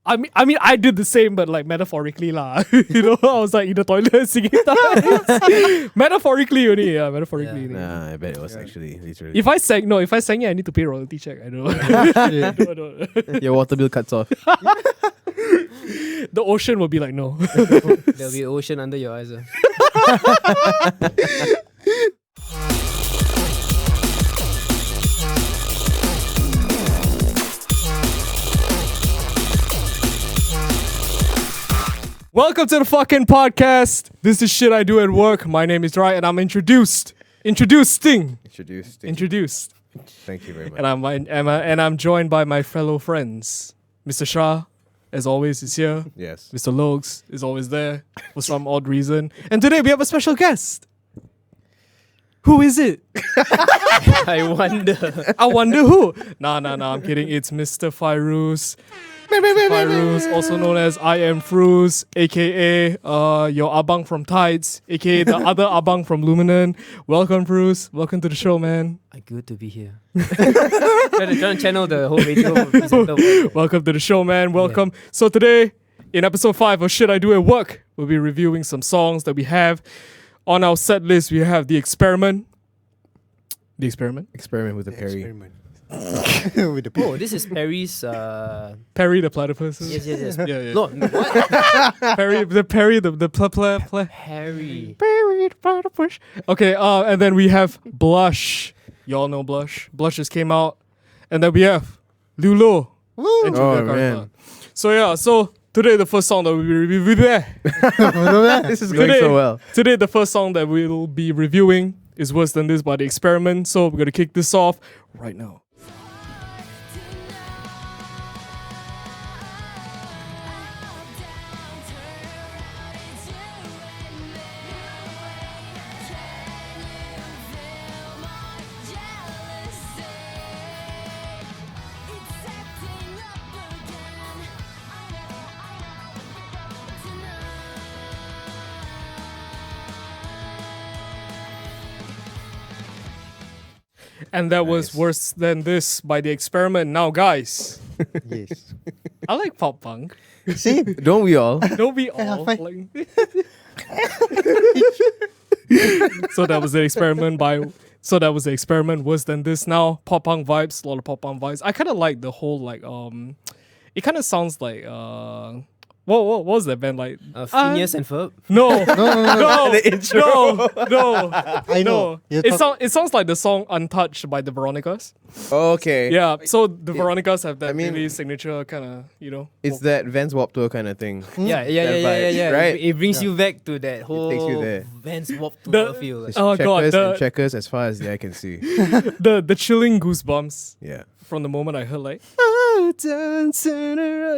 I mean, I did the same, but like metaphorically lah. You know, I was like in the toilet singing times. Metaphorically only, yeah, metaphorically. Yeah. Only. Nah, I bet it was actually literally. If I sang it, I need to pay royalty check. I don't know. I don't. Your water bill cuts off. The ocean will be like, no. There'll be ocean under your eyes. Welcome to the fucking podcast. This is Shit I Do at Work. My name is Rai and I'm introduced. Introduced. Thank you very much. And I'm joined by my fellow friends. Mr. Shah, as always, is here. Yes. Mr. Logs is always there for some odd reason. And today we have a special guest. Who is it? I wonder. I wonder who. Nah, I'm kidding. It's Mr. Fairuz. Fairuz, also known as I Am Fruz, aka your abang from Tides, aka the other abang from Luminon. Welcome, Fruz. Welcome to the show, man. Good to be here. trying to channel the whole radio. Welcome to the show, man. Welcome. Yeah. So today, in episode 5 of Shit I Do at Work, we'll be reviewing some songs that we have. On our set list, we have The Experiment. The Experiment? Experiment with the Perry. With the oh, this is Perry's Perry the platypus. Yes. Yeah. No, what? Perry the Perry the platypus. Okay, and then we have Blush. Y'all know Blush. Blush just came out. And then we have Lulo. Woo! Oh, man. So today the first song that we review. This is going so well. Today the first song that we'll be reviewing is Worse Than This by The Experiment. So we're gonna kick this off right now. And that was Worse Than This by The Experiment. Now, guys. Yes. I like pop punk. See? Don't we all? Don't we all? So that was The Experiment Worse Than This. Now, pop punk vibes, a lot of pop punk vibes. I kind of like the whole, like, it kind of sounds like, what was that band like? Phineas and Ferb? No. The intro. No. I know. It sounds like the song Untouched by the Veronicas. Okay. Yeah, so the Veronicas have that really signature kind of, It's that Vans Warped Tour kind of thing. Yeah. Right? It brings you back to that whole takes you there. Vans Warped Tour feel. It's checkers and checkers as far as the eye can see. the chilling goosebumps. Yeah. From the moment I heard like,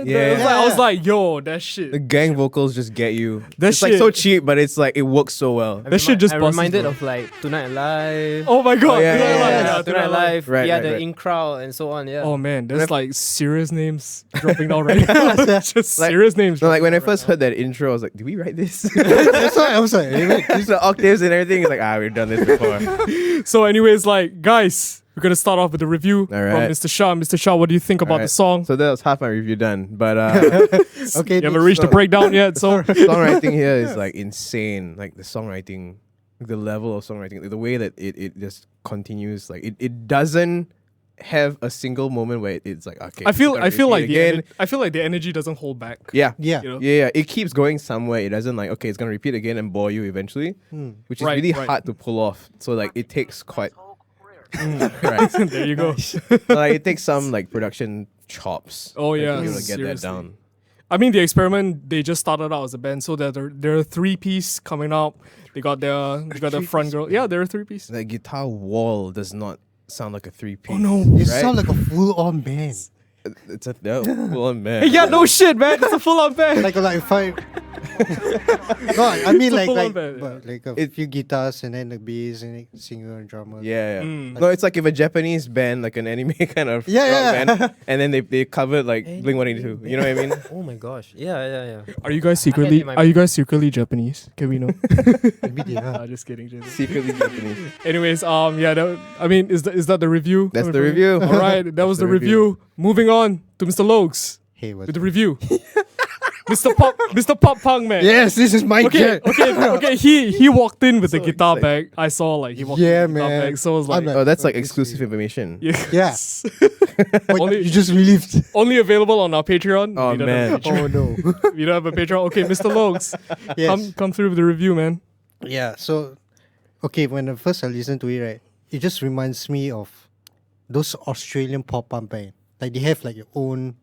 Yeah. I was like, yo, that shit. The gang vocals just get you. That it's shit. like so cheap, but it's like it works so well. That shit just I'm busts, reminded bro. of like Tonight Alive. Oh my god. Yeah. Tonight Alive. Right, the right. In Crowd and so on. Yeah. Oh man, there's like serious names dropping down right now. Just Like- serious names. No, like when I dropping first heard that intro, I was like, did we write this? That's why I was like, Just the octaves and everything. It's like, we've done this before. right now. So anyways, like guys, we're gonna start off with the review from right. Mr. Shah. Mr. Shah, what do you think about the song? So that was half my review done. But okay. You haven't reached the breakdown yet, so songwriting here is like insane. Like the songwriting, the level of songwriting, the way that it just continues. Like it doesn't have a single moment where it's like, okay. I feel like again. I feel like the energy doesn't hold back. Yeah. Yeah. You know? Yeah. It keeps going somewhere. It doesn't like, okay, it's gonna repeat again and bore you eventually, which is really hard to pull off. So like it takes quite. Right. There you go. Like it takes some like production chops. Oh yeah, to be able to get that seriously. down. I mean, The Experiment, they just started out as a band, so they're a 3-piece coming up. They got their front girl. Yeah, they're a 3-piece. The guitar wall does not sound like a 3-piece. Oh no. You Right? sound like a full-on band. It's a well man. Hey, yeah, no shit, man. It's a full-on band. Like if I no, I mean It's a like full-on band, but like a few guitars and then the bass and like singer and drummer. Yeah. Mm. No, it's like if a Japanese band, like an anime kind of Yeah. rock band, and then they covered like Blink-182. You know what I mean? Oh my gosh. Yeah. Are you guys I had it in my secretly Japanese? Can we know? Maybe they are. Just kidding. Secretly Japanese. Anyways, is that the review? That's the review. All right, that was the review. Moving on to Mr. Logs. Hey, what's with the review. Mr. Pop Punk, man. Yes, this is my Okay, jet. okay. He walked in with the So guitar excited. bag. I saw like he walked Yeah, in with the guitar man. bag. So I was like, I'm like- Oh, that's like This exclusive is- information. yes. Wait, Only- you just relieved. Only available on our Patreon. Oh, We don't man. have a Patreon. Oh no. We don't have a Patreon. Okay, Mr. Logs, Yes. come through with the review, man. Yeah. So, okay, when I first listened to it, right, it just reminds me of those Australian pop punk band. Like they have like their own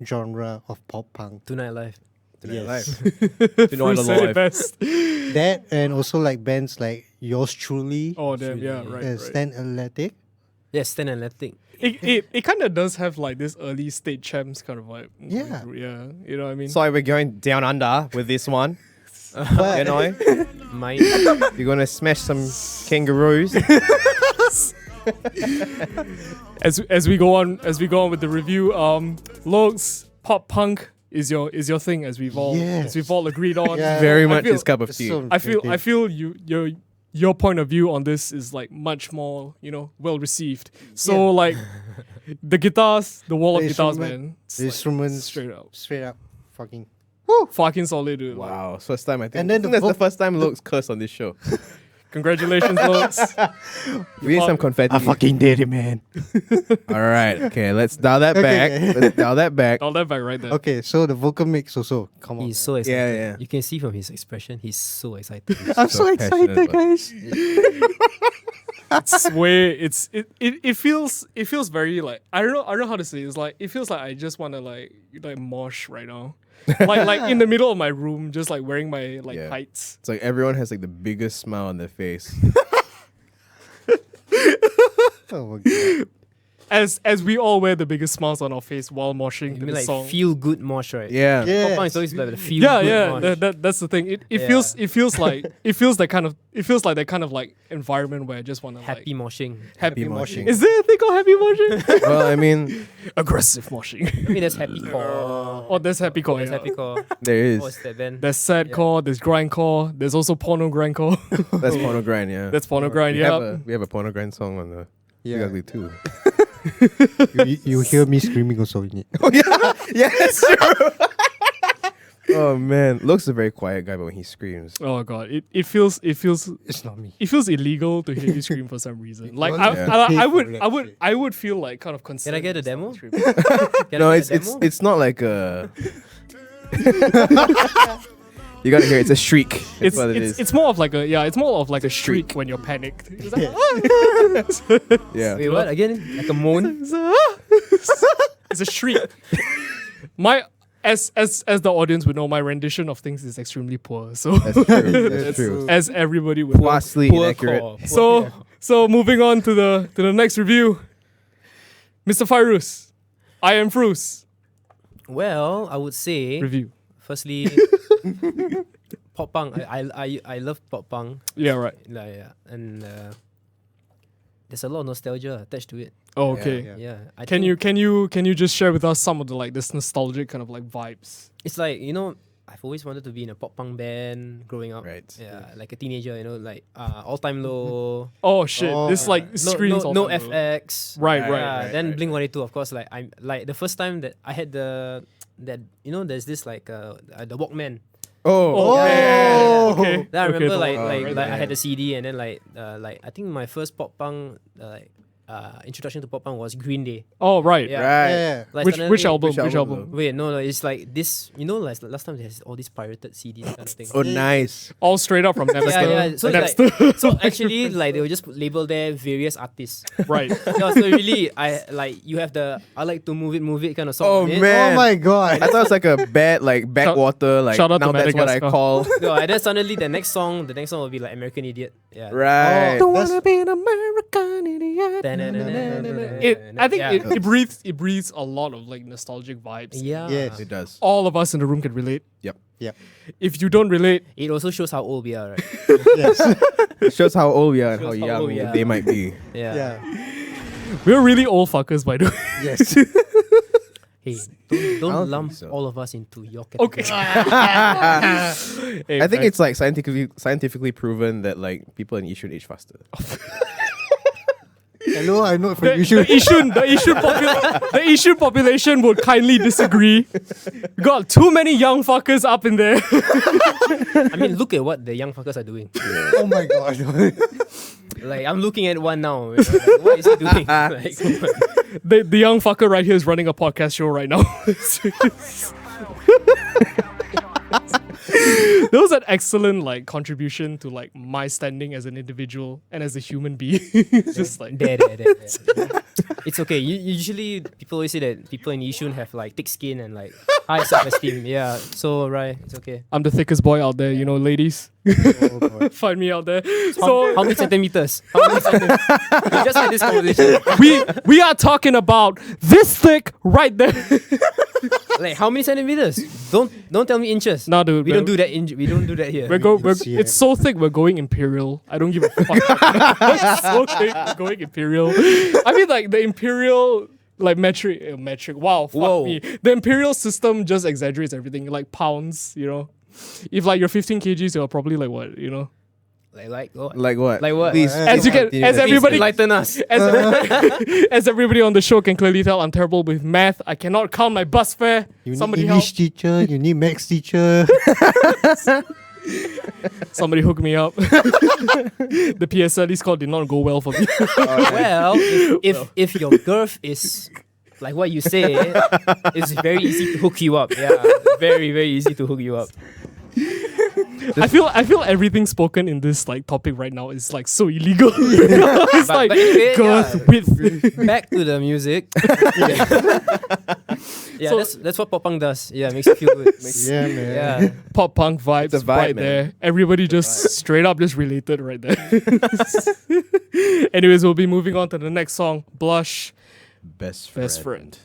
genre of pop punk. Tonight Live. Yes. Tonight Bruce said it Alive. best. That and also like bands like Yours Truly, Oh damn, yeah, right. right. Stan Athletic. Yes, Stan Athletic. It kind of does have like this early state champs kind of vibe. Yeah. Yeah, you know what I mean? Sorry, we're going down under with this one. But You know, Mine. you're gonna smash some kangaroos. as we go on with the review, Logs, pop punk is your thing as we've all agreed on. Yeah. Very I much feel- his cup of it's tea. so I feel creative. your point of view on this is like much more, well received. So like the guitars, the wall of The guitars, instrument- man. It's the like instruments straight up. fucking. Fucking solid, dude. Like, Wow, first time I think. And then I think the that's the voc- first time Luke's cursed on this show. congratulations, Logs. We need some confetti. fucking did it, man. All right, okay, let's dial that back. Okay. Let's dial that back. All that back right there. Okay, so the vocal mix also. Come on. He's man. so excited. Yeah, yeah. You can see from his expression, he's so excited. I'm so passionate excited, about guys. It's way it feels very like I don't know how to say it. It's like it feels like I just want to like mosh right now. like in the middle of my room, just like wearing my Yeah. tights. It's like everyone has like the biggest smile on their face. Oh my god. As we all wear the biggest smiles on our face while moshing You to mean the like song. feel good mosh, right? Yeah. Yeah. Pop punk is always like the feel Yeah, good yeah, mosh. that's the thing. It Yeah. feels like that kind of like environment where I just want to Happy like moshing. happy moshing. Is there a thing called happy moshing? Well, I mean, Aggressive moshing. I mean, there's happy core. Oh, there's happy core. There's Yeah. happy core. there What's is. that band? There's sad Yeah. core. There's grind core. There's also porno grind core. That's porno grind, yeah. That's porno grind. we Yeah. have a porno grind song on the Yeah. Ugly too. You hear me screaming also in it. Oh yeah, yeah, that's true. Oh man, Luke's a very quiet guy, but when he screams, Oh god, it feels It's not me. illegal to hear you scream for some reason. Like don't have I to pay for that would shit. I would feel like kind of Can concerned. I get a if someone demo? screamed. Can no, I it's get a it's demo? it's not like a. You gotta hear it. It's a shriek. That's what it is. It's more of like a shriek when you're panicked. It's like, Yeah. Wait, what? Again? Like a moan? it's a shriek. As the audience would know, my rendition of things is extremely poor. So That's true. That's true. as everybody would know. Vastly Poor inaccurate. core. So moving on to the next review, Mr. Fairuz, I am Fairuz Well, I would say, review. firstly, pop punk. I love pop punk. Yeah, right. Like, yeah. And there's a lot of nostalgia attached to it. Oh, okay. Yeah. Yeah. I Can think you just share with us some of the like this nostalgic kind of like vibes? It's like, I've always wanted to be in a pop punk band growing up. Right. Yeah, like a teenager, like All Time Low. Oh shit! Oh, this like no, screens no, all no time low. FX. Right, Right, right. Yeah, right, then right. Blink-182, of course. Like I'm like the first time that I had there's this like the Walkman. Oh, Oh. yeah, okay. Then I remember the like one- like, right like I there. had the CD, and then like I think my first pop punk introduction to pop punk was Green Day. Oh right. Yeah. Right. Yeah. Like Which suddenly- album? Which Which album, album? Wait, no, it's like this. Like last time there's all these pirated CDs kind of thing. Oh, nice. All straight up from Napster. yeah. So it's Napster. so actually, like they will just put label there various artists. right. Yeah, so really, you have the I like to move it kind of song. Oh on it. man. Oh my god. I thought it was like a bad like backwater. Like shout out to now that's what I Madagascar. call. No, and then suddenly the next song will be like American Idiot. Yeah. Right. Don't wanna be an American idiot. I think Yeah. it breathes a lot of like nostalgic vibes. Yeah. Yes. It does. All of us in the room can relate. Yep. Yep. If you don't relate, It also shows how old we are, right? Yes. It shows how old we are and how Shows how young old we are. they might be. Yeah. Yeah. we're really old fuckers, by the way. Yes. Hey, I don't don't lump think so. all of us into your category. Okay. Hey, I think man. it's like scientifically proven that like people in Yishun age faster. Hello, I know from The Yishun. the Yishun population would kindly disagree. Got too many young fuckers up in there. I mean, look at what the young fuckers are doing. Oh my god. Like, I'm looking at one now. You know, like, what is he doing? Like, The young fucker right here is running a podcast show right now. That was an excellent like contribution to like my standing as an individual and as a human being. Just like there. It's okay. Usually, people always say that people in Yishun have like thick skin and like high self-esteem. Yeah. So, right, it's okay. I'm the thickest boy out there, you know, ladies. Oh god. Find me out there. How So many centimeters? How many centimeters? We just had this conversation. we are talking about this thick right there. Like, how many centimeters? Don't tell me inches. Nah, dude, we don't do that. We don't do that here. Yeah. It's so thick. We're going imperial. I don't give a fuck. It's so thick. We're going imperial. I mean, like the imperial, like metric. Wow, fuck Whoa. me. The imperial system just exaggerates everything. Like pounds, you know. If like you're 15 kgs, you're probably like what, you know. Like what? Like what? Like what? Please, As you can, continue. as Please everybody, enlighten us. as everybody on the show can clearly tell, I'm terrible with math. I cannot count my bus fare. You need Somebody help. English teacher, you need maths teacher. Somebody hook me up. The PSLE score did not go well for me. Well, if your girth is like what you say, it's very easy to hook you up. Yeah, very easy to hook you up. I feel everything spoken in this like topic right now is like so illegal. It's But like anyway, girth, width. Back to the music. Yeah, So- that's what pop punk does. Yeah, makes you feel good. Yeah, man. Yeah. Pop punk vibes It's a vibe, right man. there. Everybody just straight up just related right there. Anyways, we'll be moving on to the next song, Blush, Best friend. Best Friend.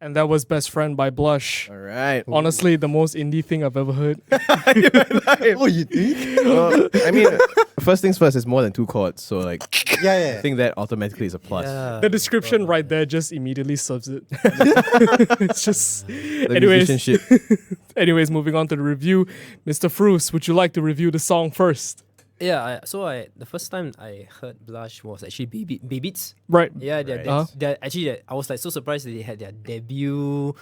And that was Best Friend by Blush. All right. Honestly, the most indie thing I've ever heard. Oh, you think? Well, I mean, first things first, it's more than 2 chords, so like Yeah. I think that automatically is a plus. Yeah. The description right there just immediately serves it. It's just. The Anyways, musicianship. anyways, moving on to the review. Mr. Fairuz, would you like to review the song first? Yeah, the first time I heard Blush was actually Beats. Right. Yeah, Right. I was like so surprised that they had their debut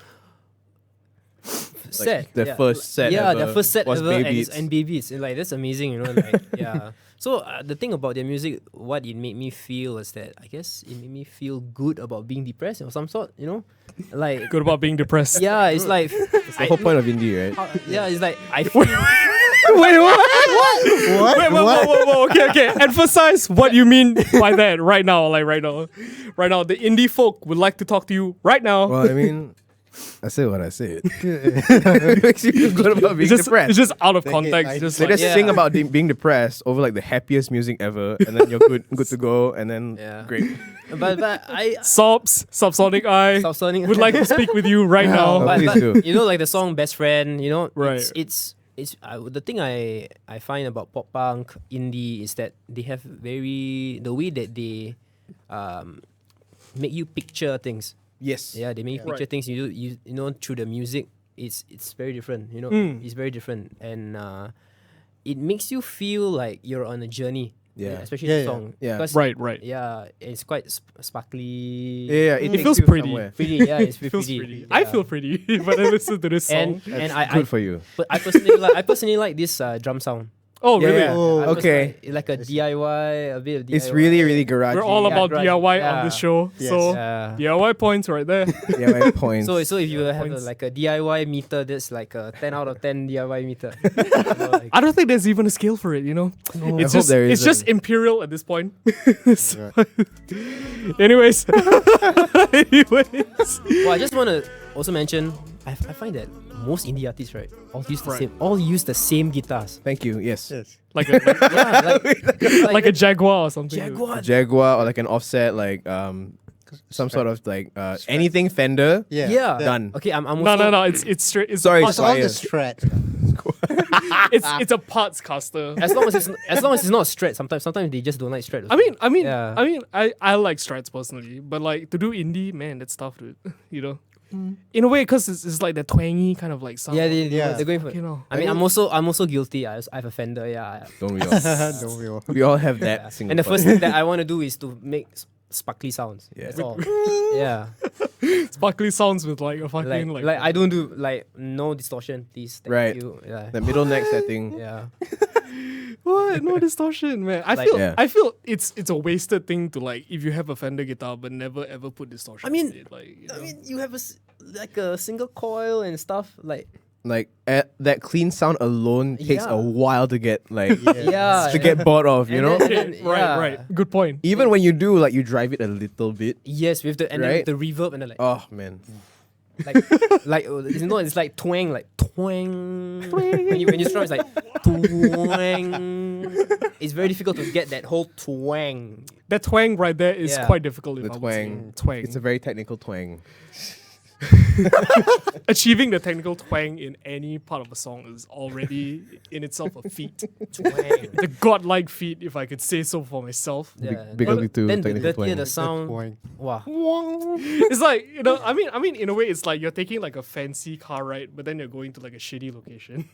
set. their first set Yeah, ever their first set was ever, Baby and, Beats. and Beats. And like that's amazing, you know. Like yeah. So the thing about their music, what it made me feel is that I guess it made me feel good about being depressed of some sort, you know. Like Good about being depressed. yeah, it's like It's the whole point of indie, right? yeah, it's like I feel. Wait, what? What? Wait, whoa. Okay. Emphasize what you mean by that right now. Like right now. Right now, the indie folk would like to talk to you right now. Well, I mean, I say what I said. It makes you feel good about being It's depressed. just out of Like, context. I- Just They like, just Yeah. sing about being depressed over like the happiest music ever, and then you're good to go, and then Yeah. great. but I Sobs, Subsonic Eye Stop sounding would like to speak with you right now. Oh, please do. you know, like the song "Best Friend," you know, Right. It's the thing I find about pop punk indie is that they have the way that they make you picture things. Yes. Yeah, they make you picture Right. things. You know through the music. It's very different. You know, it's very different, and it makes you feel like you're on a journey. Yeah. especially Yeah, the yeah. song. Yeah. 'Cause, Right. Yeah, it's quite sparkly. Yeah, It takes feels you pretty. somewhere. Pretty, yeah, it's It feels pretty. pretty. Yeah. I feel pretty when I listen to this song. and That's I good for you. but I personally like this drum sound. Oh, really? Yeah. Oh, I personally okay. like a DIY, a bit of DIY. It's really garage. We're all Yeah, about right. DIY Yeah. on this show. Yes. So, Yeah. DIY points right there. Yeah, my points. So if you have points. like a DIY meter, that's like a 10 out of 10 DIY meter. You know, like- I don't think there's even a scale for it, you know? I It's hope just there it's just isn't. imperial at this point. So- Anyways. Anyways. well, I just want to also mention, I find that most indie artists, right, all use the same guitars. Thank you. Yes. Yes. Like a Yeah, like a Jaguar or something. Jaguar or like an offset, like some sort of like anything Fender. Yeah. Yeah. Done. Okay, I'm No, also, it's straight. It's Sorry, a It's all the Fire. strats. it's a parts caster. as long as it's not Strat. Sometimes they just don't like Strat. I like strats personally, but like to do indie, man, that's tough, dude. You know, in a way, because it's like the twangy kind of like sound. Yeah, Yeah. they're going for. You know. I mean, I'm also guilty. I have a Fender. Yeah. Don't we all? Don't we all? We all have that. Single And the part. first thing that I want to do is to make sparkly sounds. Yeah. That's all. Yeah. Sparkly sounds with like a fucking Like, like. I don't do like no distortion, please. Thank Right. you. Yeah. The middle neck setting. Yeah. What? No distortion, man. Like- I feel it's a wasted thing to like if you have a Fender guitar but never ever put distortion. I mean- in it, like you I know. mean, you have like a single coil and stuff. Like, Like that clean sound alone takes Yeah. a while to get like yeah. to get bored of, you And know. then- Okay, right. Good point. Even when you do, like you drive it a little bit. Yes, with the and then Right? with the reverb and then like Oh man. it's like twang, like twang. When you strum, it's like twang. It's very difficult to get that whole twang. That twang right there is Yeah. quite difficult. The If I would say. twang. Twang. It's a very technical twang. Achieving the technical twang in any part of a song is already in itself a feat. Twang. The godlike feat, if I could say so for myself. Yeah. Big ugly too. Then the Technical dirtier twang. the sound. Twang. Wow. It's like, you know, I mean, in a way, it's like you're taking like a fancy car ride, but then you're going to like a shitty location.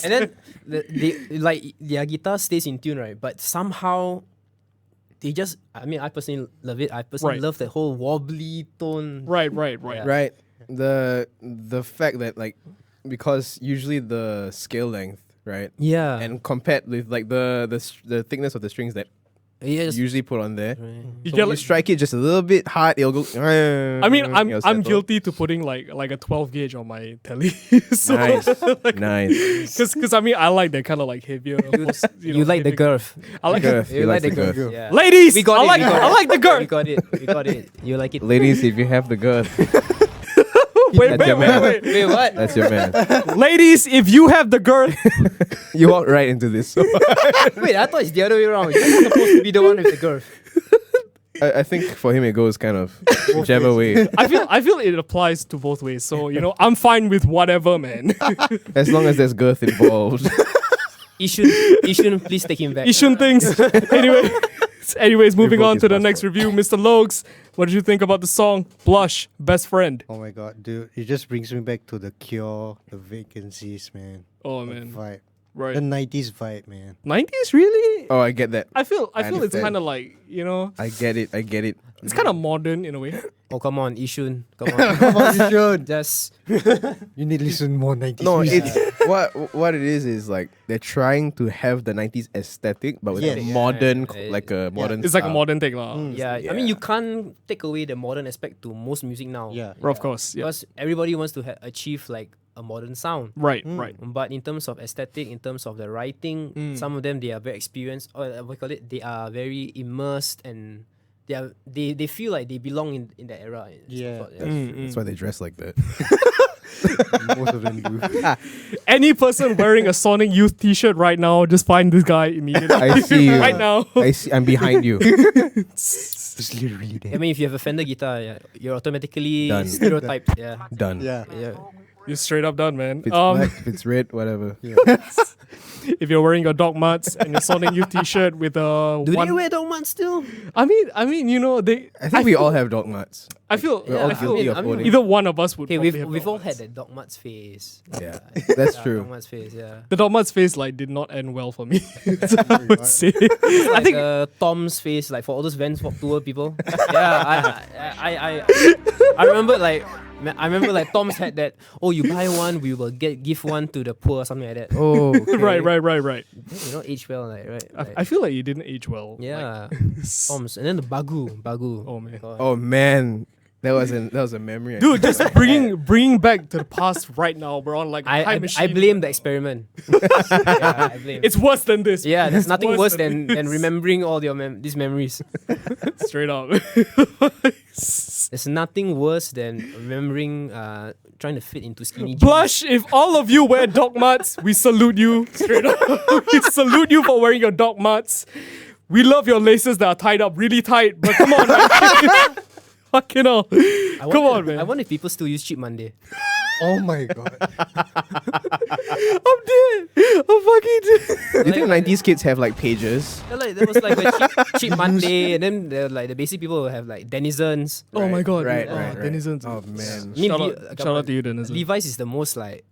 And then their guitar stays in tune, right? But somehow they just, I mean, I personally love it. I personally Right. love that whole wobbly tone. Right. Yeah. Right. The fact that like because usually the scale length, right? Yeah. And compared with like the thickness of the strings that yeah, just, usually put on there. right. You So get when you like, strike it just a little bit hard, it'll go. I mean, it'll I'm settle. guilty to putting like a 12 gauge on my telly. So, Nice, nice. Because I mean, I like that kind of like heavier. almost, You like the heavy- girth. I like Girth. You He like likes the the girth. girth. Yeah. ladies. We got I it, like we got I it. like the We girth. got it. We got it. You like it. Ladies, if you have the girth, Wait, That's your man. wait. Wait, what? that's your man. Ladies, if you have the girth, You walk right into this. Wait, I thought it's the other way around. You're supposed to be the one with the girth. I think for him it goes kind of whichever way. I feel it applies to both ways. So you know, I'm fine with whatever, man. As long as there's girth involved. Yishun, please take him back. Yishun things. Anyways, moving Revoke on his to the passport. next review, Mr. Logs. What did you think about the song "Blush"? Best friend. Oh my god, dude! It just brings me back to the Cure, the Vacancies, man. Oh The man, vibe, right. the '90s vibe, man. 90s, really? Oh, I get that. I feel it's understand. kind of like, you know, I get it. it's kind of modern in a way. Oh, come on, Yishun. Come on. Come on, you should. Just You need to listen more '90s. No, music. it's what it is like they're trying to have the 90s aesthetic, but with Yeah. a modern, Yeah. like a modern. It's like a style. modern take, lah. yeah, I Yeah. mean, you can't take away the modern aspect to most music now. Yeah. Of course, yeah. Because everybody wants to achieve like a modern sound. Right, right. But in terms of aesthetic, in terms of the writing, some of them they are very experienced, or what you call it, they are very immersed, and they feel like they belong in that era. and Yeah. stuff. That's why they dress like that. Most of them do. Any person wearing a Sonic Youth T-shirt right now, just find this guy immediately. I see you. right now. I see. I'm behind you. It's literally I there. mean, if you have a Fender guitar, yeah, you're automatically Done. stereotyped. Yeah. Done. Yeah. Yeah. You're straight up done, man. If it's black, if it's red, whatever. If you're wearing your Doc Marts and your Sonic Youth T-shirt with a Do one, they wear dogman still? I mean, you know, I think we all have dog mats. I feel, We're all I feel guilty of owning. either one of us would. Okay, probably we've have we've Doc all had Marts. that dog Marts phase. Yeah, that's Yeah, true. Dog Marts phase, yeah. The Doc Marts phase like did not end well for me. So I would say. I think Tom's face, like for all those Vans Walk Tour people. Yeah, I remember like Tom's had that. Oh, you buy one, we will give one to the poor, something like that. Oh, okay. Right. You know, age well, like right. Like, I feel like you didn't age well. yeah, Like, Tom's, and then the bagu. oh man. God. Oh man, That was a memory. Dude, just bringing back to the past right now. We're on like a time machine. I blame the experiment. Yeah, I blame. It's worse than this. Yeah, there's It's nothing worse than this. remembering all your these memories. Straight up. There's nothing worse than remembering trying to fit into skinny jeans. Blush, if all of you wear dog mutts, we salute you. Straight up. We salute you for wearing your dog mutts. We love your laces that are tied up really tight, but come on, man. Fucking hell. Come on, man. I wonder if people still use Cheap Monday. Oh my god. I'm dead. I'm fucking dead. Do you think 90s kids have like pages? Yeah, like, there was like a cheap Monday, and then the basic people will have like denizens. Oh my god. Right, dude. right. Denizens. Oh man. I mean, Shout out to you, Denizens. Levi's is the most like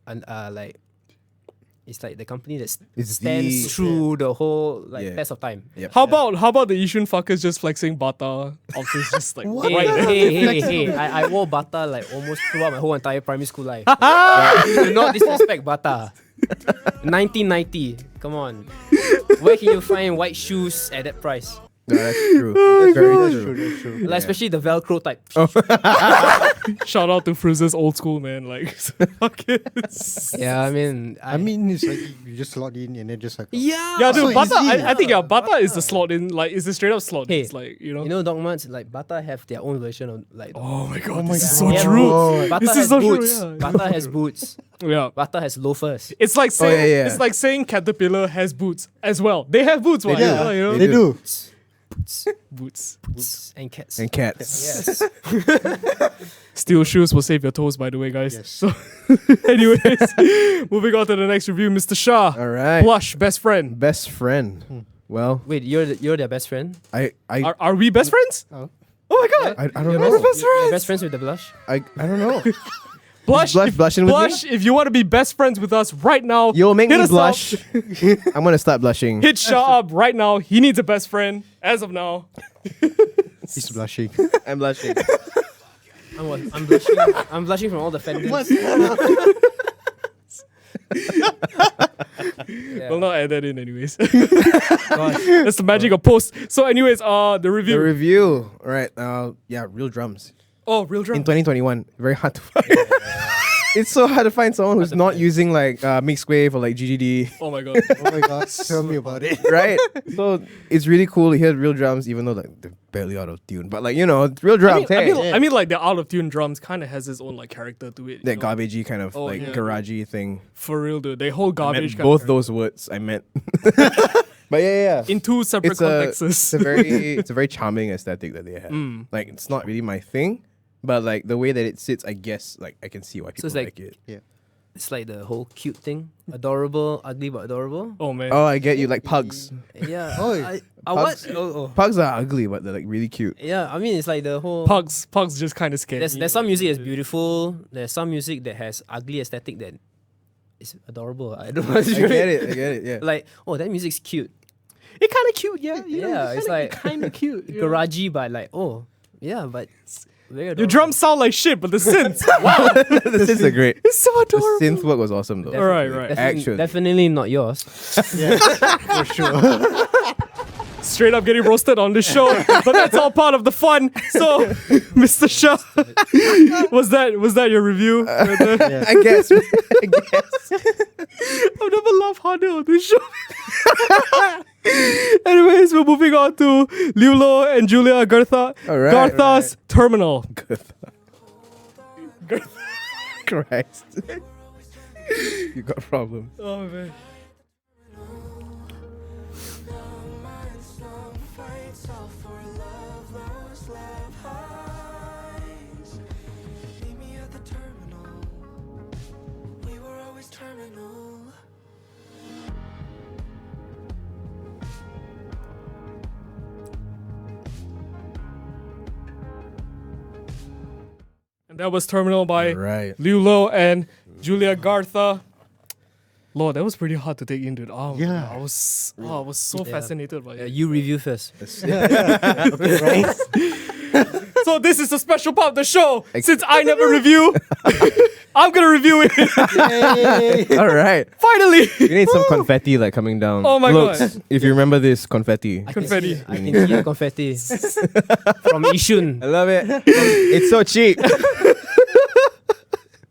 it's like the company that It's stands the- through the whole like Yeah. test of time. Yep. How about the Yishun fuckers just flexing bata outfits just like What? right there? Hey, I wore Bata like almost throughout my whole entire primary school life. Do not disrespect Bata. 1990, come on. Where can you find white shoes at that price? No, that's true. That's very That's true. true, that's true. Like, especially the Velcro type. Shout out to Fairuz's old school, man. Like, fucking. Yeah, I mean, I mean, it's like you just slot in and then just like. yeah, Yeah, dude, so bata. easy. I think bata is the slot in. Like, is the straight up slot. Hey, It's like you know. you know, Dogmats like Bata have their own version of like. Oh my god, my this is God. so Yeah, true. bro. Bata This is has so true, boots. yeah. Bata has boots. Yeah. Bata has loafers. It's like saying yeah, yeah. it's like saying Caterpillar has boots as well. They have boots, what? Yeah, you know? they do. Boots. And cats. And cats. Yes. Steel shoes will save your toes, by the way, guys. Yes. So, anyways, moving on to the next review, Mr. Shah. All right. Blush, best friend. Best friend. Well, Wait, you're their best friend? I Are we best friends? Oh. Oh my god. I don't You're know. best You're friends. best friends with the blush? I don't know. Blush, Blush if, blushing with me? Blush, if you want to be best friends with us right now, You'll make hit me us blush. up. I'm gonna start blushing. Hit Shah up right now. He needs a best friend as of now. He's blushing. I'm blushing. I'm blushing. I'm blushing from all the fendants. Yeah. We'll not add that in, anyways. Gosh. That's the magic of post. So, anyways, the review. The review. All right. Yeah, real drums. Oh, real In drum. 2021, very hard to find. It's so hard to find someone who's not using like mixed wave or like GGD, Oh my god. Oh my god, tell me about it. right? So it's really cool to hear real drums, even though like they're barely out of tune. But like real I drums. mean, Hey, I mean, like the out of tune drums kind of has its own like character to it. you that know? garbagey kind of Oh, like yeah. garagey thing. For real, dude. They whole I garbage. meant kind both of those words. I meant. But yeah. in two separate It's contexts. it's a very charming aesthetic that they have. Mm. Like it's not really my thing, but like the way that it sits, I guess like I can see why people it's like- like it. It's like the whole cute thing. Adorable, ugly but adorable. Oh man. Oh, I get you. Like pugs. Yeah. Oi. What? Pugs. Oh. Pugs are ugly, but they're like really cute. Yeah, I mean, it's like the whole. Pugs just kind of scare me. There's some music that's beautiful. There's some music that has ugly aesthetic that is adorable. I don't know. I get it. Yeah. Like, oh, that music's cute. It kind of cute, yeah. You know, Yeah, it's like kind of cute. yeah. garagey, but like, oh, yeah, but very Your adorable. drums sound like shit, but the synths, The synths are great. it's so The adorable. synth work was awesome though. Alright, right. Actually. Definitely not yours. Yeah, for sure. Straight up getting roasted on this show, but that's all part of the fun. So, Mr. Shah, was that your review? I guess. I've never laughed harder on this show. Anyways, we're moving on to Liulo and Julia Gartha. Alright, Gartha's Terminal. Christ. You got problems. Oh man. And that was Terminal by Right. Liulo and Julia Gartha. Lord, that was pretty hard to take in, dude. Oh, Yeah. I was so Yeah. fascinated by it. You review first. Right? So So this is a special part of the show. Since I never review, I'm gonna review it. All right. Finally. You need some confetti like coming down. Oh my Look, God. if you remember this confetti. Confetti. I can see the confetti from Yishun. I love it. It's so cheap.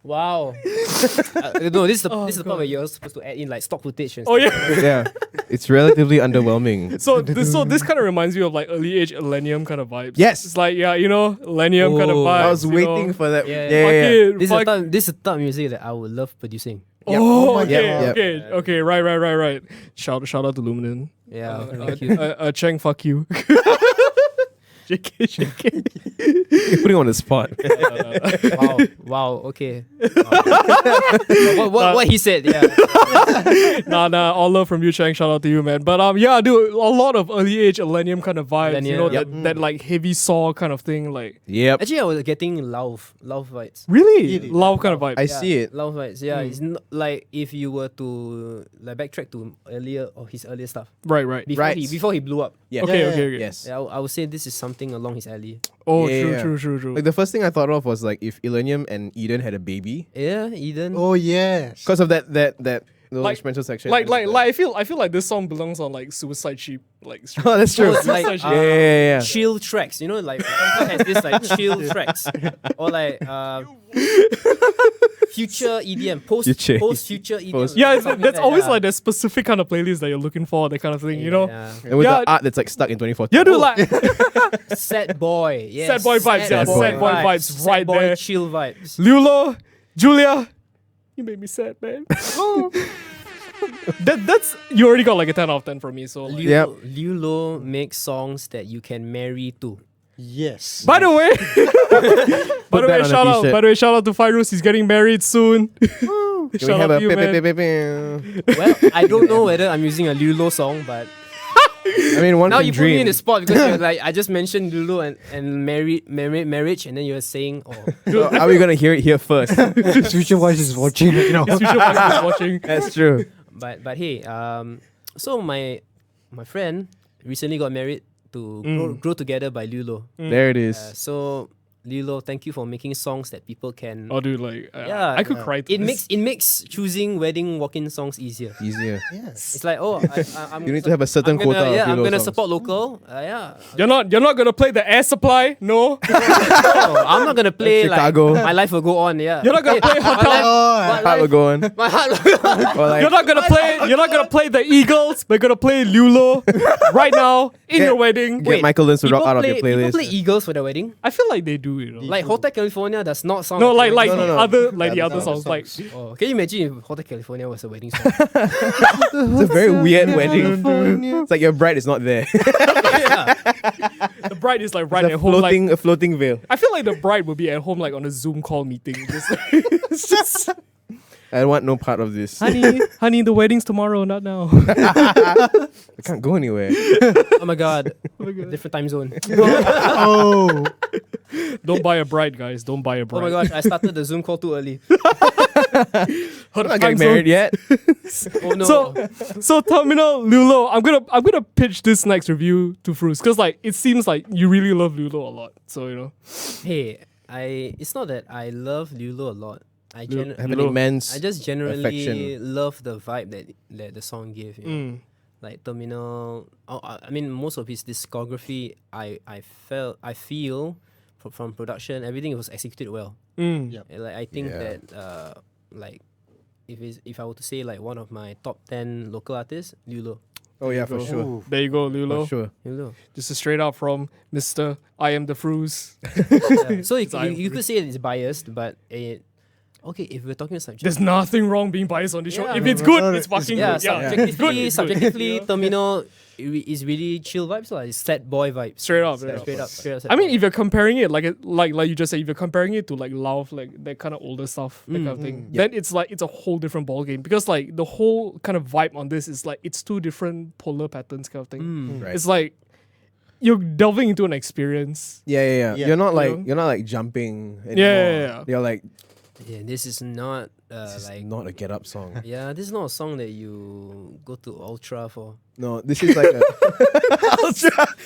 Wow. No, this is the Oh, this is the part where you're supposed to add in like stock footage and Oh stuff. yeah. Yeah. It's relatively underwhelming. So this kind of reminds me of like early age Millennium kind of vibes. Yes. It's like Millennium kind of Oh. vibes. I was you waiting know. for that. Yeah, Yeah, Fuck yeah, yeah. it, This is fuck- the type of music that I would love producing. Yep. Oh, Oh my okay, God. okay, right. Shout out to Luminen. Yeah, thank you. Cheng, fuck you. JK. You're putting on the spot. Wow, okay. What he said, yeah. Nah, all love from you, Cheng. Shout out to you, man. But yeah, dude, a lot of early age Millennium kind of vibes. You know, Millennium. that like heavy saw kind of thing. Like, Yep. Actually, I was getting love vibes. really? Really? Love kind of vibe. I see it. Love vibes, yeah. It's not like if you were to like backtrack to his earlier stuff. Right. Before he blew up. Yeah. Okay. Yes. Yeah, I would say this is something along his alley. Oh, Yeah. true. Like the first thing I thought of was like if Illenium and Eden had a baby. Yeah, Eden. Oh yes. Because of that little Like- instrumental section. Like I feel like this song belongs on like Suicide Sheep. Like, Oh, that's true. So it's like Yeah, yeah. chill tracks, you know, like Spotify has this like chill tracks, or like future EDM, post Future. future EDM. Post- yeah, something that's that, always yeah. like the specific kind of playlist that you're looking for, that kind of thing, you know? Yeah. And with Yeah. the art that's like stuck in 2014. Yeah, dude, like Sad boy, yes. Sad boy vibes, yeah, sad boy vibes Sad right boy there. chill vibes. Lulo, Julia, you made me sad, man. That's you already got like a 10 out of 10 from me. So like. Yep. Lulo makes songs that you can marry to. Yes. By the way, that on a t-shirt. by the way, shout out to Fairuz. He's getting married soon. Can we Shout have out a to you, man. Well, I don't know whether I'm using a Lulo song, but I mean, one now can you put me in dream. the spot because you're like I just mentioned Lulo and marriage, and then you're saying, oh, So are we gonna hear it here first? Future Voice is watching right now. His future wife is watching. That's true. but hey, so my friend recently got married to Grow Together by Lulo. There it is. So Lulo, thank you for making songs that people can. Oh, dude, like Yeah, I could cry. To It this. makes choosing wedding walk-in songs easier. Easier. Yes. It's like, oh, I'm You need to have a certain I'm gonna, quota. yeah, of I'm Lilo gonna songs. support local. Yeah, You're not gonna play the Air Supply, no. No, I'm not gonna play Chicago. like My Life Will Go On. Yeah, You're not gonna play Hotel. Oh, Heart will go on. My heart will go on. Or like, You're not gonna play the Eagles. We're gonna play Lulo right now in Get- your wedding. get Michael Lens to rock out of your People playlist. play Eagles for their wedding. I feel like they do, you know. Like Hotel California does not sound. No, a like wedding the No, no, no. other like the Yeah, other the songs. Like Oh, can you imagine if Hotel California was a wedding song? It's a very weird wedding. It's like your bride is not there. Yeah. the bride is like right It's at home. Like a floating veil. I feel like the bride will be at home like on a Zoom call meeting. Just, it's just I want no part of this. honey, the wedding's tomorrow, not now. I can't go anywhere. Oh my god. Different time zone. oh. Don't buy a bride, guys. Don't buy a Oh bride. my gosh, I started the Zoom call too early. I'm not getting married yet. Oh no. So Terminal Lulo, I'm gonna pitch this next review to Fairuz because like it seems like you really love Lulo a lot. So you know. Hey, it's not that I love Lulo a lot. I Have an Lilo. immense. I just generally affection. love the vibe that the song gave. You know? Mm. Like Terminal. I mean, most of his discography, I feel from production, everything was executed well. Mm. Yep. And, like I think Yeah. that like if I were to say like one of my top 10 local artists, Lulo. Oh yeah, for Go. sure. Ooh. There you go, For Lulo. sure. Lulo. Just straight out from Mr. I am the Fairuz. Yeah. So It's you could say it's biased, but okay, if we're talking subject. There's nothing wrong being biased on this show. Yeah, If no, it's no, good, no, it's fucking Yeah, good. Yeah, subjectively, it's good. subjectively, Yeah. Terminal is really chill vibes, like sad boy vibes. Straight up, Straight up. Sad I mean, boy. if you're comparing it like you just said, if you're comparing it to like Love, like that kind of older stuff, that kind of thing, then it's like it's a whole different ball game because like the whole kind of vibe on this is like it's two different polar patterns kind of thing. Right. It's like you're delving into an experience. Yeah. Yeah. You're not You know? like jumping anymore. Yeah. You're like Yeah, this is not This is like not a get up song. yeah, this is not a song that you go to Ultra for. No, this is like a.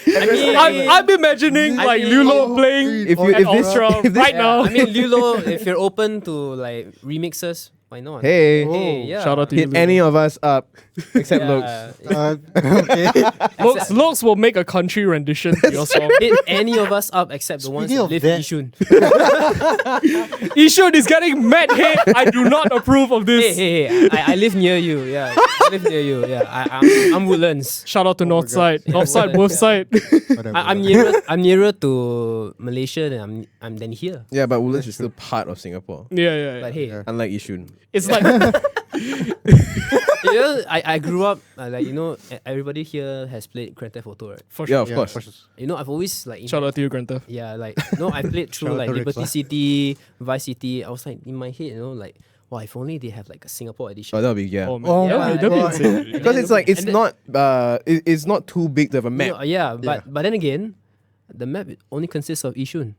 I mean, I'm imagining I like mean- Lulo playing If you- at if this- Ultra if this- right yeah, now. I mean, Lulo, if you're open to like remixes, why not? Hey, Hey, yeah. Shout out to hit you, any Lulo. of us up except yeah. looks. Okay. Looks will make a country rendition to your song. Hit any of us up except the ones Speaking that of live that- in Yishun. Yishun is getting mad hate. I do not approve of this. Hey, I live near you. Yeah, I live near you. Yeah, I'm Woodlands. Shout out to North Side. North Side, both Yeah. side. Whatever. I'm nearer to Malaysia than I'm than here. Yeah, but Woodlands is still part of Singapore, Yeah. But hey, unlike Yishun. It's like you know, I grew up like everybody here has played Grand Theft Auto, right? for Yeah, sure. of course. You know, I've always like Shout out to you, Grand Theft. yeah, like I played through Shout out like to Liberty Rick, City, Vice City. I was like in my head, like, wow, if only they have like a Singapore edition. Oh, that'll be yeah. Oh man, Oh yeah, my that'd be God. insane. Because it's like it's And not it's not too big to have a You map. know, yeah, but then again, the map only consists of Yishun.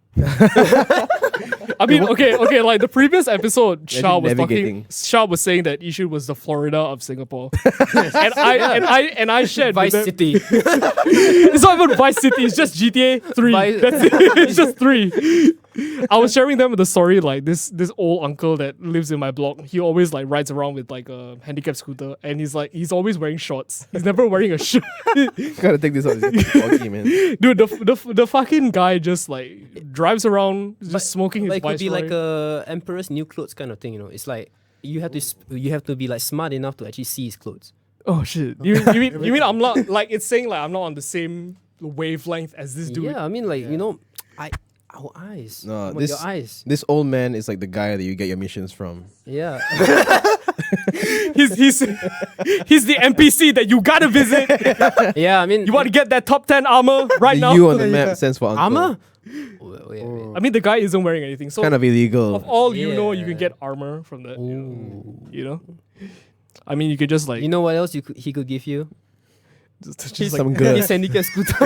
I mean, okay. Like the previous episode, Imagine Shah was navigating. talking. Shah was saying that Yishun was the Florida of Singapore, and I shared Vice with them- City. It's not even Vice City. It's just GTA 3. Vice- That's it. It's just 3. I was sharing them with the story like this old uncle that lives in my block. He always like rides around with like a handicap scooter, and he's always wearing shorts. He's never wearing a shirt. Gotta take this out. It's foggy, man. Dude, the fucking guy just like drives around just smoking his But it could be Viceroy. like a emperor's new clothes kind of thing. It's like you have to be like smart enough to actually see his clothes. Oh shit! You mean I'm not like it's saying like I'm not on the same wavelength as this dude? Yeah, I mean like our eyes. No, Come on, this your eyes. this old man is like the guy that you get your missions from. Yeah. He's the NPC that you gotta visit. Yeah, I mean You want to get that top 10 armor right The now? U on the map stands for uncle. armor? Wait. I mean, the guy isn't wearing anything. So Kind of illegal. of all you know, you can Yeah. get armor from that. Ooh. You know? I mean, you could just like You know what else he could give you? just some like, girth. His handicap scooter.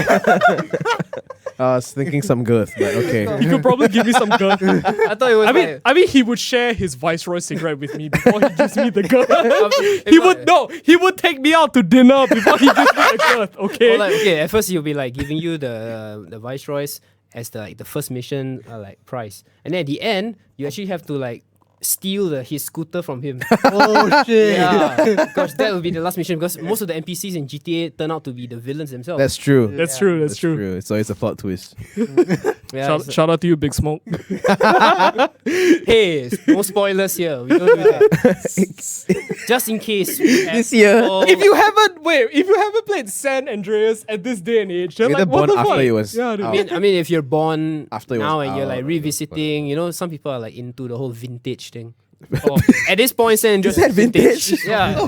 I was thinking some girth, but okay. you could probably give me some gun. I thought it was I mean, he would share his Viceroy cigarette with me before he gives me the gun. if he I- would no, he would take me out to dinner before he gives me the gun. Okay. Or like, okay, at first he'll be like giving you the Viceroys as the first mission like prize, and then at the end you actually have to like steal his scooter from him. Oh shit. Yeah, because that will be the last mission. Because most of the NPCs in GTA turn out to be the villains themselves. That's true. That's true. That's true. So it's a plot twist. Yeah, Shout out to you, Big Smoke. hey, no spoilers here. We don't do that. Just in case. This year. If you haven't played San Andreas at this day and age, you're You're like, the what born the after fuck? it was Yeah, dude. out. I mean, if you're born After it was now and you're out, like or revisiting, some people are like into the whole vintage thing. Oh. At this point, San Andreas Is that is vintage? Yeah.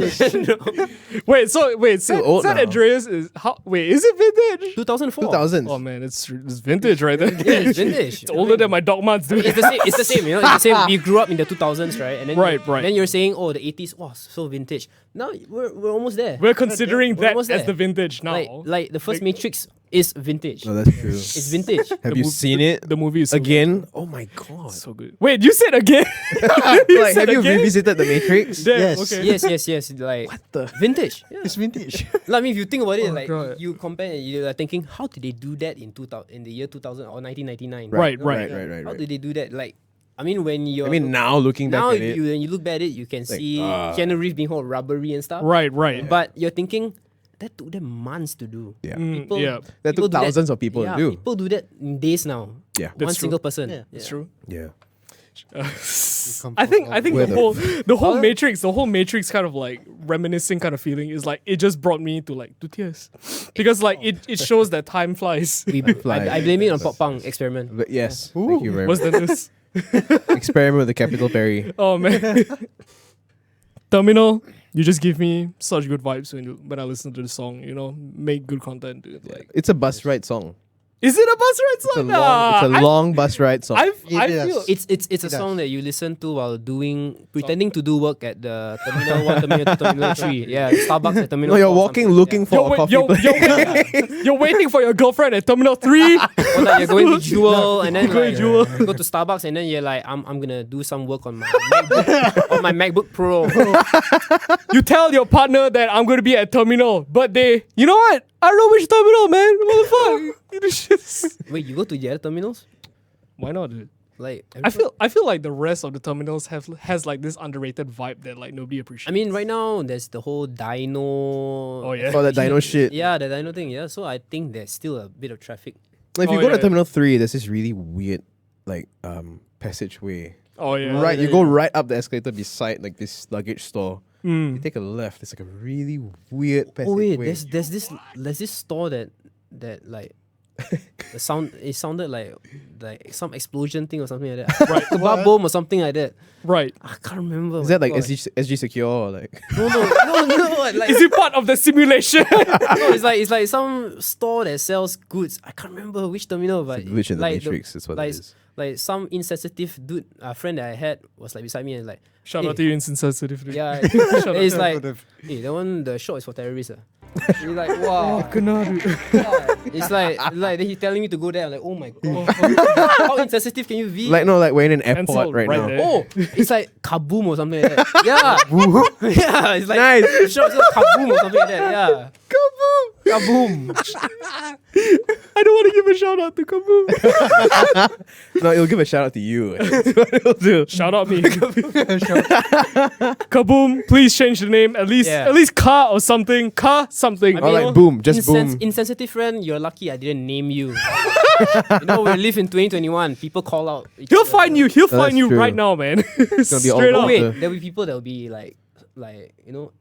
Wait, San, old San now. Andreas is is it vintage? 2004. 2000s. Oh man, it's vintage right there. Yeah, it's vintage. It's older than my Dogmas, dude. It's the same. It's the same. It's the same. We grew up in the 2000s, right? And then Right. Then you're saying, oh, the 80s, wow, so vintage. Now we're almost there. We're considering We're that almost as there. the vintage now. Like the first Matrix is vintage. No, that's true. It's vintage. Have The you mov- seen it the movie is so again? Oh my god! Good. So good. Wait, you said again? Like, said have you again? revisited the Matrix? Damn, Yes. okay. yes. Like the- vintage. Yeah. It's vintage. Like, I mean, if you think about it, Oh, like God. you compare, you're thinking, how did they do that in the year 2000 or 1999? Right. How did they do that? Like, I mean, when you're I mean, now looking back now at it, when you look back at it, you can see Keanu Reeves being all rubbery and stuff. Right. But you're thinking that took them months to do. yeah, People, yeah. that people took do thousands of people yeah, to do. People do that in days now. Yeah, One That's true. single person. Yeah. It's true. yeah. I think Where the whole Matrix kind of like reminiscing kind of feeling is like it just brought me to tears because like it shows that time flies. I blame it on pop punk experiment. But yes, thank you very What's much. than this? Experiment with the capital Perry. Oh man. Terminal, you just give me such good vibes when I listen to the song. Make good content, dude. Like It's a bus ride song. Is it a bus ride It's a song? long, long bus ride song. I Yes. feel It's a does. song that you listen to while pretending to do work at the Terminal 1, Terminal 2, Terminal 3. Yeah, Starbucks at Terminal no, you're 4 or walking something. looking for a coffee place. you're waiting for your girlfriend at Terminal 3. Or like you're going to Jewel and then Going like, to Jewel. you go to Starbucks and then you're like, I'm gonna do some work on my MacBook, on my MacBook Pro. You tell your partner that I'm going to be at Terminal, but you know what? I don't know which Terminal, man. What the fuck? Wait, you go to the other terminals? Why not, dude? Like I feel like the rest of the terminals has like this underrated vibe that like nobody appreciates. I mean, right now there's the whole Dino. Oh, yeah. For the dino shit. Yeah, the Dino thing. Yeah, so I think there's still a bit of traffic. Like, if you Oh, go to yeah. Terminal 3, there's this really weird, like, passageway. oh yeah, Right, yeah, you go right up the escalator beside, like, this luggage store. You Mm. take a left, it's like a really weird Oh passageway. wait, there's this store that like it sounded like some explosion thing or something like that. Right. Kebab bomb or something like that. Right. I can't remember. Is my that like God. SG Secure or like... No. Like, Is it part of the simulation? no, it's like some store that sells goods. I can't remember which terminal, but It's a glitch in the like Matrix, is what it like, is. Like some insensitive dude, friend that I had was like beside me and like, Shout Hey. out to you, insensitive. dude. yeah, Shut up. it's like, hey, that one the shot is for terrorists. He's like, wow. Kena, dude. It's like then he's telling me to go there. I'm like, oh my god, how insensitive can you be? Like, no, like, we're in an Cancel airport right right now. there. Oh, it's like kaboom or something like that. Yeah, yeah, it's like Nice. the shot is like kaboom or something like that. Yeah, kaboom. I don't want to give a shout out to Kaboom. No, it'll give a shout out to you. That's what it'll do. Shout out me. Kaboom, please change the name. At least Ka or something. Ka something. Or like boom, just boom. Insensitive friend, you're lucky I didn't name you. You know, we live in 2021. People call out. each He'll other. find you. He'll that's find you true. right now, man. gonna be Straight all up. Oh wait, the- there'll be people that'll be like you know,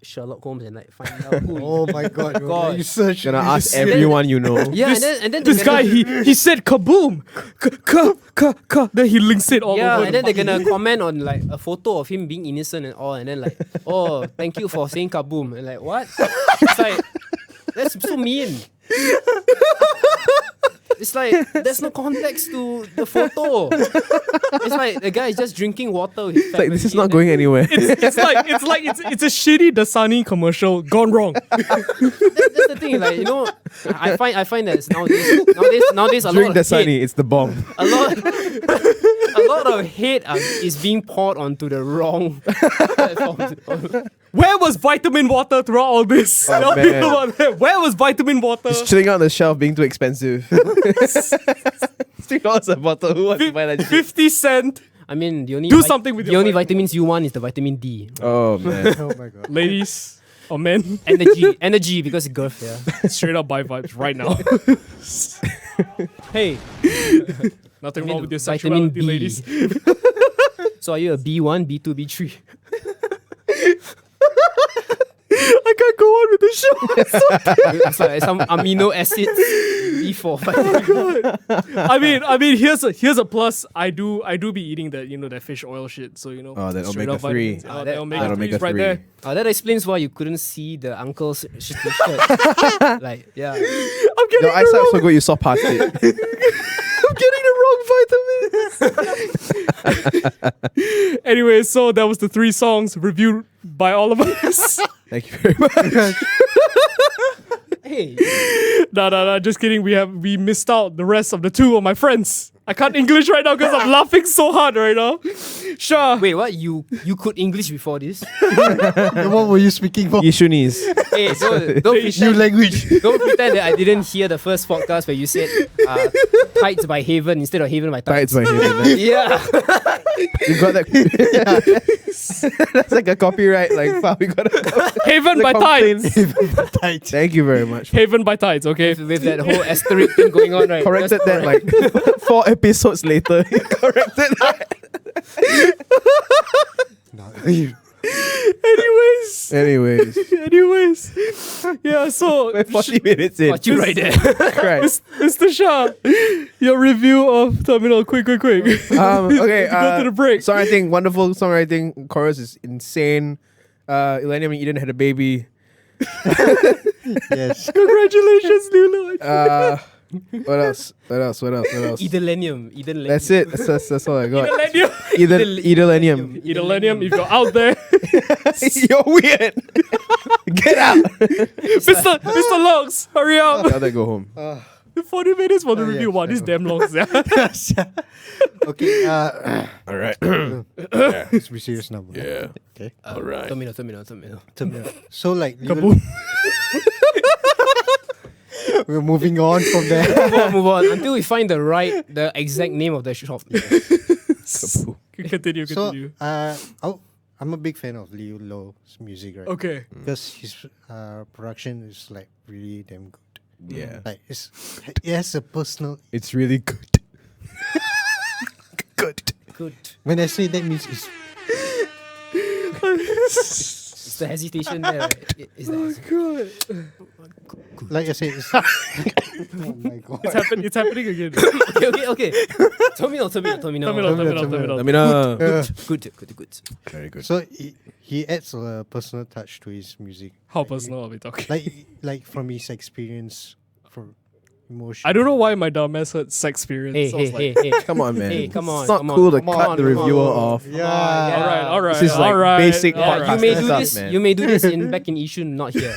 Sherlock Holmes and like find out who. Oh my god, God. you search. Gonna ask everyone you know. Yeah, This- and then This they're guy, gonna- he said kaboom. Ka. Then he links it all yeah, over. and then they're gonna comment on like a photo of him being innocent and all, and then like, oh, thank you for saying kaboom, and like what? It's like that's so mean. It's like there's no context to the photo. It's like the guy is just drinking water with his It's like, this is family not and going anywhere. it's a shitty Dasani commercial gone wrong. that's the thing, like, you know, I find that nowadays a Drink lot the of hate, sunny, it's the bomb. a lot of hate is being poured onto the wrong platforms. Where was vitamin water throughout all this? Oh, Tell me man. about that. Where was vitamin water? Just chilling out on the shelf being too expensive. $3 a bottle. Who wants to buy that shit? 50 cent. I mean, the only Do something with the your only vitamin. vitamins you want is the vitamin D. Oh, man. Oh my god. Ladies or men, Energy because girth, yeah. straight up buy vibes right now. Hey, Nothing I mean, wrong with your vitamin sexuality, B. ladies. so are you a B1, B2, B3? I can't go on with the show. It's like some amino acids. B4, 5. I mean, here's a plus. I do be eating that fish oil shit. So Oh, that straight up omega-3. vitamins. Oh, The that- omega that 3 is right omega-3. there. Oh, that explains why you couldn't see the uncle's shitty shirt. Like, yeah. I'm getting Your eyesight's so good you saw past it. I'm getting the wrong vitamins. Anyway, so that was the 3 songs reviewed by all of us. Thank you very much. Hey. No, just kidding. We missed out the rest of the 2 of my friends. I can't English right now because I'm laughing so hard right now. Shah. Wait, what? You could English before this? Then what were you speaking for? Yishunese. Hey, so don't New pretend, language. don't pretend that I didn't hear the first podcast where you said Tights by Haven instead of Haven by Tights Tights. by him. Yeah. You got that? That's like a copyright. Like, wow, we got a Haven by Tides. Tight. Thank you very much. Haven by Tides, okay? With that whole asterisk thing going on, right? Corrected Just that like 4 episodes later. Corrected that. Anyways. Yeah, so We're 40 minutes in. got you right there. Christ. Mr. Shah, your review of Terminal, quick. Okay, Go to the break. Songwriting, wonderful songwriting. Chorus is insane. Elenia and Eden had a baby. Yes. Congratulations, Lulu. What else? What else? What else? What else? Edelenium. That's it. That's all I got. Edelenium. Edelenium. Edelenium, if you're out there, You're weird. Get out. Mr. Locks, hurry up. Now they go home. 40 minutes for the Oh, yeah, review. Wow, this is damn long. Yeah. Okay, All right. let's be serious now. Bro. Yeah. Okay. All right. Terminal. So like Kaboom. we're moving on from there. Move on until we find the exact name of the shop. Continue. So I'm a big fan of Leo Lo's music, right? Okay. Because his production is like really damn good. Yeah. Like it has a personal. It's really good. Good. Good. When I say that means it's It's the hesitation there. Right? Is that like I said. It's, oh my god. It's happening again. okay. Terminal. Let me know. Good. Very good. So he adds a personal touch to his music, How personal are we talking? like from his experience, from emotion. I don't know why my dumbass heard sex experience. Hey, So I was like, hey. Come on, man. Hey, come on, It's not come on, cool to come cut on, the come reviewer on. off. Yeah. All right. This is like basic all podcast. You may do Stuff, this. man. You may do this back in Yishun, not here.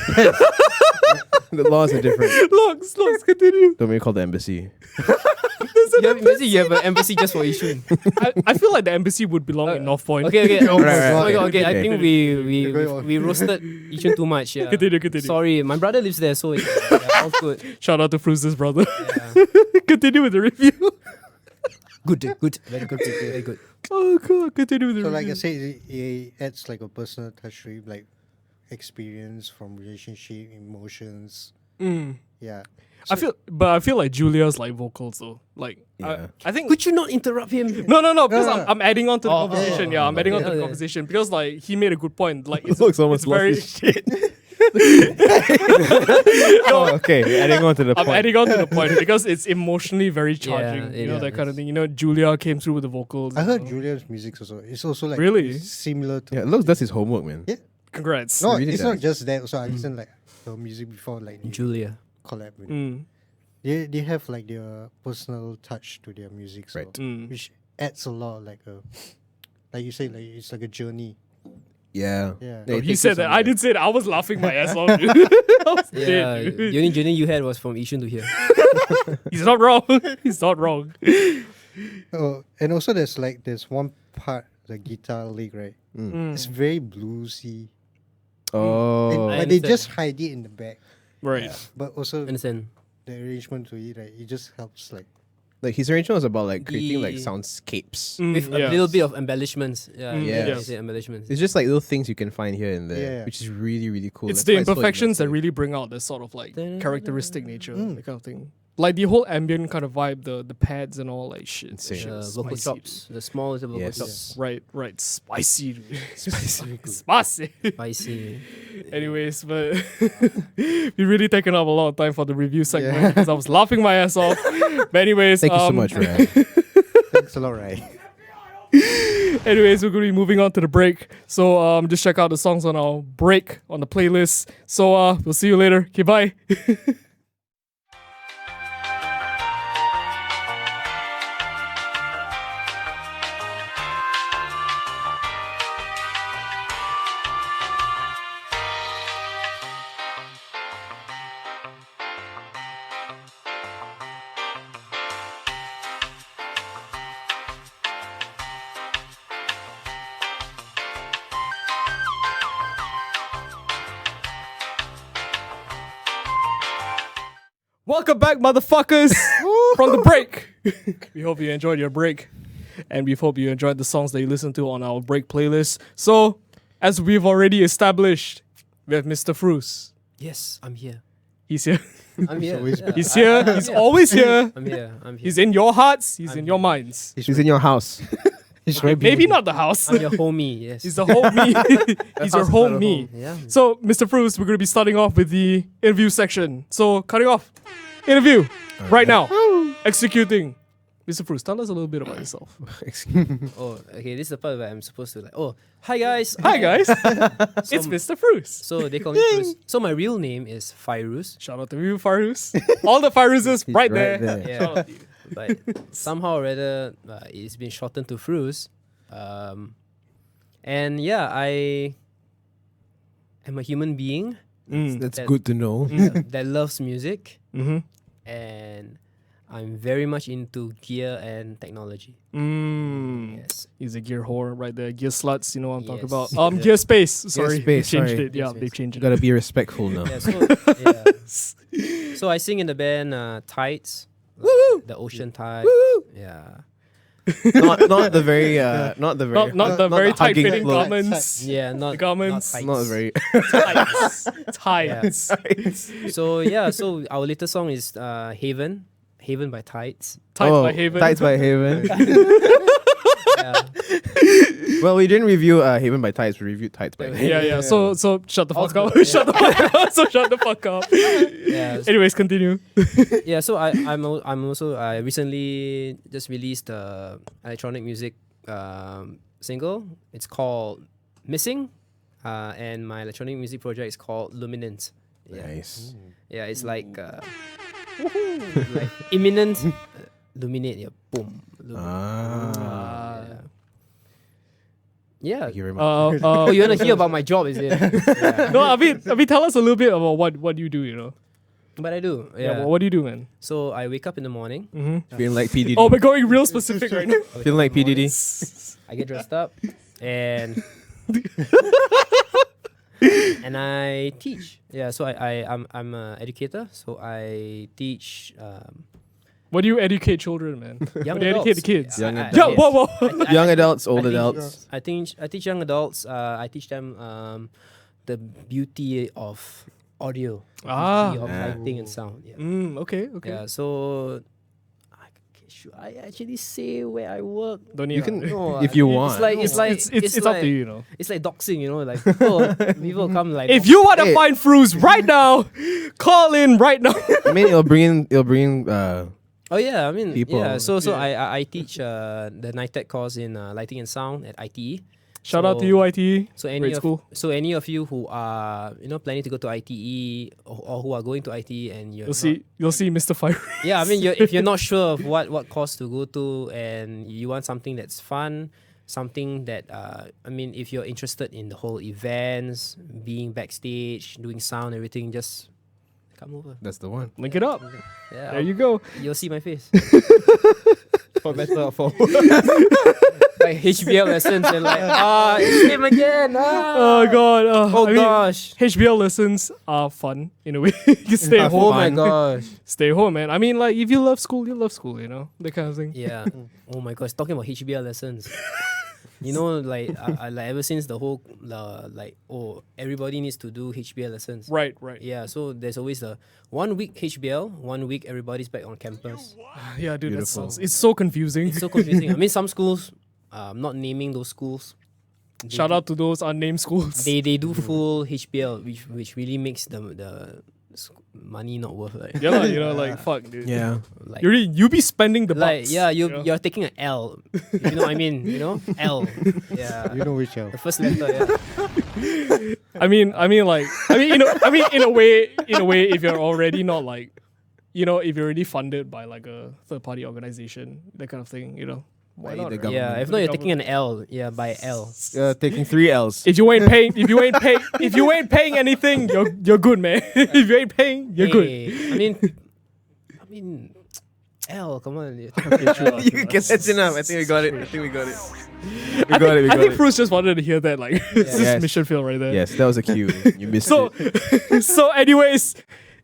The laws are different. Locks, continue. Don't make me call the embassy. Imagine you have an embassy just for Yishun. I feel like the embassy would belong in North Point. Okay. Oh my Right, god. right. Okay. I Okay. think we roasted Yishun too much. Yeah. Continue. Sorry, my brother lives there, so it's all good. Shout out to Fruz's brother. Yeah. Continue with the review. Good, very good. Oh god, continue with the So review. like I said, he adds like a personal touch to it, like experience from relationship, emotions. Yeah. I feel like Julia's like vocals though. Like Yeah. I think Could you not interrupt him? no, because No. I'm adding on to the Oh, conversation. oh, Yeah, I'm adding on to the yeah. conversation because like he made a good point. Like it's, Looks almost it's lost very. his shit. Oh, okay. Adding on to the I'm point. adding on to the point because it's emotionally very charging. Yeah, You know it that kind of is. thing. You know, Julia came through with the vocals. I you heard know. Julia's music also. It's also like Really? similar to. Yeah, Looks does his homework, man. Yeah. Congrats. No, really it's does. not just that. Also, I listen like her music before, like they Julia. collab with. Mm. They have like their personal touch to their music, so, Right. Mm. which adds a lot. Like you say, like it's like a journey. Yeah. Yeah. Oh, it he takes said you that. I somewhere. didn't say that. I was laughing my ass off. Dude. I was Yeah, dead, dude. the only journey you had was from Yishun to here. He's not wrong. He's not wrong. Oh, and also there's one part, the guitar lick, right? Mm. It's very bluesy. Oh. I But they understand. just hide it in the back. Right. But also Understand? the arrangement to it, right? It just helps like Like his arrangement was about like creating like The- soundscapes. With yeah. a little bit of embellishments. Yeah, Yes. you say embellishments. It's just like little things you can find here and there, Yeah. which is really, really cool. It's That's the why so imperfections that immersive. really bring out this sort of like characteristic nature, Mm. that kind of thing. Like the whole ambient kind of vibe, the pads and all like shit. Insane. shit is Vocal spicy, chops. The small little vocal Yes. chops. dude. Right. Spicy. Dude. Spicy. Spicy. Spicy. Anyways, but we really taken up a lot of time for the review segment Yeah. because I was laughing my ass off. But anyways, Thank you so much, Ryan. thanks a lot, right? Anyways, we're gonna be moving on to the break. So just check out the songs on our break on the playlist. So we'll see you later. Okay, bye. Welcome back, motherfuckers, from the break. We hope you enjoyed your break, and we hope you enjoyed the songs that you listened to on our break playlist. So, as we've already established, we have Mr. Fairuz. Yes, I'm here. He's here. I'm here. always Yeah, He's here. He's always here. I'm here. I'm here. He's in your hearts. He's I'm in your here. minds. He's in your house. It's right Maybe not the house. I'm your homie. Yes. He's the whole me. He's your whole me. Yeah. So, Mr. Fairuz, we're going to be starting off with the interview section. So, cutting off. Interview. Right now. Executing. Mr. Fruits, tell us a little bit about yourself. Oh, okay. This is the part where I'm supposed to like. Oh, hi guys. Hi guys, it's Mr. Fruits. So they call me Fairuz. So my real name is Fairuz. Shout out to you, Fairuz. All the Fairuzes right there. Yeah. Shout out to you. But somehow or rather, it's been shortened to Fairuz. And yeah, I am a human being That's That- good to know. that loves music, Mm-hmm. and I'm very much into gear and technology. Yes. He's a gear whore right there. Gear sluts, you know what I'm talking Yes. about. Gear space. Sorry, Space, they changed sorry. it. Yeah, Gear they Space. changed You it. gotta be respectful now. Yeah, so I sing in the band Tides, the Ocean Tide. Yeah. not the very not the very Not the very the hugging tight-fitting flow. garments. Yeah, not The garments. Not, Not tights. very Tights. Tights. So yeah, so our latest song is Haven by Tides. Tights by Haven. Tights by Haven. Yeah. Well, we didn't review Haven by Tights. We reviewed Tights by Haven. Yeah. So shut the fuck up. good, Shut the fuck up. So shut the fuck up. Yeah. Anyways, continue. Yeah, so I'm also I recently just released a electronic music single. It's called Missing, and my electronic music project is called Luminance. Yeah, Nice. yeah, it's like like imminent, luminate. Yeah, boom. Ah. Yeah. Thank you very much. Oh, you wanna hear about my job? Is it? Yeah. No, I mean, tell us a little bit about what you do. You know. But I do. Yeah. What do you do, man? So I wake up in the morning. Mm-hmm. Feeling like PDD. Oh, we're going real specific right now. Feeling like PDD. I get dressed up and and I teach. Yeah, so I'm an educator. So I teach What do you educate children, man? young What do you adults. educate the kids? Young I- adults. Yo, whoa. Young adults, old I think- adults. I teach young adults. I teach them the beauty of audio, beauty of lighting and sound. Yeah. Okay. Yeah. So should I actually say where I work? Don't You can No, if you it's want. like it's like it's up to you, you know. It's like doxing, you know, like people come like If you want to Hey. find Fruits right now, call in right now. I mean, it'll bring Oh yeah, I mean people. yeah. So I teach the NITEC course in lighting and sound at ITE. Shout out to So- you, ITE. So any Great of school. any of you who are planning to go to ITE or who are going to ITE and you'll You'll see Mr. Fire. yeah, I mean if you're not sure of what course to go to and you want something that's fun, something that I mean if you're interested in the whole events, being backstage, doing sound, everything, just come over. That's the one. Link it up. Yeah, There you go. you'll see my face. For better or for Like HBL lessons and like it's him again. Oh god. Oh I mean, gosh. HBL lessons are fun in a way. You can stay at Oh home. my gosh. Stay home, man. I mean, like if you love school, you love school. You know that kind of thing. Yeah. Oh my gosh. Talking about HBL lessons. You know, like like ever since the whole everybody needs to do HBL lessons. Right. Yeah. So there's always the 1 week HBL, 1 week everybody's back on campus. Yeah, dude. That Beautiful. sounds. It's so confusing. It's so confusing. I mean, some schools, not naming those schools. Shout out to those unnamed schools. They do full HBL, which really makes the money not worth it. Yeah, like, you know, like fuck, dude. yeah. Like, You be spending the like bucks. yeah, you know? you're taking an L. You know what I mean? You know, L. Yeah. You know which L. The first letter. Yeah. I mean, in a way, if you're already not like, you know, if you're already funded by like a third party organization, that kind of thing, you know, why By not? the right? government. Yeah. If not, you're taking an L. Yeah, by L. Taking 3 L's. If you ain't paying anything, you're good, man. If you ain't paying, you're good. Hey, I mean, L. Come on. You get that's enough. I think we got it. We got it. I think Bruce just wanted to hear that, like this Yes. mission field right there. Yes, that was a cue. You missed So, it. so anyways,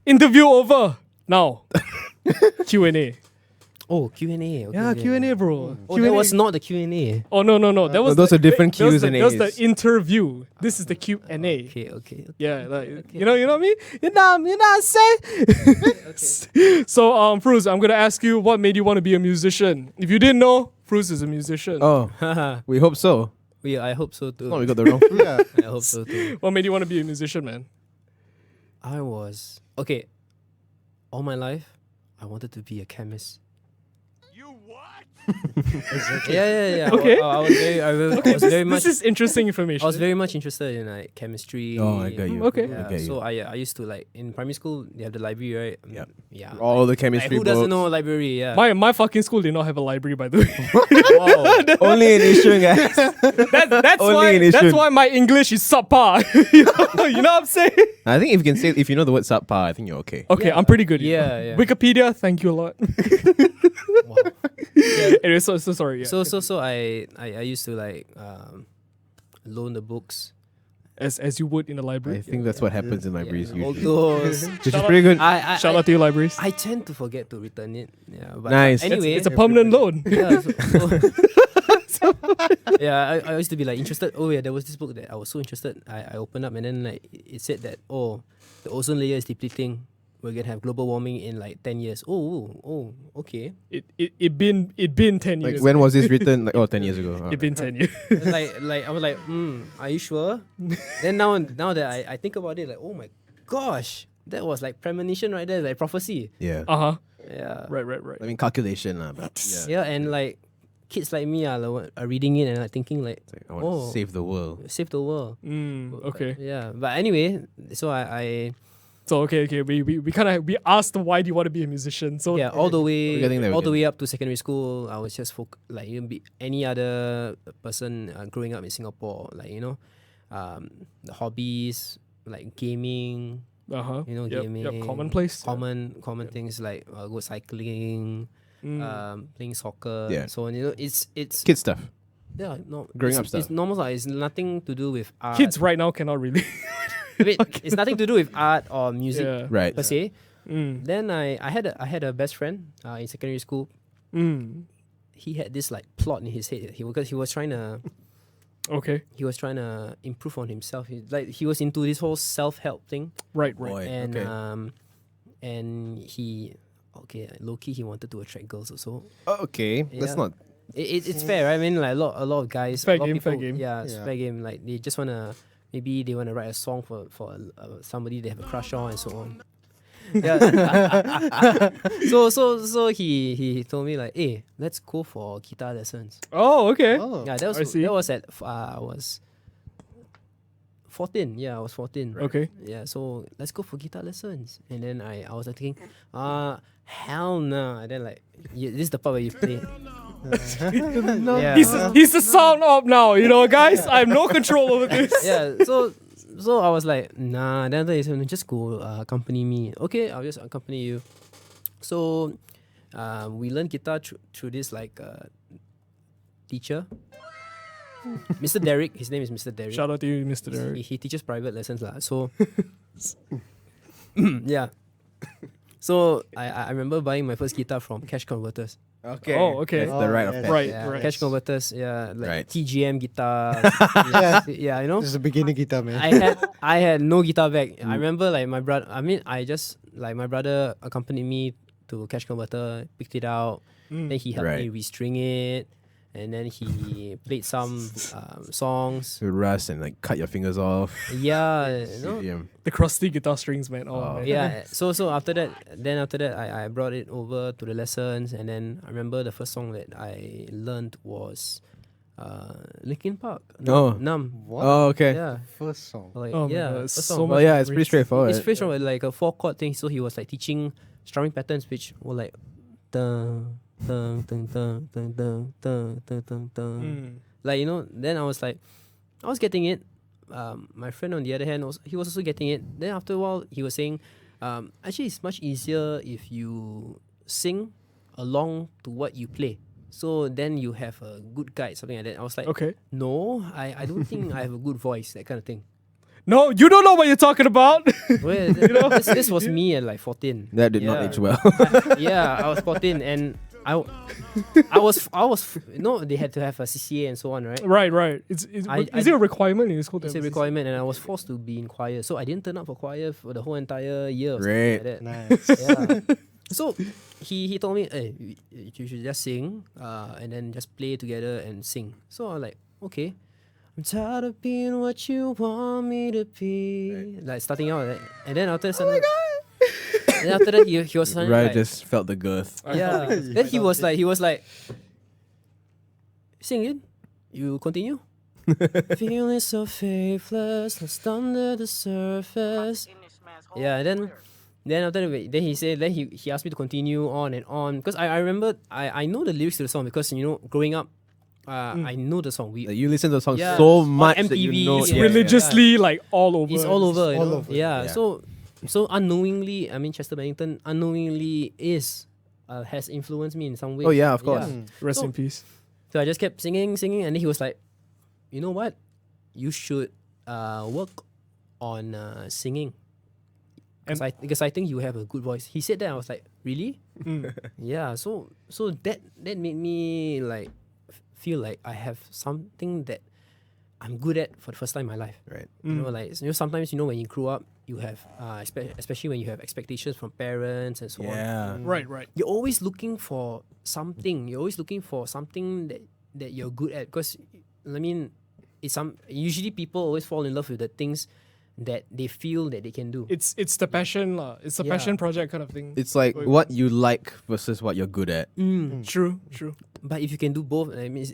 interview over now. Q&A. Oh, Q&A. Okay, Yeah, okay. Q&A, bro. Oh, that was not the Q&A. Oh no. That was those are different that was Qs the- and That was As. the interview. This is the Q&A. Okay. Yeah, like you know what I mean? You know what I'm saying? So Fruits, I'm gonna ask you what made you want to be a musician. If you didn't know, Fruits is a musician. Oh, we hope so. I hope so too. No, we got the wrong. Yeah. I hope so too. What made you want to be a musician, man? I was okay. All my life, I wanted to be a chemist. Yeah. Okay. I was very much. This is interesting information. I was very much interested in like chemistry. Oh, I got you. Okay. I Yeah, get you. so I used to like in primary school they have the library, right? Yep. Yeah. All the Like, chemistry who doesn't books. know library? Yeah. My fucking school did not have a library, by the way. Wow. Only in Yishun, guys. That's Only in why my English is subpar. You know what I'm saying? I think if you know the word subpar, I think you're okay. Okay, Yeah. I'm pretty good. Yeah. Wikipedia, thank you a lot. Wow. Anyway, so sorry. Yeah. So I used to like loan the books. As you would in a I library. think that's what happens in libraries All usually. those. Which is pretty good. Shout out to you, libraries. I tend to forget to return it. Yeah, but Nice. Anyway, It's a permanent loan. yeah, yeah, I used to be like interested. Oh yeah, there was this book that I was so interested. I opened up and then like it said that the ozone layer is depleting. We're gonna have global warming in like 10 years. Oh, okay. It been 10 Like years. when was this written? Like 10 years ago. It been 10 years. like I was like, are you sure? Then now that I think about it, like, oh my gosh, that was like premonition right there, like prophecy. Yeah. Uh-huh. Yeah. Right. I mean calculation, but yeah. Yeah, and like kids like me are reading it and like thinking like, It's like, I want to save the world. save the world. Okay. Yeah, but anyway, so I So okay. We kind of asked why do you want to be a musician? So yeah, all the Forgetting that way we all the did. way up to secondary school, I was just like be any other person growing up in Singapore, like the hobbies like gaming, uh-huh. you know, Yep, gaming, commonplace. common things like go cycling, playing soccer, Yeah. and so on. It's Kid stuff. yeah, no, Growing it's, up stuff. It's normal. It's nothing to do with art. Kids right now cannot really. Wait, it's nothing to do with art or music Yeah. Right. per se. Mm. Then I had a best friend in secondary school. Mm. He had this like plot in his head. He was trying to Okay. improve on himself. He was into this whole self-help thing, Right. Boy, and okay. and he low key he wanted to attract girls also. Okay, that's Yeah. not. It's fair, right? I mean, like a lot of guys, Fair a lot of game, fair people- game. Yeah, it's Yeah. fair game. Like they just wanna maybe they wanna write a song for somebody they have a crush on and so on. Yeah. so he told me like, hey, let's go for guitar lessons. Oh, okay. Oh. Yeah, I see. that was at I was 14. Yeah, I was 14. Okay. Yeah, so let's go for guitar lessons. And then I was like thinking, hell no. And then like, this is the part where you play. Yeah. He's the sound up now, guys. I have no control over this. Yeah, so I was like, nah. Then he said, just go accompany me. Okay, I'll just accompany you. So we learned guitar through this like teacher, Mr. Derek. His name is Mr. Derek. Shout out to you, Mr. Derek. He teaches private lessons lah. So yeah. So I remember buying my first guitar from Cash Converters. Okay. Oh, okay. That's the right of yes. that. Right, Yeah, right. Cash Converters. Yeah, like Right. TGM guitar. yeah, you know. This is the beginning guitar, man. I had no guitar bag. I remember like my brother. I mean, my brother accompanied me to Cash Converter, picked it out. Then he helped me Right. restring it, and then he played some songs. To rust and like cut your fingers off. Yeah, you know. Yeah. The crusty guitar strings, man. Oh, man. Yeah. So after that, I brought it over to the lessons, and then I remember the first song that I learned was Linkin Park. Oh. Numb. What? Oh, okay. Yeah. First song. Like, Oh my yeah. God, first it's song. so much Well, yeah, it's pretty memories. straightforward. It's fish from like a 4-chord thing. So he was like teaching strumming patterns, which were like dun dun dun dun dun dun dun dun dun dun. Like then I was getting it. My friend on the other hand he was also getting it. Then after a while he was saying, actually it's much easier if you sing along to what you play. So then you have a good guide, something like that. I was like, Okay. no, I don't think I have a good voice, that kind of thing. No, you don't know what you're talking about. Well, this was me at like 14. That did not Yeah. age well. Yeah, I was 14 and I was they had to have a CCA and so on, right? right. Is it a requirement in your school? to It's have a requirement, and I was forced to be in choir, so I didn't turn up for choir for the whole entire year. Or something like that. Nice. Yeah. So he told me, hey, you should just sing, and then just play together and sing. So I was like, okay. I'm tired of being what you want me to be. Like starting out, right? And then after that, then after that he was suddenly Right, like, just felt the girth. yeah. Then he was like, sing it. You continue. Feeling so faithless, lost under the surface. Yeah, then after that, then he said, then he asked me to continue on and on because I remember I know the lyrics to the song because growing up, I know the song. Like, you listen to the song Yeah, so on much that MTV, you know. It's Yeah. religiously like all over. It's all over. all over. Yeah. Yeah. So unknowingly, I mean Chester Bennington unknowingly has influenced me in some way. Oh yeah, of course. Rest So- in peace. So I just kept singing, and then he was like, you know what? You should work on singing. Because I think you have a good voice. He said that, I was like, really? Yeah. So that made me like feel like I have something that I'm good at for the first time in my life. Right. Sometimes when you grow up, you have especially when you have expectations from parents and so on. Yeah. Right. You're always looking for something. You're always looking for something that you're good at. Because I mean, usually people always fall in love with the things that they feel that they can do. It's the passion lah. It's a Yeah. passion project kind of thing. It's like what you like versus what you're good at. True. But if you can do both, I mean,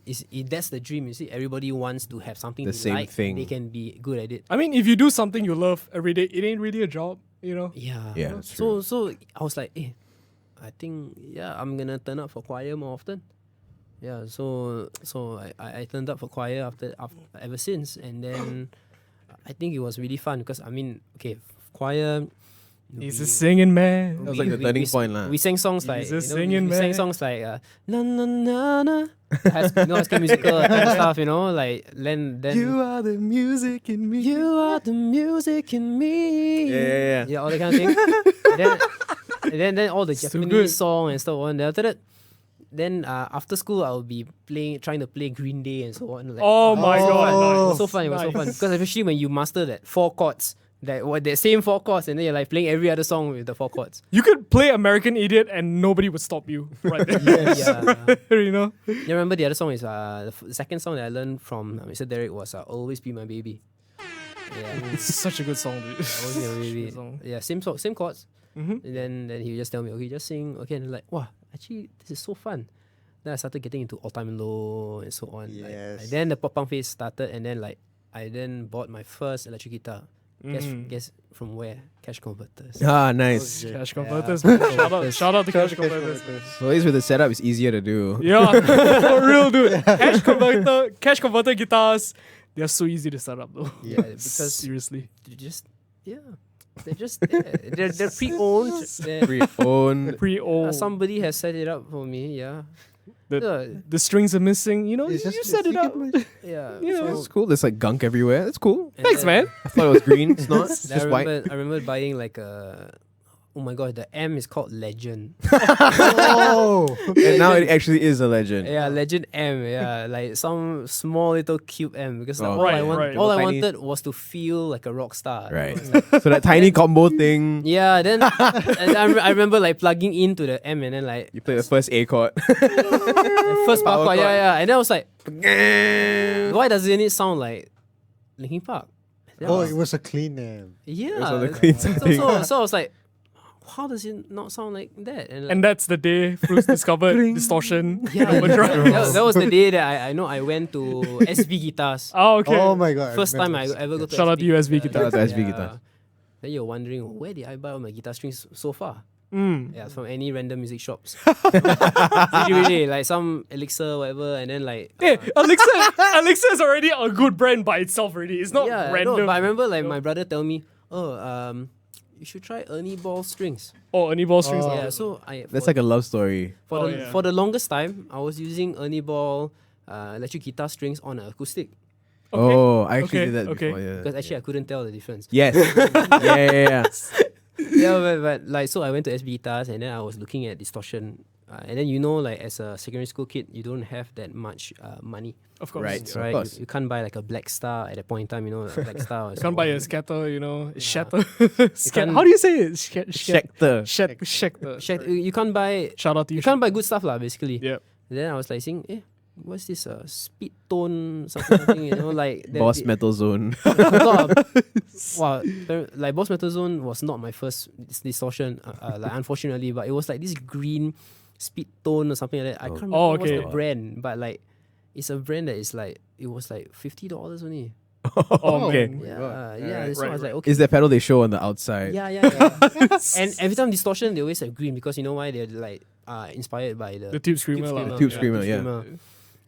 that's the dream. You see, everybody wants to have something The they same like. thing. They can be good at it. I mean, if you do something you love every day, it ain't really a job, Yeah. Yeah, that's So I was like, I think I'm gonna turn up for choir more often. Yeah. So I turned up for choir after ever since, and then I think it was really fun because I mean, choir. He's a singing man. That was like the turning point lah. We sang songs like He's a we singing sang man. songs like na na na na. High School Musical kind of stuff, like then You are the music in me. you are the music in me. Yeah. all that kind of thing. then all the So Japanese good. song and stuff on. Then after that, then after school I'll be trying to play Green Day and so on. Like, Oh my it god. was so fun. It was so fun because especially when you master that 4 chords. That same 4 chords, and then you're like playing every other song with the 4 chords. You could play American Idiot and nobody would stop you right there. Yeah. You know? You remember the other song is the second song that I learned from Mr. Derek was "Always Be My Baby." Yeah, It's such a good song, dude. "Always Be My Baby." song. Yeah, same song, same chords. Mhm. And then he would just tell me, okay, just sing. Okay, and I'm like, wow, actually this is so fun. Then I started getting into All Time Low and so on. Yes. Like, then the pop punk phase started, and then I then bought my first electric guitar. Guess from where? Cash Converters. Ah, nice. Cash converters, man. Shout out to cash converters. So at least with the setup, it's easier to do. Yeah, for real, dude. Cash converter guitars, they're so easy to set up though. Yeah, because seriously. they're just there. They're pre-owned. Pre-owned. Pre-owned. Somebody has set it up for me. Yeah. The strings are missing, you It's you just- set it up. Yeah. You know, It's cool. There's like gunk everywhere. That's cool. and Thanks, then- man. I thought it was green. It's not. It's I just white. remember buying like a. Oh my god, the M is called Legend. Oh, And now it actually is a legend. Yeah, Legend M. Yeah, like some small little cube M because like, Oh, all I right, want, right. all I Tiny- wanted was to feel like a rock star. Right. So that tiny combo thing. Yeah. Then and I remember like plugging into the M and then like You play the first A chord. the first power chord. chord. Yeah. And then I was like, why doesn't it sound like Linkin Park? Then I oh, was- it was a clean name. yeah. on the clean so, setting. so I was like, how does it not sound like that? And, like, And that's the day Fairuz discovered distortion. yeah, overdrive. that was the day that I know I went to SB Guitars. Oh, okay. Oh my god! First time I remember. ever go to Shout out to you, SB Guitars. Shout out to SB Guitars. Then you're wondering, where did I buy all my guitar strings so far? Mm. Yeah, from any random music shops. really, like some Elixir, whatever, and then like. Hey, Elixir is already a good brand by itself already. It's not yeah, random. no, but I remember like my brother tell me, you should try Ernie Ball strings. Oh, any ball strings. Oh. Yeah, so That's like a love story. for the longest time, I was using Ernie Ball electric guitar strings on an acoustic Okay. Oh, I actually Okay, did that okay. before. Yeah. because actually I couldn't tell the difference. Yes. yeah. Yeah, but like so I went to SB Guitars and then I was looking at distortion. And then like as a secondary school kid, you don't have that much money, Of course. Right. Of right? course. You can't buy like a Black Star at that point in time, a Black Star. or You can't buy a something. scatter, shatter. can't- How do you say it? Schecter. Schechter. You can't buy. Shout out to you. You can't buy good stuff lah. Basically. Yep. Then I was like saying, what's this speed tone something? Like Boss Metal Zone. Wow, like Boss Metal Zone was not my first distortion, like unfortunately, but it was like this green speed tone or something like that. I can't remember what's okay. the brand, but like it's a brand that is like it was like $50 only. Oh, okay. man. Yeah. So I was right. like, okay. Is that pedal they show on the outside? Yeah. And every time distortion, they always have green because you know why? They're like inspired by the The Tube Screamer. lah. Tube Screamer, yeah.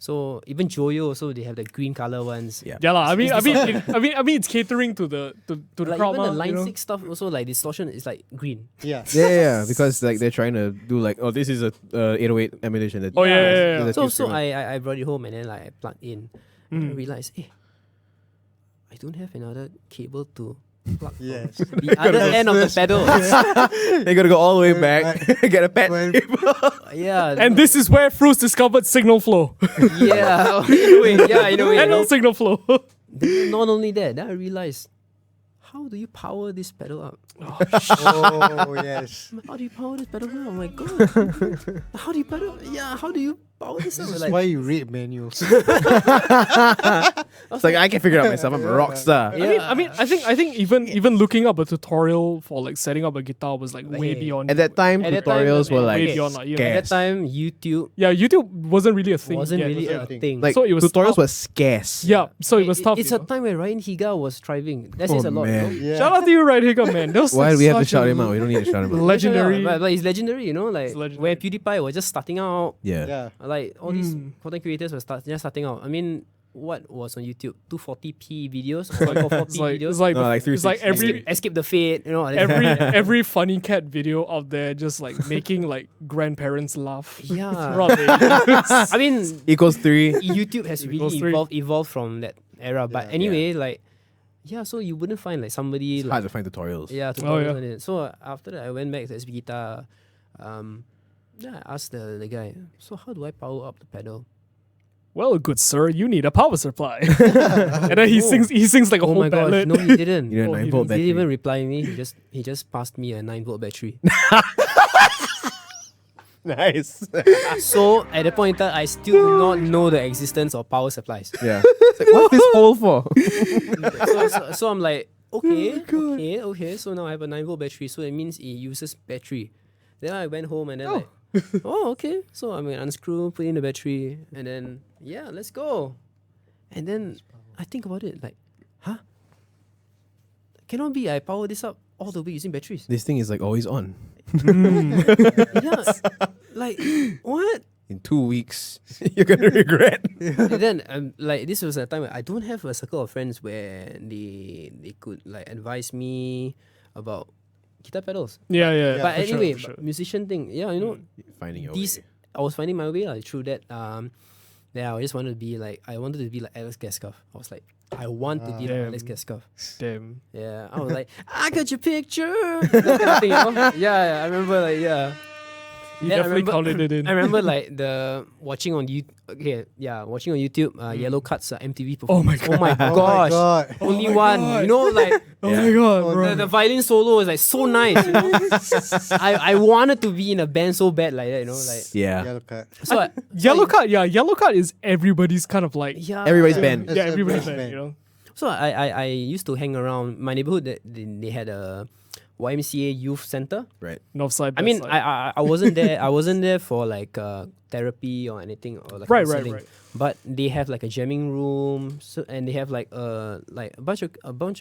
So even Joyo also they have the green color ones. Yeah. Yeah, lah. I mean, It's it's catering to the Like crowd, even the mah, line you know? 6 stuff also like distortion is like green. Yeah. Yeah, because like they're trying to do like, oh, this is a 808 emulation. That Oh, yeah. the So Tube so Screamer. I brought it home and then like I plugged in. And I realized, I don't have another cable to plug from Yes. the other end of the pedal. They gotta go all the way back, get a pet. Well, Yeah. And this is where Fairuz discovered signal flow. yeah, in a way, in a way. And signal flow. Then not only that, then I realized, how do you power this pedal up? oh yes. How do you power this pedal up? Oh my god. How do you power? Yeah, how do you power this up? This is Like, why you read manuals. It's like, I can figure it out myself. I'm a rock star. I mean, I think even looking up a tutorial for like setting up a guitar was like way Hey. beyond. At that time, At that time, tutorials were okay. like Way beyond, like, you know. at that scarce. time, YouTube Yeah, YouTube wasn't really a thing. wasn't yet, really was a it? thing. Like So it was tutorials tough. were scarce. Yeah, so it was tough. It's you a know. time when Ryan Higa was thriving. That says Oh, a lot. man. You know? Yeah. Shout out to you, right, Higa, man. That was Why like do we have to such shout a him out? We don't need to shout him out. Legendary. But it's legendary, you know, like legendary. when PewDiePie was just starting out, Yeah. Yeah. like all these content creators were just starting out. I mean, what was on YouTube? 240p videos, or 440p It's like videos. it's like No, like it's like 360. Escape the Fate, you know. every funny cat video out there just like making like grandparents laugh. yeah. Right. I mean, Equals 3. YouTube has Equals really three. evolved from that era. But anyway, like, yeah, so you wouldn't find like somebody It's like hard to find tutorials. tutorials yeah. on it. So after that, I went back to SB Guitar. Yeah, I asked the guy, so how do I power up the pedal? Well, good sir, you need a power supply. And then he sings like a Oh whole my gosh, ballad. no, he didn't. You know, Oh, 9 he volt He didn't battery. even reply me. He just passed me a 9-volt battery. Nice. So at that point in time, I still do not know the existence of power supplies. Yeah. It's like, what's this hole for? So I'm like, okay. So now I have a 9-volt battery. So it means it uses battery. Then I went home and then like, oh, okay. So I'm gonna unscrew, put in the battery, and then yeah, let's go. And then I think about it like, huh? Cannot be. I power this up all the way using batteries. This thing is like always on. Yeah, like what? In 2 weeks, you're gonna regret. And then like this was a time where I don't have a circle of friends where they could like advise me about guitar pedals. Yeah. But for sure, anyway, for sure. musician thing, yeah, you know, Finding your these way. I was finding my way like, through that. Yeah, I just wanted to be like Alex Gaskov. I was like, I want to be like Damn. Alex Gaskov. Damn. Yeah, I was like, I got your picture. That kind of thing, you know? Yeah, I remember like You Then I definitely remember- counted it in. I remember like watching on YouTube. Watching on YouTube. Yellow Cut's MTV performance. Oh my Oh my Oh my gosh! god. Only my one. God. You know, like Oh my god, Oh, bro. the violin solo is like so nice. You know, I wanted to be in a band so bad like that. You know, like Yeah. Yellow card. so. Yellow Card is everybody's kind of like Yeah. Everybody's Yeah. band. That's yeah, everybody's everybody's band, you know. So I used to hang around my neighborhood. They had a YMCA youth center. Right. North side. I mean, west side. I wasn't there. I wasn't there for like therapy or anything or like Right. counseling. But they have like a jamming room, so and they have like a bunch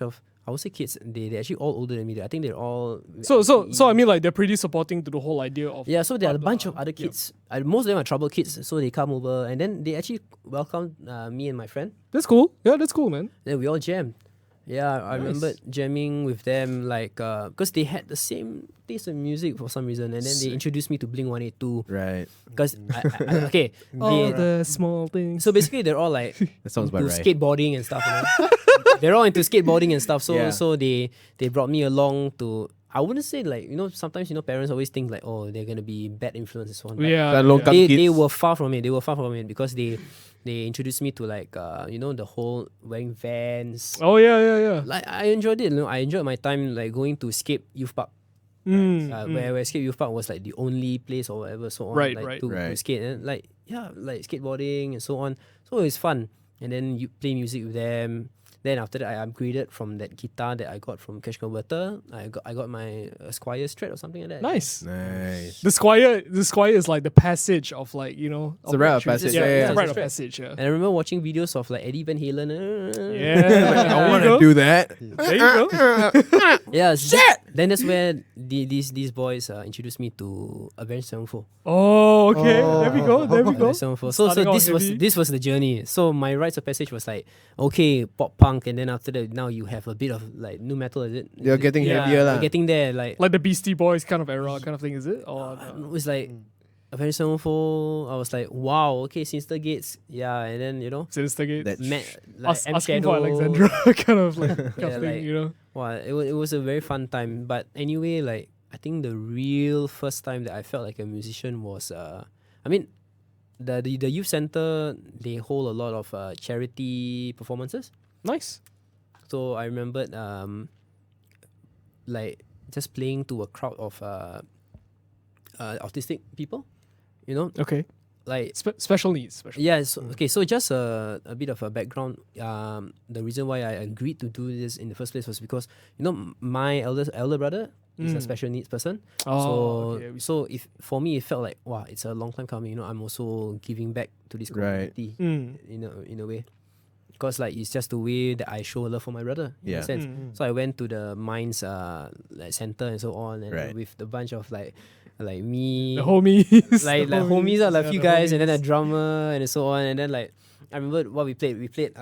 of I would say kids. They're actually all older than me. I think they're all So I mean, like they're pretty supporting to the whole idea of yeah. So there are a but, bunch of other kids. Most of them are troubled kids. So they come over and then they actually welcomed me and my friend. That's cool. Yeah, that's cool, man. Then we all jammed. Yeah, I remember jamming with them like because they had the same taste of music for some reason, and then they introduced me to Blink 182 Right. because okay. All they- the small things. so basically they're all like That sounds into about right. skateboarding and stuff. You know? They're all into skateboarding and stuff. So Yeah. so they brought me along to. I wouldn't say like sometimes parents always think like they're gonna be bad influences and so on. But yeah, That local they kids. were far from it. They were far from it because they introduced me to like the whole wearing Vans. Oh yeah. Like I enjoyed it. I enjoyed my time like going to Escape Youth Park. Where Escape Youth Park was like the only place or whatever so on. Right, like, right. to Right. skate and like skateboarding and so on. So it's fun. And then you play music with them. Then after that, I upgraded from that guitar that I got from Cash Converter. I got my Squire Strat or something like that. Nice. Nice. The Squire is like the passage of like, you know, It's a of rite the of trees. passage. Yeah, Yeah, it's yeah. a rite of It's a passage. Yeah. And I remember watching videos of like Eddie Van Halen. Yeah. I want to do that. There you go. Yeah, then that's where these boys introduced me to Avenged Sevenfold. Oh, okay. There we go. There we go. Avenged Sevenfold. So Starting off heavy. this was the journey. So my rites of passage was like, okay, pop punk, and then after that, now you have a bit of like new metal. Is it? You're getting Yeah, heavier, lah. You're getting there, like Like the Beastie Boys kind of era kind of thing, is it? Or no? it was like Avenged Sevenfold. I was like, wow, okay, Sinister Gates, yeah, and then you know, Sinister Gates. That like Us M asking Shadow. for Alexandra kind of like kind Yeah, of thing, like- you know? Wow, it was a very fun time. But anyway, like I think the real first time that I felt like a musician was I mean, the youth center, they hold a lot of charity performances. Nice. So I remembered like just playing to a crowd of autistic people, you know, Okay. like Special needs. Special. yeah. So, okay, so just a bit of a background. The reason why I agreed to do this in the first place was because you know my elder brother is a special needs person. Oh, okay. So if for me it felt like wow, it's a long time coming. You know, I'm also giving back to this Right. community. Mm. In a way, because like it's just the way that I show love for my brother. In Yeah. a sense. Mm. So I went to the mines like center and so on, and Right. with the bunch of like me, The homies. like the homies are like yeah, few the guys, and then a homies. drummer and so on, and then like I remember what we played. We played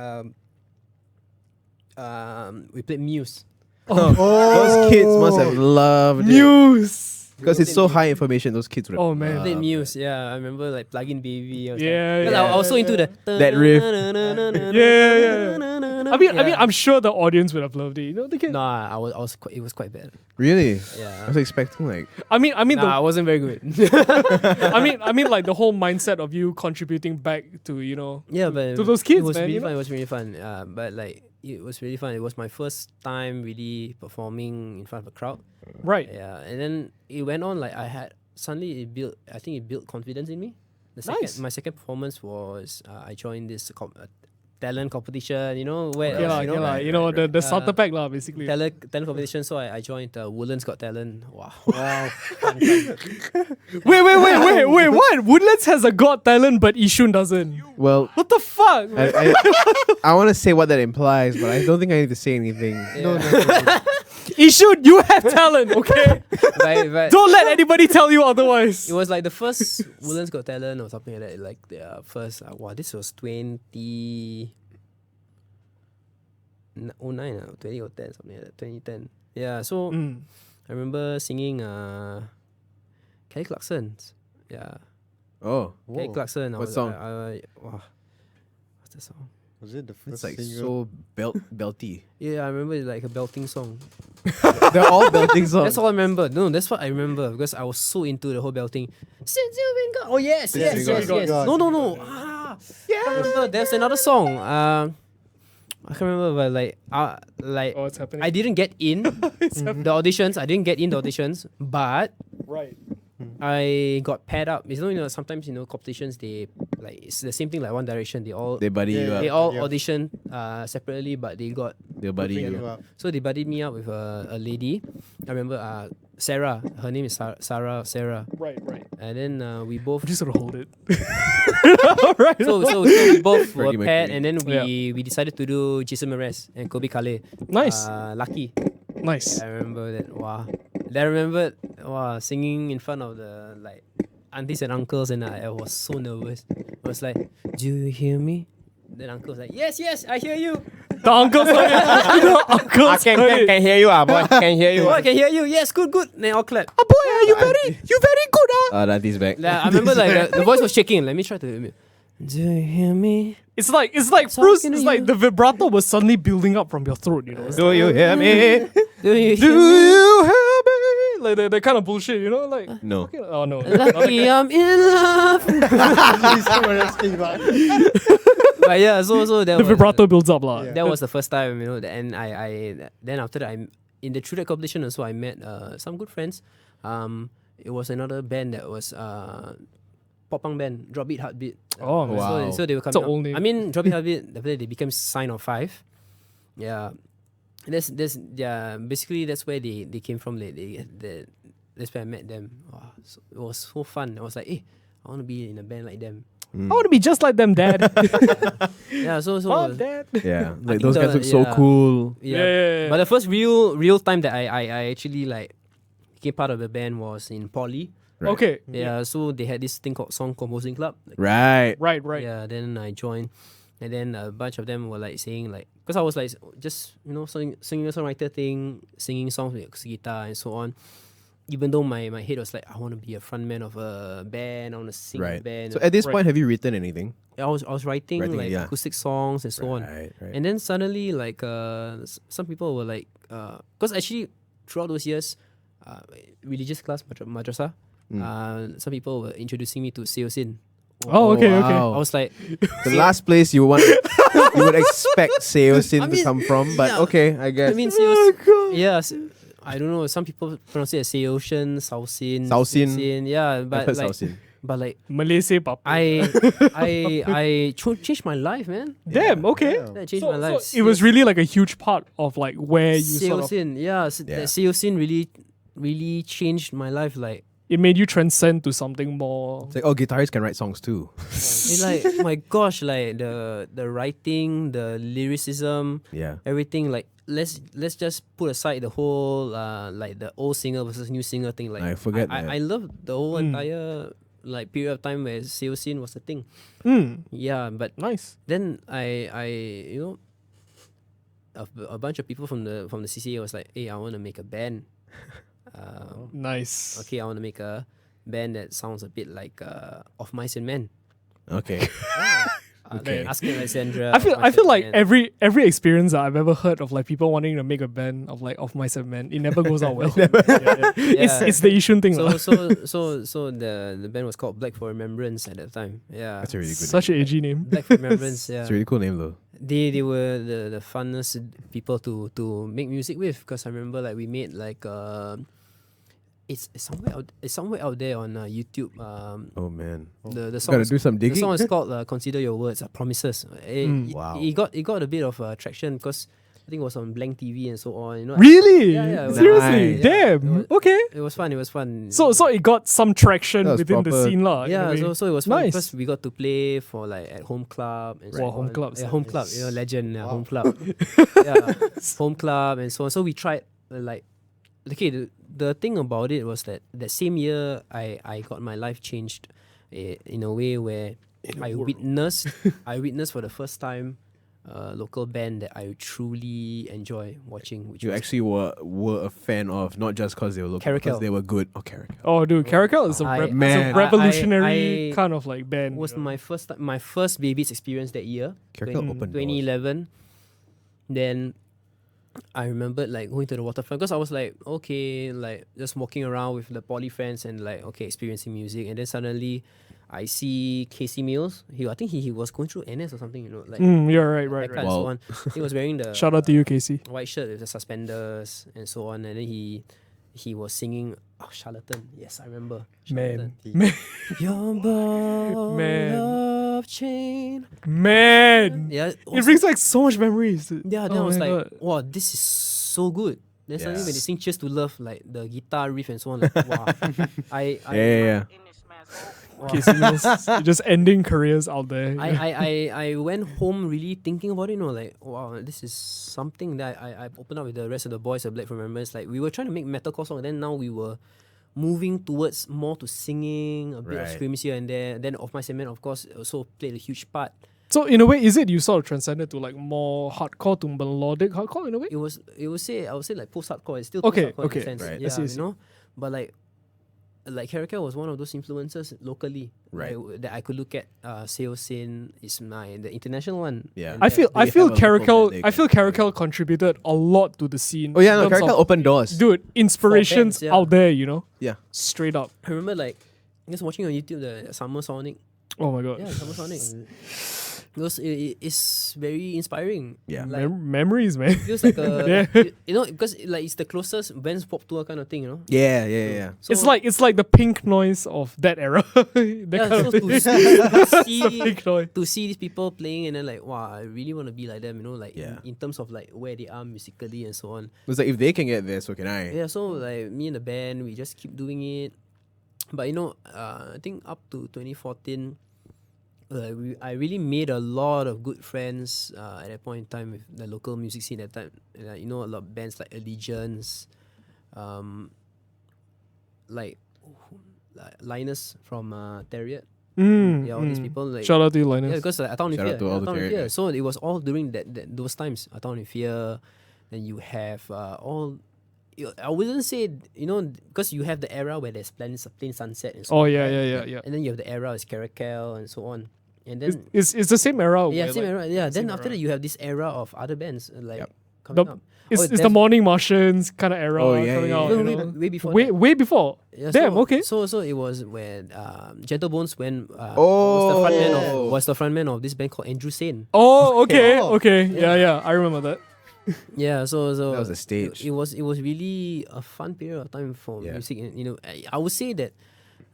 Muse. Those kids must have loved it. News. Because it's so high information, those kids would have Oh, man. Played loved Muse, yeah. I remember like Plug-in Baby. I was Yeah, like, 'cause yeah, I was so into the That riff. Yeah. I mean, I'm sure the audience would have loved it. You know, they can. Nah, it was quite bad. it. Really? I Yeah. was expecting like I mean, Nah, I wasn't very good. I mean, like the whole mindset of you contributing back to, you know, Yeah, but to those kids, it was man, really you fun. know? It was really fun. But like it was really fun. It was my first time really performing in front of a crowd. right? Yeah, and then it went on like suddenly it built. I think it built confidence in me. Nice. My second performance was I joined this talent competition. You know where Yeah, you know, lah, you know, the starter pack lah, basically. talent competition. So I joined Woodlands Got Talent. Wow. Wow. Wait, what? Woodlands has a Got Talent, but Yishun doesn't. well What the fuck? I want to say what that implies, but I don't think I need to say anything. No. Yishun, you have talent, okay? but Don't let anybody tell you otherwise. it was like the first Woodlands Got Talent or something like that. Like the first, wow, this was 2009 or 2010, something like that. 2010. Yeah, so Mm. I remember singing Kelly Clarkson's. Yeah, Oh, Kelly Clarkson. What song? Wow, what's the song? Was it the it's first like single? so belty. Yeah, I remember it's like a belting song. They're all belting songs. That's all I remember. No, that's what I remember because I was so into the whole belting. Since you've been gone. Oh yes, Since yes, you've yes, been yes. gone. No. Yeah. I remember there's another song. I can't remember, but like Oh, it's happening. I didn't get in the auditions. I didn't get in the auditions, but Right. I got paired up. You know, sometimes competitions they like it's the same thing like One Direction. They all They buddy you they up. all Yeah. audition separately, but they got They'll buddy Bring you you up. up. so they buddied me up with a lady. I remember Sarah. Her name is Sarah. Right. And then we both I'm just gonna hold it. right. so we both were Freddie paired, Mercury. and then we decided to do Jason Mraz and Kobe Kale. Nice. Lucky. Nice. I remember that. Wow. Then I remember singing in front of the like aunties and uncles, and I was so nervous. I was like, "Do you hear me?" Then uncle was like, "Yes, I hear you." The uncles heard it. The uncles heard it. hear you, boy. Can hear you. Boy, can hear you. Yes, good. Then all clap. Oh boy, you very good, That is back. Like, I remember like the voice was shaking. Let me try to. Do you hear me? It's like Bruce. Talking to It's like you. the vibrato was suddenly building up from your throat. You know. It's Do you hear me? Do you Do hear me? you hear me? Like that kind of bullshit, you know? Like, No. oh no. Lucky I'm in love. But yeah, so that The was vibrato builds up, lah. Yeah. that was the first time, and I then after that I in the through that competition also I met some good friends. It was another band that was pop punk band, Drop Beat Heartbeat. Oh, man. Wow. So they were It's coming an old up. name. I mean, Drop Beat Heartbeat. After that they became Sign of Five. Yeah, that's yeah. Basically, that's where they came from. That's where I met them. Wow, so, it was so fun. I was like, hey, I want to be in a band like them. I want to be just like them, Dad. Yeah, so Mom, Dad. Yeah, like think those guys the- look so yeah. cool. Yeah. But the first real time that I actually like became part of the band was in poly. Right. Okay. Yeah, so they had this thing called Song Composing Club. Like, Right. Right. Yeah, then I joined, and then a bunch of them were like saying like, because I was like just singing a songwriter thing, singing songs with guitar and so on. Even though my head was like, I want to be a frontman of a band, I want to sing a Right. band. So at this Right. point, have you written anything? I was writing like yeah. acoustic songs and so on. Right. And then suddenly, like, some people were like, because actually throughout those years, religious class, madrasah, some people were introducing me to Seosin. Oh, okay. wow. I was like, The last place you would expect Seosin I to mean, come from, but yeah. okay, I guess. I mean, Seosin, yeah, I don't know. Some people pronounce it as Seosin, Sausin, Sausin. Seosin, yeah, I've but heard like, Sausin. but like, Malaysia papa. I changed my life, man. Damn. Okay. That changed So, my life. so it was really like a huge part of like where you sort of Seosin, yeah, Yeah. that Seosin really changed my life. Like, it made you transcend to something more. It's like, oh, guitarists can write songs too. it's like, oh my gosh, like the writing, the lyricism, Yeah. everything. Like, let's just put aside the whole like the old singer versus new singer thing. Like, I forget that. I love the whole entire like period of time where Seosin was a thing. Yeah, but Nice. then I you know, a bunch of people from the CCA was like, hey, I want to make a band. Nice. Okay, I want to make a band that sounds a bit like Of Mice and Men. Okay. Okay. Asking Alexandra. I feel Of Mice and like Men. every experience that I've ever heard of like people wanting to make a band of like Of Mice and Men, it never goes out well. Yeah. It's the Yishun thing. lah. So the band was called Black for Remembrance at that time. Yeah. That's a really good Such an edgy name. Black for Remembrance, yeah. It's a really cool name though. They were the funnest people to make music with, because I remember like we made like it's somewhere out there on YouTube. Oh man. The song Gotta is- do some the digging. song is called Consider Your Words, Promises. Wow. It got a bit of traction because I think it was on Blank TV and so on. You know, Really? Yeah, it was- Seriously? Nice. Damn. Yeah. Okay. it was fun. So it got some traction That was within the proper. scene lah. in a Yeah, way. so it was fun Nice. because we got to play for like at home club and so Wow, on. home clubs, Yeah, yeah. home club, you know, legend, home club. Yeah, home club and so on. So we tried like, okay, the thing about it was that same year I got my life changed in a way where I witnessed for the first time a local band that I truly enjoy watching, which You was actually were a fan of, not just because they were local, Caracal. because they were good. Oh, Caracal. Oh, dude, Caracal is I- it's man. a revolutionary I- kind of like band. was my first baby's experience that year. Caracal 20 opened doors. 2011. Then I remembered like going to the waterfront because I was like, okay, like just walking around with the poly friends and like, okay, experiencing music. And then suddenly I see Casey Mills. I think he was going through NS or something, you know, like You're right. that kind Right. of so Wow. on. He was wearing the Shout out to you, Casey. white shirt with the suspenders and so on. And then he was singing Charlatan. Yes, I remember. Man. Charlatan. Your ball Man. of chain. Man. Yeah, It brings back so much memories. yeah, then Oh I was my like, God. wow, this is so good. Then suddenly when they Yes. sing Cheers to Love, like the guitar riff and so on, like, wow. Yeah. wow. Casey Mills, just ending careers out there. I went home really thinking about it, you know, like, wow, this is something that I opened up with the rest of the boys at Black for Remembrance. Like, we were trying to make metalcore songs, and then now we were moving towards more to singing, a bit of Right. screams here and there. Then Of My Cement, of course, also played a huge part. So in a way, is it you sort of transcended to like more hardcore to melodic hardcore in a way? I would say like post-hardcore. It's still Okay, post-hardcore okay. in a sense. Right. Yeah, I see, I see. you know? But like Caracal was one of those influences locally, Right. that I could look at. Seosin is the international one. Yeah. And I feel They have a local Caracal band they I feel can- Caracal contributed a lot to the scene. Oh yeah, in no, terms of- Caracal opened doors. Dude, inspirations bands, yeah. out there, you know? Yeah. Straight up. I remember like just watching on YouTube the Summer Sonic. Oh my god. Yeah, Summer Sonic. because it's very inspiring. Yeah. Like, Memories, man. feels like a Yeah. you know, because like it's the closest Vans pop tour kind of thing, you know. Yeah. So, It's like the pink noise of that era. That yeah, kind so of thing. to see Pink noise. to see these people playing and then like, wow, I really want to be like them, you know, like Yeah. in terms of like where they are musically and so on. It's like if they can get there, so can I. Yeah, so like me and the band, we just keep doing it. But you know, I think up to 2014, I really made a lot of good friends at that point in time with the local music scene at that time. You know, a lot of bands like Allegiance, like Linus from Terrier. Yeah, all these people. Like, Shout out to you, Linus. yeah, because I Town in Shout out Fear. to all the Town in Terrier Fear. guys. So it was all during those times. I Town in Fear. Then you have all. I wouldn't say, you know, because you have the era where there's Plain Sunset and so Oh on, yeah, right? yeah. And then you have the era is Caracal and so on. And then It's the same era. yeah, where, same like, era. Yeah. Then same after era. that you have this era of other bands like Yep. coming The- up. It's the there's- Morning Martians kind of era Oh, yeah, coming yeah, out. yeah. you way, know? way before. Way that. way before. Yeah, Damn, so, okay. So it was when Gentle Bones was Oh. the frontman of this band called Andrew Sane. Oh, okay, Oh. okay. Yeah, I remember that. Yeah, so That was a stage. It was really a fun period of time for Yeah. music, and you know, I would say that,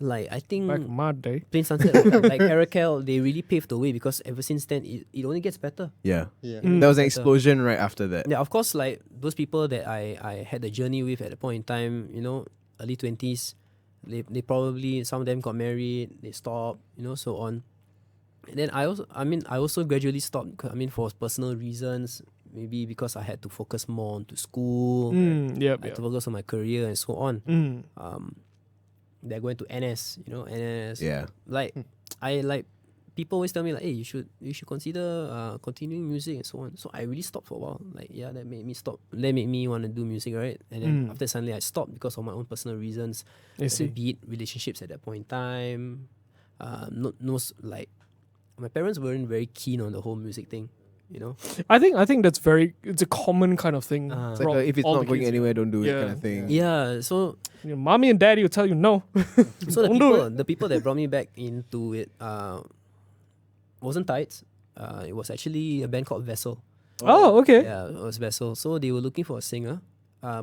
like I think Back in my day. Plain Sunset, like Caracal, they really paved the way because ever since then it only gets better. Yeah. Yeah. There was an Better. explosion right after that. Yeah, of course, like those people that I had the journey with at the point in time, you know, early 20s, they probably, some of them got married, they stopped, you know, so on. And then I also gradually stopped, for personal reasons, maybe because I had to focus more onto school, Yep, I had yep. to focus on my career and so on. They're going to NS, you know, NS. Yeah. Like, people always tell me like, hey, you should consider continuing music and so on. So I really stopped for a while. Like, yeah, that made me stop. That made me want to do music, right? And then after suddenly I stopped because of my own personal reasons. I see. Be it relationships at that point in time. Like, my parents weren't very keen on the whole music thing, you know. I think it's a common kind of thing. It's It's throughout like if it's all not the going kids. anywhere, don't do it Yeah. kind of thing. Yeah, so Your mommy and daddy will tell you no. so Don't do the people that brought me back into it wasn't Tides. It was actually a band called Vessel. Oh, okay. Yeah, it was Vessel. So they were looking for a singer. I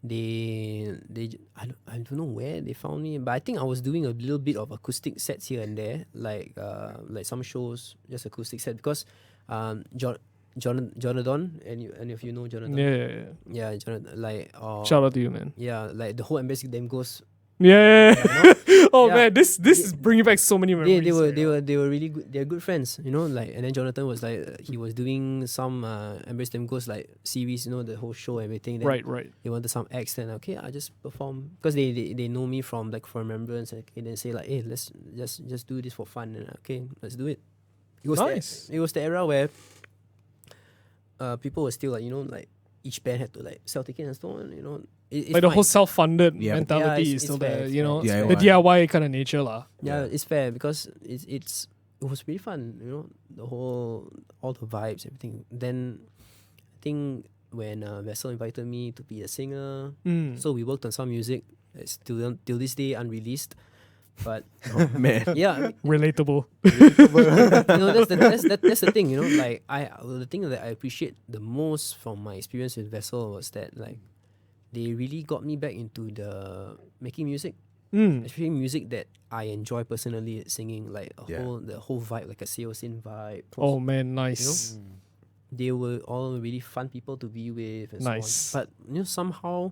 don't know where they found me, but I think I was doing a little bit of acoustic sets here and there, like some shows, just acoustic set because Jonathan, and if you know Jonathan, Yeah. Jonathan, like Shout out to you, man. yeah, like the whole Embassy them goes. Yeah. Oh Yeah. man, this is bringing back so many memories. They were really good. They're good friends, you know. Like, and then Jonathan was like, he was doing some Embrace Them Ghost like series, you know, the whole show, everything. Then Right. They wanted some acts, then okay, I just perform because they know me from like for Remembrance, and okay, then say like, hey, let's just do this for fun, and okay, let's do it. It was Nice. it was the era where people were still like, you know, like each band had to like sell tickets and so on, you know. It's Like the fine. whole self-funded Yeah. mentality Yeah, is still it's fair, there, it's you know, fair. the DIY. DIY kind of nature lah. Yeah, it's fair because it was really fun, you know, all the vibes, everything. Then I think when Vessel invited me to be a singer, so we worked on some music. It's till this day unreleased, but Oh, man. yeah, Relatable. you know, that's the thing, you know, like the thing that I appreciate the most from my experience with Vessel was that like they really got me back into the making music. Especially music that I enjoy personally, singing, like the whole vibe, like a Seosin vibe. Oh man, nice. They were all really fun people to be with and Nice. so on. But you know, somehow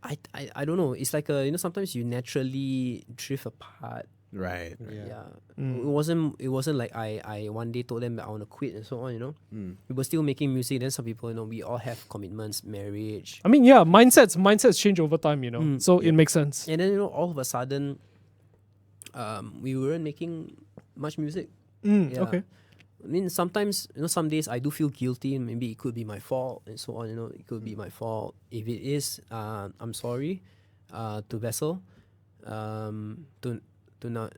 I don't know, it's like you know, sometimes you naturally drift apart. Right. Yeah. It wasn't like I one day told them that I want to quit and so on, you know. We were still making music, then some people, you know, we all have commitments, marriage. I mean, yeah, mindsets change over time, you know. So it makes sense. And then, you know, all of a sudden, we weren't making much music. Okay. I mean, sometimes, you know, some days I do feel guilty. Maybe it could be my fault and so on, you know. It could be my fault. If it is, I'm sorry to Vessel. To not,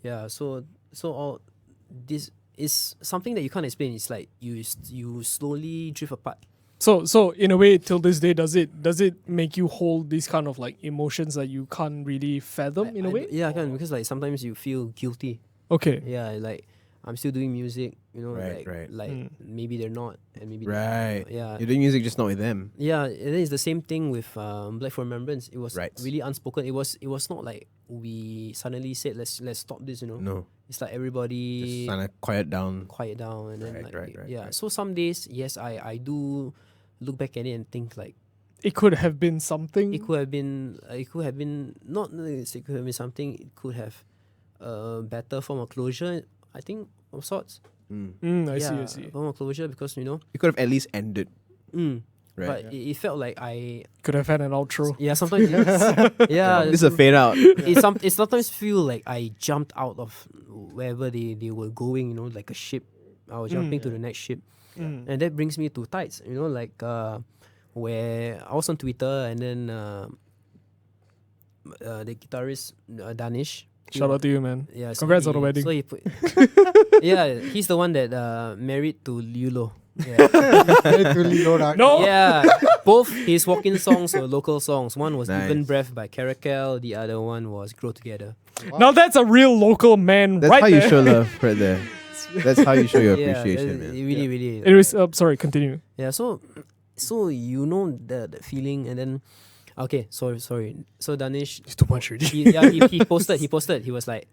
yeah. So all this is something that you can't explain. It's like you slowly drift apart. So in a way, till this day, does it make you hold these kind of like emotions that you can't really fathom in a way? Yeah, I can, because like sometimes you feel guilty. Okay. Yeah, like I'm still doing music, you know, Right, right. maybe they're not, and maybe Right. yeah. You're doing music just not with them. Yeah, and then it's the same thing with Black for Remembrance. It was Right. really unspoken. It was not like we suddenly said let's stop this, you know. No. It's like everybody Just kind of quiet down. quiet down, and then Right, right, yeah. right. So some days, yes, I do look back at it and think like It could have been something. it could have been not it could have been something. It could have a better form of closure, I think, of sorts. I yeah, see. form of closure, because you know. You could have at least ended. Right. But it felt like Could have had an outro. yeah, sometimes yeah, This is a fade out. it sometimes feel like I jumped out of wherever they were going, you know, like a ship. I was jumping to the next ship. And that brings me to Tights, you know, like where I was on Twitter, and then the guitarist Danish. Shout out to you, man. Yeah, so Congrats on the wedding. So he put, yeah, he's the one that married to Liulo. Yeah. No. Yeah, both his walk-in songs were local songs. One was Nice. Even Breath by Caracal. The other one was Grow Together. Now that's a real local man That's right how there. you show love right there. That's how you show your Yeah, appreciation, it man. really, really. Anyways, sorry, continue. Yeah, so you know the feeling, and then okay, sorry. So Danish, It's too much already. he posted. He was like,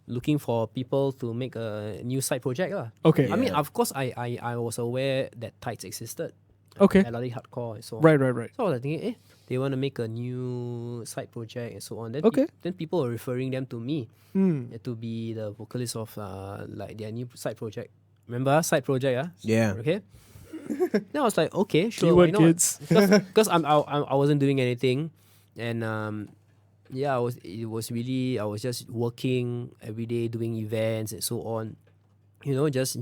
looking for people to make a new side project lah. Okay. I mean, of course, I was aware that Tights existed. Okay. Melody Hardcore and so on. Right. So I was thinking, they want to make a new side project and so on. Then Okay. then people were referring them to me to be the vocalist of like their new side project. Remember side project, Yeah. Okay. Then I was like, okay, sure, why Keyword not? kids. Because I wasn't doing anything, and yeah, I was just working every day, doing events and so on. You know, just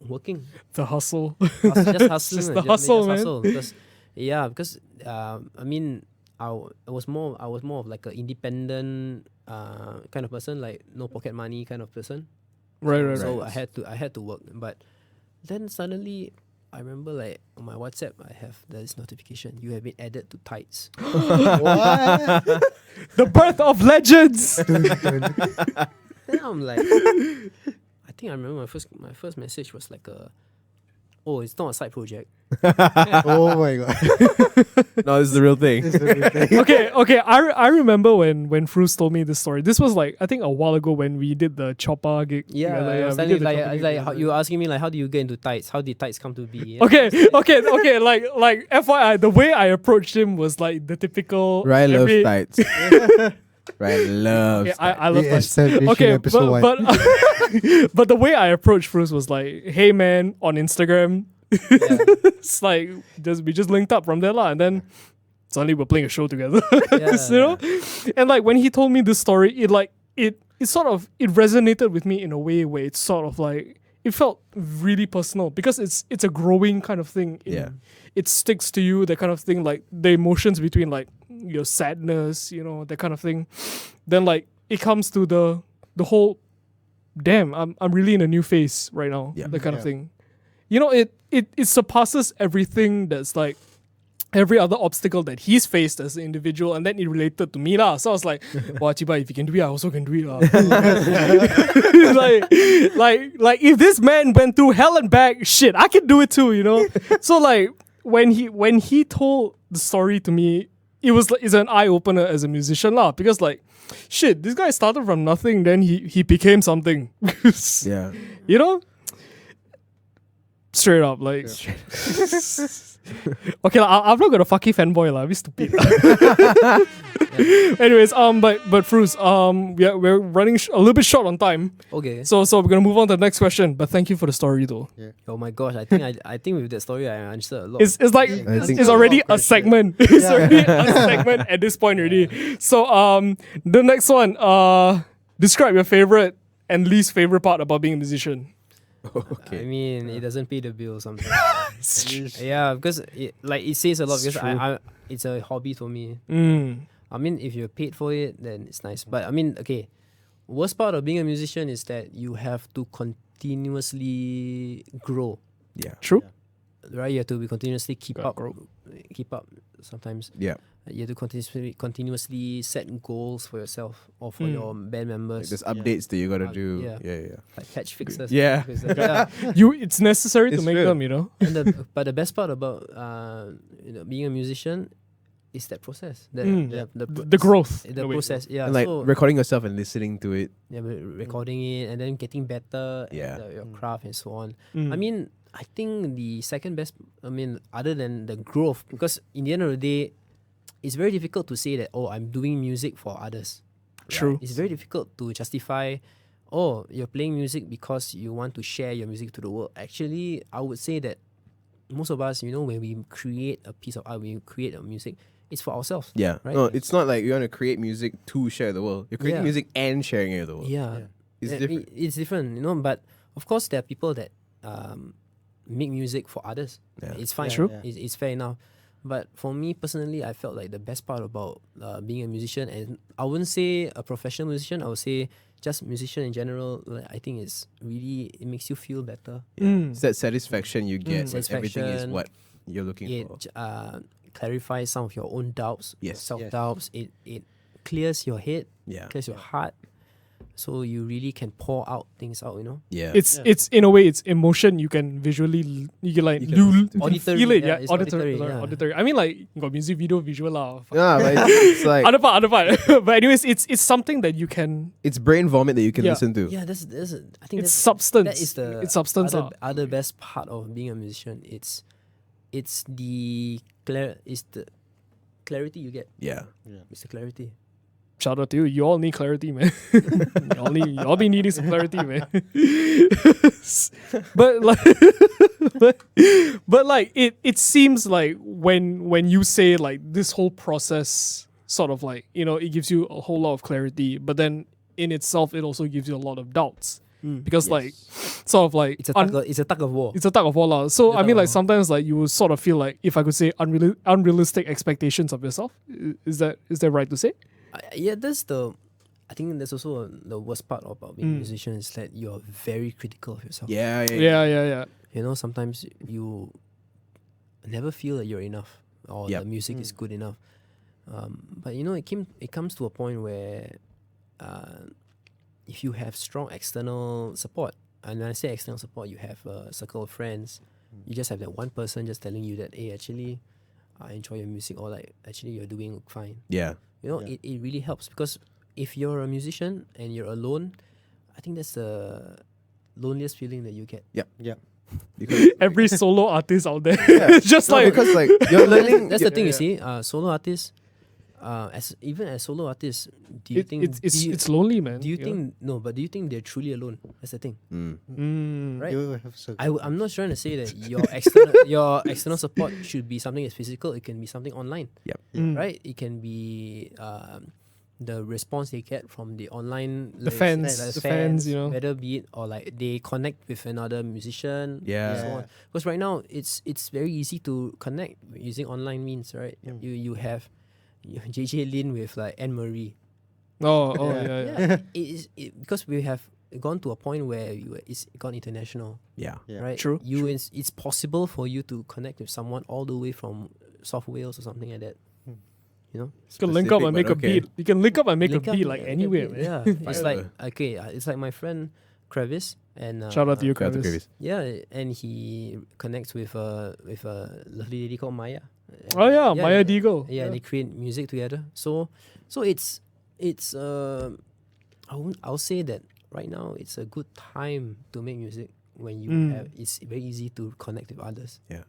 working. The hustle. Just hustling. Just the hustle, man. Because I mean, I was more of like an independent kind of person, like no pocket money kind of person. Right. So I had to work. But then suddenly I remember, like, on my WhatsApp I have this notification: you have been added to Tights. What? The birth of legends. Then I'm like, I think I remember my first message was like oh, it's not a side project. Oh my god. No, this is the real thing. This is the real thing. Okay. I remember when Fairuz told me this story. This was like, I think, a while ago when we did the Choppa gig. Yeah, together. I was we telling did you, the like, Choppa it's gig like together. you were asking me, like, how do you get into Tights? How did Tights come to be? Yeah. Okay. Like FYI, the way I approached him was like the typical. Ryan loves every- tights. Ryan loves Okay, I love The that. establishing Okay, episode but one. but the way I approached Fairuz was like, hey man, on Instagram. It's like we just linked up from there lah, and then suddenly we're playing a show together. You know? And like when he told me this story, it sort of resonated with me in a way where it's sort of like it felt really personal because it's a growing kind of thing. It sticks to you, that kind of thing, like the emotions between like your sadness, you know, that kind of thing. Then like it comes to the whole damn, I'm really in a new phase right now. Yeah. That kind of Yeah. thing. You know, it surpasses everything that's like every other obstacle that he's faced as an individual, and then it related to me lah. So I was like, "Wow, Chiba, if you can do it, I also can do it lah." like if this man went through hell and back, shit, I can do it too, you know. So like when he told the story to me, it's an eye opener as a musician lah, because like, shit, this guy started from nothing, then he became something. Yeah. You know. Straight up, like. Okay, I'm not gonna fucking fanboy lah. Be stupid. Anyways, but Fairuz, we're running a little bit short on time, Okay. so we're gonna move on to the next question. But thank you for the story though. Oh my gosh, I think with that story I answered a lot. It's like I think it's so. already a segment. It's already a segment at this point already. So the next one, describe your favorite and least favorite part about being a musician. I Okay. mean, it doesn't pay the bill sometimes. Yeah, because it says a lot, because I it's a hobby for me. I mean, if you're paid for it, then it's nice. But I mean, okay, worst part of being a musician is that you have to continuously grow, Yeah. True. right? You have to be continuously keep Gotta up grow. keep up. Sometimes Yeah. you have to continuously set goals for yourself or for your band Like members. there's updates that you gotta do. yeah. Yeah. Like patch fixes. Yeah. yeah. It's necessary to It's make true. them, you know. And but the best part about being a musician is that process. The growth. The in a way. process. Yeah. And like so recording yourself and listening to it. recording it and then getting better Yeah. at your craft and so on. Mm. I mean, I think the second best, other than the growth, because in the end of the day, it's very difficult to say that, oh, I'm doing music for others. True. It's very difficult to justify, oh, you're playing music because you want to share your music to the world. Actually, I would say that most of us, when we create a piece of art, when we create a music, it's for ourselves. Yeah. Right? No, it's not like you want to create music to share the world. You're creating Yeah. music and sharing it with the world. Yeah. It's I different. mean, it's different, but of course there are people that make music for others. Yeah. It's fine. True. It's fair enough. But for me personally, I felt like the best part about being a musician, and I wouldn't say a professional musician, I would say just musician in general, like, I think it makes you feel better. It's that satisfaction you get when everything is Satisfaction. what you're looking It for. clarifies some of your own doubts, Yes. self-doubts. It clears your head, Yeah. clears your heart, so you really can pour out things out, Yeah. It's in a way it's emotion you can visually you can like You can Auditory, feel it. yeah, Yeah, it's auditory. auditory, yeah. Auditory. I mean, like you got music video visual lah. Yeah, but it's like Other part. But anyways, it's something that you can. it's brain vomit that you can Yeah. listen to. Yeah, I think It's that's substance. that is the it's substance. other best part of being a musician. It's the clarity you get. Yeah. It's the clarity. Shout out to you. You all need clarity, man. you all be needing some clarity, man. but like, but like it seems like when you say like this whole process, sort of like it gives you a whole lot of clarity, but then in itself it also gives you a lot of doubts because like sort of like It's a tug of war. it's a tug of war lah. So It's a I tug mean, of like war. sometimes like you will sort of feel like, if I could say, unrealistic expectations of yourself. Is that right to say? Yeah, I think that's also the worst part about being a musician is that you're very critical of yourself. Yeah. Yeah. Sometimes you never feel that you're enough or Yep. the music is good enough. But it comes to a point where if you have strong external support, and when I say external support, you have a circle of friends, you just have that one person just telling you that, hey, actually, I enjoy your music, or like, actually, you're doing fine. Yeah. It really helps, because if you're a musician and you're alone, I think that's the loneliest feeling that you get. Because Every solo artist out there, Yeah. it's just no, like because like you're learning. That's the thing, you see. Solo artists, as solo artists, do you think it's lonely, man. do you think no? But do you think they're truly alone? That's the thing, right? You have circle. I'm not trying to say that your external support should be something that's physical. It can be something online, right? It can be the response they get from the online fans, whether be it or like they connect with another musician, Yeah. and so on. Because right now it's very easy to connect using online means, right? You have JJ Lin with like Anne Marie. Oh, yeah. Because we have gone to a point where it's gone international, Yeah. right? True, It's possible for you to connect with someone all the way from South Wales or something like that. You can link up and make a beat. You can link up and make a beat like anywhere, man. Yeah, it's like it's like my friend Cravis, and Shout out to you, Shout out to Cravis. Cravis. yeah, and he connects with a lovely lady called Maya. Oh yeah, Maya Diegel. Yeah, they create music together. So it's I'll say that right now it's a good time to make music when you have, it's very easy to connect with others. Yeah.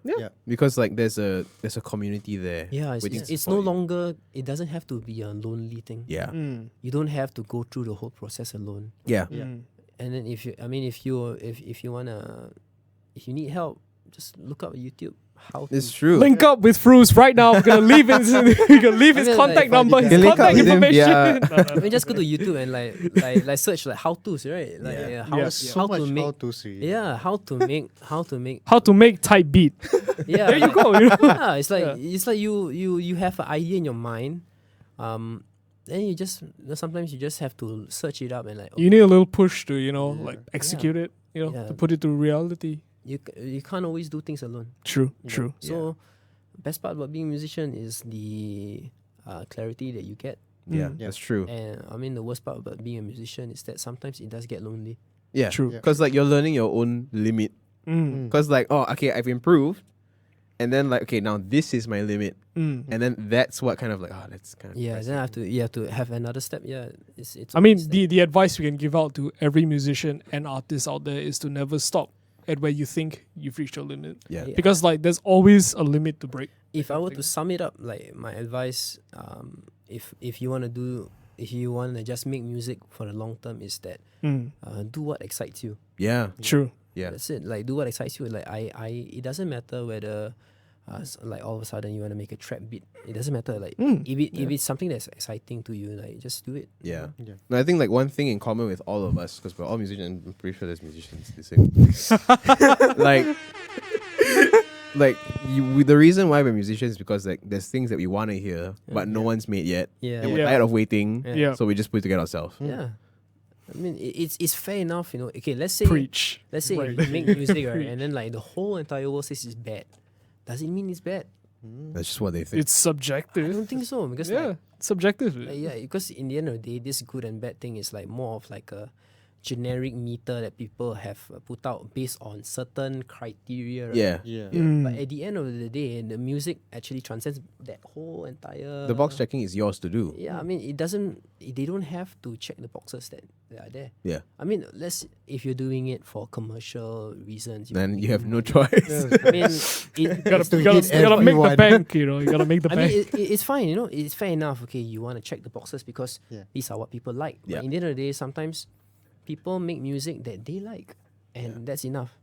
Because like there's a community there. Yeah, waiting to it's no support you. longer, it doesn't have to be a lonely thing. Yeah. You don't have to go through the whole process alone. Yeah. And then if you need help, just look up YouTube how to It's true. Link up with Fairuz right now. We're gonna leave his contact number, his can link up contact with him, information. yeah. I mean, just go to YouTube and like search like how to's, right? Like Yeah. how, Yeah. So how much to make how to see. yeah, how to make How to make type beat. yeah. There you go. Yeah, it's like you have an idea in your mind, then you just sometimes you just have to search it up and like You need a little push to like execute it. Yeah. To put it to reality. you can't always do things alone. True. So best part about being a musician is the clarity that you get. Yeah, Yeah. that's true. And I mean, the worst part about being a musician is that sometimes it does get lonely. Yeah, True. Yeah. because like you're learning your own limit. Mm. Because like, oh, okay, I've improved, and then like, okay, now this is my limit, Mm. and then that's what kind of like, oh, that's kind of Yeah, then you have to have another step. Yeah, it's. I mean, always the advice we can give out to every musician and artist out there is to never stop at where you think you've reached your limit. yeah. Yeah. Because like there's always a limit to break. if I were to sum it up, like my advice, if you want to just make music for the long term, is that do what excites you. Yeah, True. yeah, That's it. Like, do what excites you. Like, it doesn't matter whether, like, all of a sudden you want to make a trap beat. It doesn't matter. Like, if it's something that's exciting to you, like, just do it. yeah. Yeah. No, I think like one thing in common with all of us, because we're all musicians, I'm pretty sure there's musicians listening. like the reason why we're musicians is because like there's things that we want to hear, but no one's made yet, Yeah. and we're Yeah. tired of waiting. Yeah. So we just put it together ourselves. Yeah. I mean, it's fair enough, you know. Okay, let's say Preach. if you make music, right, and then like the whole entire world says it's bad. Does it mean it's bad? That's just what they think. It's I subjective. don't think so, because Yeah, it's subjective. yeah, because in the end of the day, this good and bad thing is like more of like a generic meter that people have put out based on certain criteria. Right? Yeah. Yeah. But at the end of the day, the music actually transcends that whole entire. The box checking is yours to do. Yeah, I mean, it doesn't. They don't have to check the boxes that are there. Yeah. I mean, if you're doing it for commercial reasons, Then you have no choice. I mean, You it, gotta, to you gotta, hit you gotta make the everyone. bank, you know. You gotta make the I bank. mean, it's fine, you know. It's fair enough. Okay, you want to check the boxes because Yeah. these are what people like. Yeah. But in the end of the day, sometimes people make music that they like, and that's enough.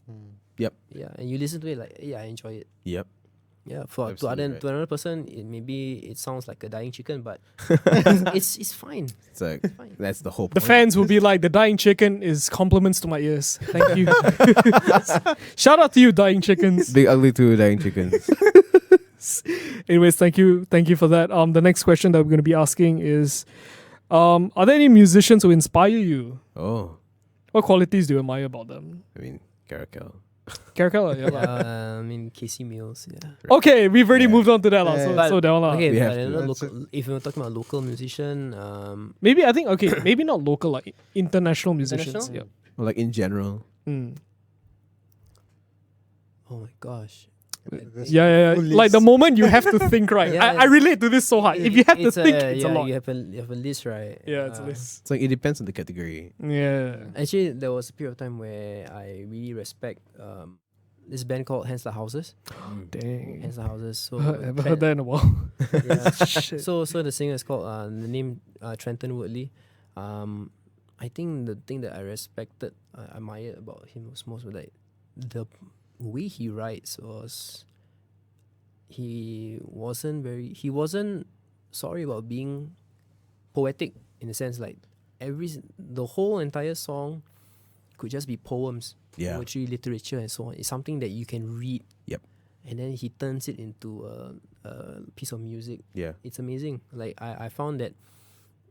Yep. Yeah, and you listen to it like, yeah, I enjoy it. Yep. Yeah, to Absolutely right. another person, maybe it sounds like a dying chicken, but it's fine. It's like Fine. that's the whole The point. fans will be like, the dying chicken is compliments to my ears. Thank you. Shout out to you, dying chickens. Big ugly two dying chickens. Anyways, thank you for that. The next question that we're gonna be asking is, are there any musicians who inspire you? Oh, What qualities do you admire about them? I mean, Caracal. Caracalla, yeah. lah. I mean, Casey Mills, yeah. Okay, we've already Yeah. moved on to that, lah. Yeah. So that one, lah. Okay, We have but to. another That's local, if we're talking about local musician, Maybe I think maybe not local, like international musicians. International? Or like in general. Yeah. Mm. oh my gosh. Yeah. Full Like the list. moment you have to think, right? Yeah, I relate to this so hard. If you have to It's think, it's a yeah, lot. You have a list, right? Yeah, it's a list. It's like it depends on the category. Yeah. Actually, there was a period of time where I really respect this band called Hensler Houses. Dang. Hensler Houses. So Never heard that in a while. Yeah. Shit. So the singer is called the name Trenton Woodley. I think the thing that I respected, I admired about him was most like the way he writes was. He wasn't sorry about being poetic in a sense, like the whole entire song could just be poems, Yeah. poetry, literature, and so on. It's something that you can read. Yep. And then he turns it into a piece of music. Yeah. It's amazing. Like I found that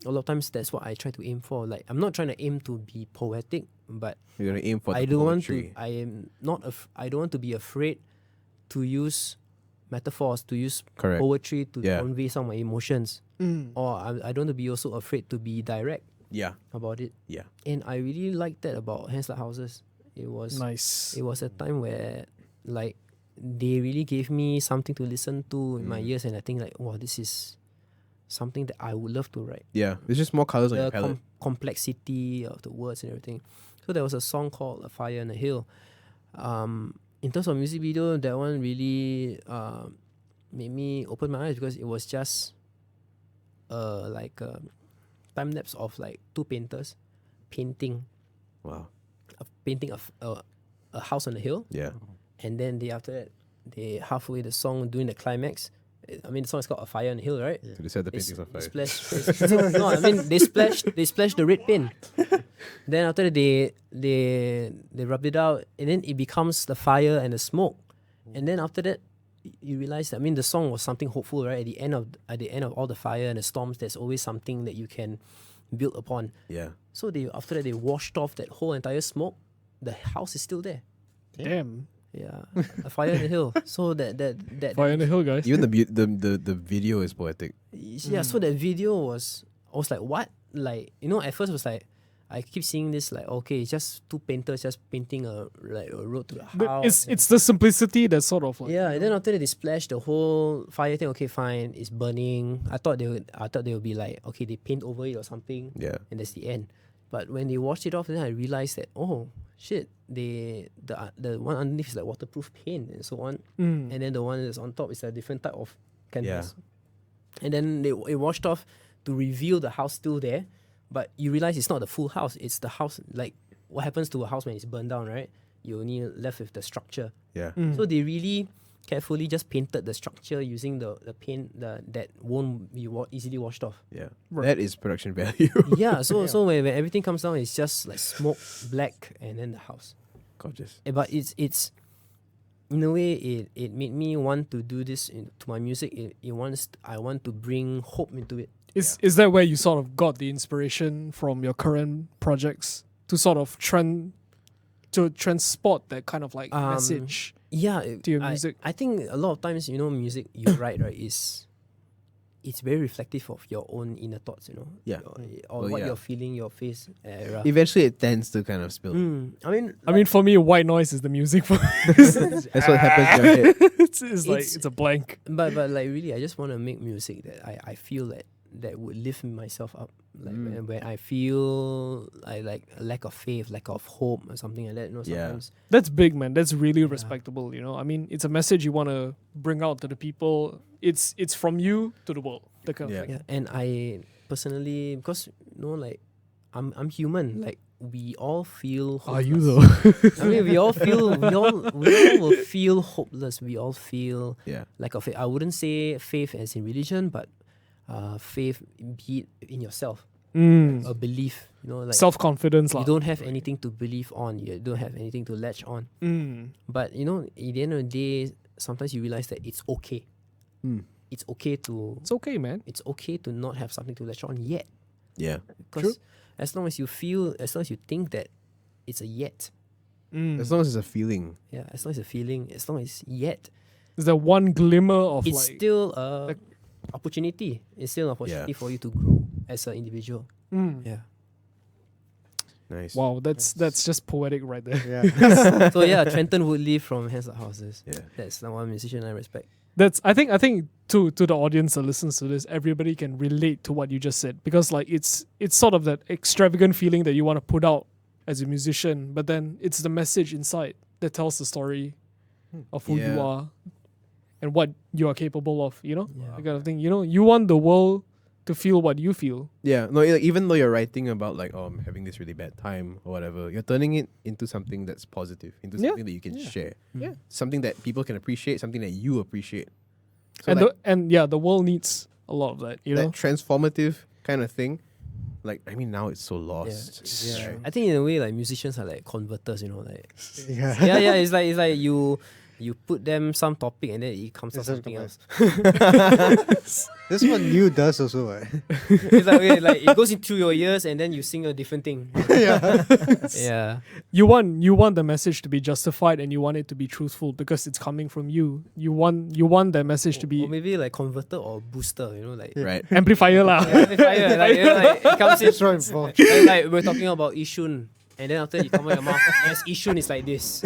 a lot of times that's what I try to aim for. Like I'm not trying to aim to be poetic, but You're gonna aim for the I don't want to. poetry. I am not. I don't want to be afraid to use metaphors, to use Correct. poetry to Yeah. convey some of my emotions, Mm. or I don't want to be also afraid to be direct Yeah. about it. Yeah. And I really liked that about Hensler Houses. It was Nice. it was a time where like they really gave me something to listen to in my ears, and I think like, wow, this is something that I would love to write. Yeah. There's just more colors on your The palette. complexity of the words and everything. So there was a song called "A Fire on a Hill." In terms of music video, that one really made me open my eyes because it was just like a time lapse of like two painters painting Wow. a house on a hill, Yeah. and then after that they halfway the song doing the climax. I mean, the song is called "A Fire on a Hill," right? So they set the They paintings on fire. no, I mean they splashed the red paint. Then after that they rubbed it out, and then it becomes the fire and the smoke. And then after that, you realize that, I mean, the song was something hopeful, right? At the end of all the fire and the storms, there's always something that you can build upon. Yeah. So after that they washed off that whole entire smoke. The house is still there. Damn. Yeah, a fire in the hill. So that Fire in the Hill, guys. Even the video is poetic. yeah. So that video was, I was like, what? Like, you know, at first it was like, I keep seeing this like, okay, it's just two painters just painting a road to the But house. it's the simplicity that sort of like Yeah, and then after that they splashed the whole fire thing. Okay, fine, it's burning. I thought they would be like, okay, they paint over it or something, Yeah. and that's the end. But when they washed it off, then I realized that, oh shit, the one underneath is like waterproof paint and so on, and then the one that's on top is a different type of canvas. And then it washed off to reveal the house still there, but you realize it's not the full house. It's the house, like what happens to a house when it's burned down, right? You only left with the structure. Yeah. So they really carefully just painted the structure using the paint that won't be easily washed off. Yeah. Right. That is production value. Yeah, so when everything comes down, it's just like smoke, black, and then the house. Gorgeous. But it's in a way it made me want to do this to my music. I want to bring hope into it. Is that where you sort of got the inspiration from your current projects to sort of transport that kind of like message? Yeah, To your music. I think a lot of times, you know, music you write, right, it's very reflective of your own inner thoughts, you know. Yeah. Or Well, what yeah. you're feeling, your face. Eventually, it tends to kind of spill. I I mean, for me, white noise is the music. That's what happens in your head. It's like it's a blank. but like really, I just want to make music that I feel that would lift myself up. Like when I feel like a lack of faith, lack of hope, or something like that. You know, Yeah. sometimes. That's big, man. That's really respectable. You know, I mean, it's a message you want to bring out to the people. It's from you to the world. That kind of Yeah. thing. Yeah, and I personally, because you know, like I'm human. Like we all feel. Hopeless. Are you though? I mean, we all will feel hopeless. We all feel Yeah. lack of faith. I wouldn't say faith as in religion, but faith be it in yourself, a belief. You know, like Self confidence, you don't have anything to believe on. You don't have anything to latch on. But you know, at the end of the day, sometimes you realize that it's okay. It's okay to. It's okay, man. It's okay to not have something to latch on yet. Yeah. Because as long as you think that it's a yet. As long as it's a feeling. Yeah, as long as a feeling, as long as yet, Is there one glimmer of it's like? still a opportunity. It's still an opportunity for you to grow as an individual. Yeah. Nice. Wow, that's just poetic right there. Yeah. So yeah, Trenton Woodley from Hands Like Houses. Yeah. That's the one musician I respect. I think to the audience that listens to this, everybody can relate to what you just said, because like it's sort of that extravagant feeling that you want to put out as a musician, but then it's the message inside that tells the story of who you Yeah. are and what you are capable of, you know? Yeah. That kind of thing. You know, you want the world to feel what you feel. Yeah, no, like, even though you're writing about like, oh, I'm having this really bad time or whatever, you're turning it into something that's positive, into Yeah. something that you can share. Yeah. Something that people can appreciate, something that you appreciate. So And like, the world needs a lot of that, you that know? transformative kind of thing, like, I mean, now it's so lost. Yeah. Right? I think in a way, like musicians are like converters. You know, like Yeah. yeah. It's like you put them some topic and then it comes out It's something like- else. That's what New does also. Right? It's like, okay, like it goes into your ears and then you sing a different thing. Yeah. Yeah. You want the message to be justified, and you want it to be truthful because it's coming from you. You want that message to Or be maybe like converter or booster. You know, like Right. amplifier lah. amplifier. Like, you know, like it comes in. That's right. Involved. Like we're talking about Yishun, and then after you come out your mouth, yes, Yishun is like this.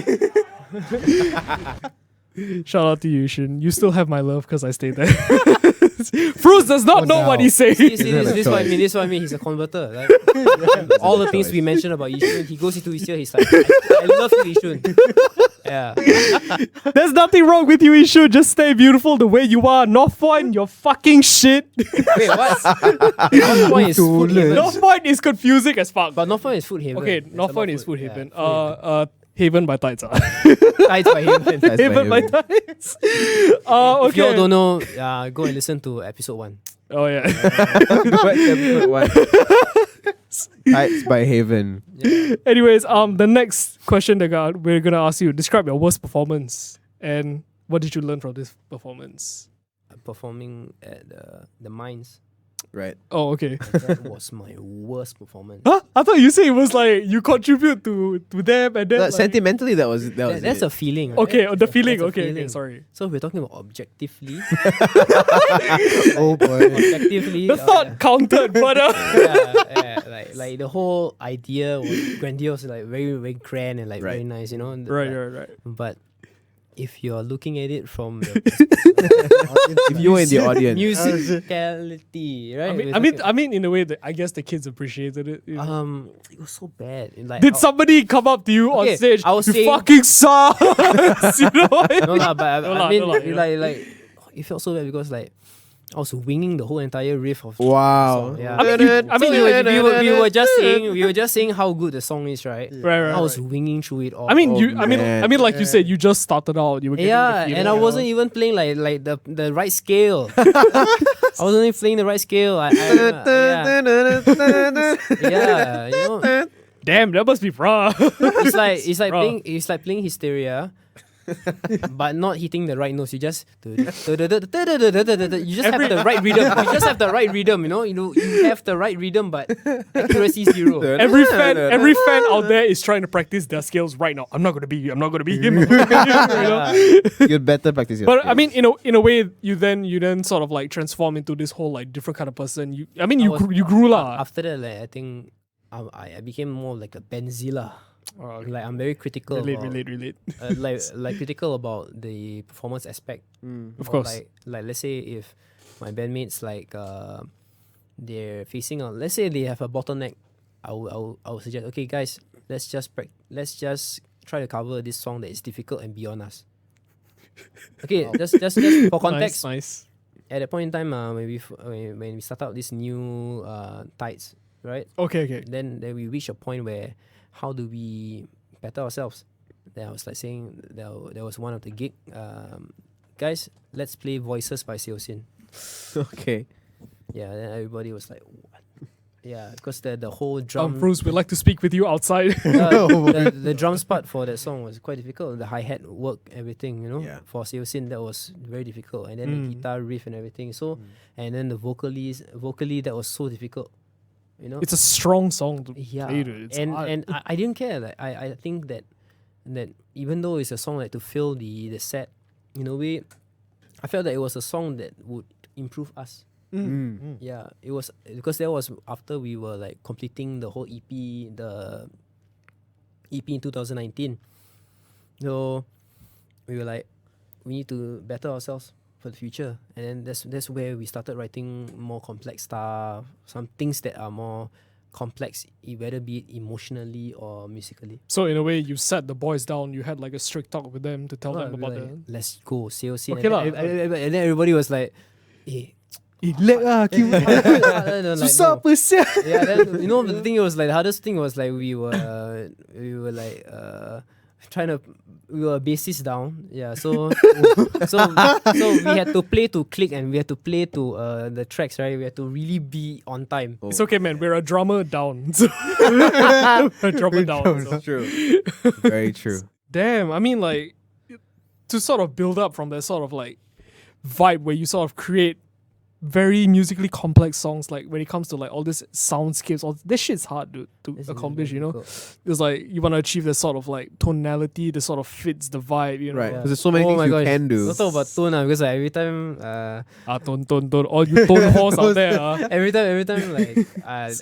Shout out to you, Yishun. You still have my love because I stayed there. Fruits does not know what he's saying. See, Isn't that this a is what I choice? mean. This is what I mean. He's a converter. Like, all the things we mentioned about Yishun, he goes into his ear. He's like, I love you, Yishun. Yeah. There's nothing wrong with you, Yishun. Just stay beautiful the way you are. North Point, you're fucking shit. Wait, what? North Point is food haven. North Point is confusing as fuck. But North Point is food haven. Okay, There's North a lot Point of is food haven. Yeah, Haven by Tides. Tides by haven. That's Haven by my Tides. If you all Okay. don't know, go and listen to episode 1. Oh yeah. Episode 1. Heights by Haven. Yeah. Anyways, the next question that we're gonna ask you: describe your worst performance, and what did you learn from this performance? Performing at the mines. Right. Oh, okay. That was my worst performance. Huh? I thought you said it was like you contribute to them and then like, Sentimentally, that was That's it. a feeling. Right? okay, the feeling. That's a Okay, feeling. sorry. So we're talking about objectively. Oh boy. Objectively. The thought counted, but like the whole idea was grandiose, like very very grand and like very Right. nice, you know. right. But if you're looking at it from the If you were in the audience, musicality, right? I mean, in a way that I guess the kids appreciated it. You know? It was so bad. Like, Did somebody come up to you Okay, on stage? I was you saying- fucking suck. You know what I no mean? lah, but No I lah, mean, no lah, you know. like it felt so bad because like I was winging the whole entire riff of wow. song, yeah. I mean, we were just saying how good the song is, right? Right. I was winging through it all. I mean, man. like you said, you just started out. You were getting yeah, the feel, and I you wasn't know? even playing like the right scale. I wasn't even playing the right scale. Yeah, you know, Damn, that must be rough. it's like Bro. playing Hysteria. But not hitting the right notes. You just you just have the right rhythm. You just have the right rhythm. You have the right rhythm, but accuracy zero. every fan out there is trying to practice their skills right now. I'm not gonna be him. You know? You'd better practice your But I skills. mean, in a way, you then sort of like transform into this whole like different kind of person. You grew lah. After that, like I think I became more like a Benzilla. Like I'm very critical. Relate. Like critical about the performance aspect. Of Or course. Like let's say if my bandmates like they're facing on, let's say they have a bottleneck, I will suggest, okay guys, let's just try to cover this song that is difficult and beyond us. Okay, just for context. Nice. At that point in time, when we start out this new tights, right? Okay. Then we reach a point where how do we better ourselves? Then I was like saying there was one of the gig, guys, let's play Voices by Seosin. Okay. Yeah, then everybody was like, what? Yeah, because the whole drum, Bruce, we'd like to speak with you outside. the drums part for that song was quite difficult. The hi-hat work, everything, Yeah. for Seosin that was very difficult. And then the guitar riff and everything. So, and then the vocally that was so difficult. It's a strong song to Yeah, play to. It's hard. and I didn't care. Like I think that even though it's a song like to fill the set, in a way, I felt that it was a song that would improve us. Yeah, it was because that was after we were like completing the whole EP, the EP in 2019. So we were like, we need to better ourselves for the future, and then that's where we started writing more complex stuff, some things that are more complex, whether be it emotionally or musically. So in a way, you sat the boys down. You had like a strict talk with them to tell them We about were the. like, let's go, COC. Okay lah. And then everybody was like, hey. Lag lah, Susah apa sia? Yeah, then the thing was like the hardest thing was like we were like trying to, we were bassist down. Yeah, so we had to play to click and we had to play to the tracks, right? We had to really be on time. It's okay, man. We're a drummer down. So a drummer down. So. True. Very true. Damn, I mean, like, to sort of build up from that sort of like vibe where you sort of create very musically complex songs, like when it comes to like all this soundscapes, all this shit's hard to It's accomplish, really you know? difficult. It's like you want to achieve that sort of like tonality that sort of fits the vibe, you know? Right. Yeah. Because there's so many Oh things my you gosh. can do. Don't talk about tone because like, every time Tone. All you tone horse out there. every time like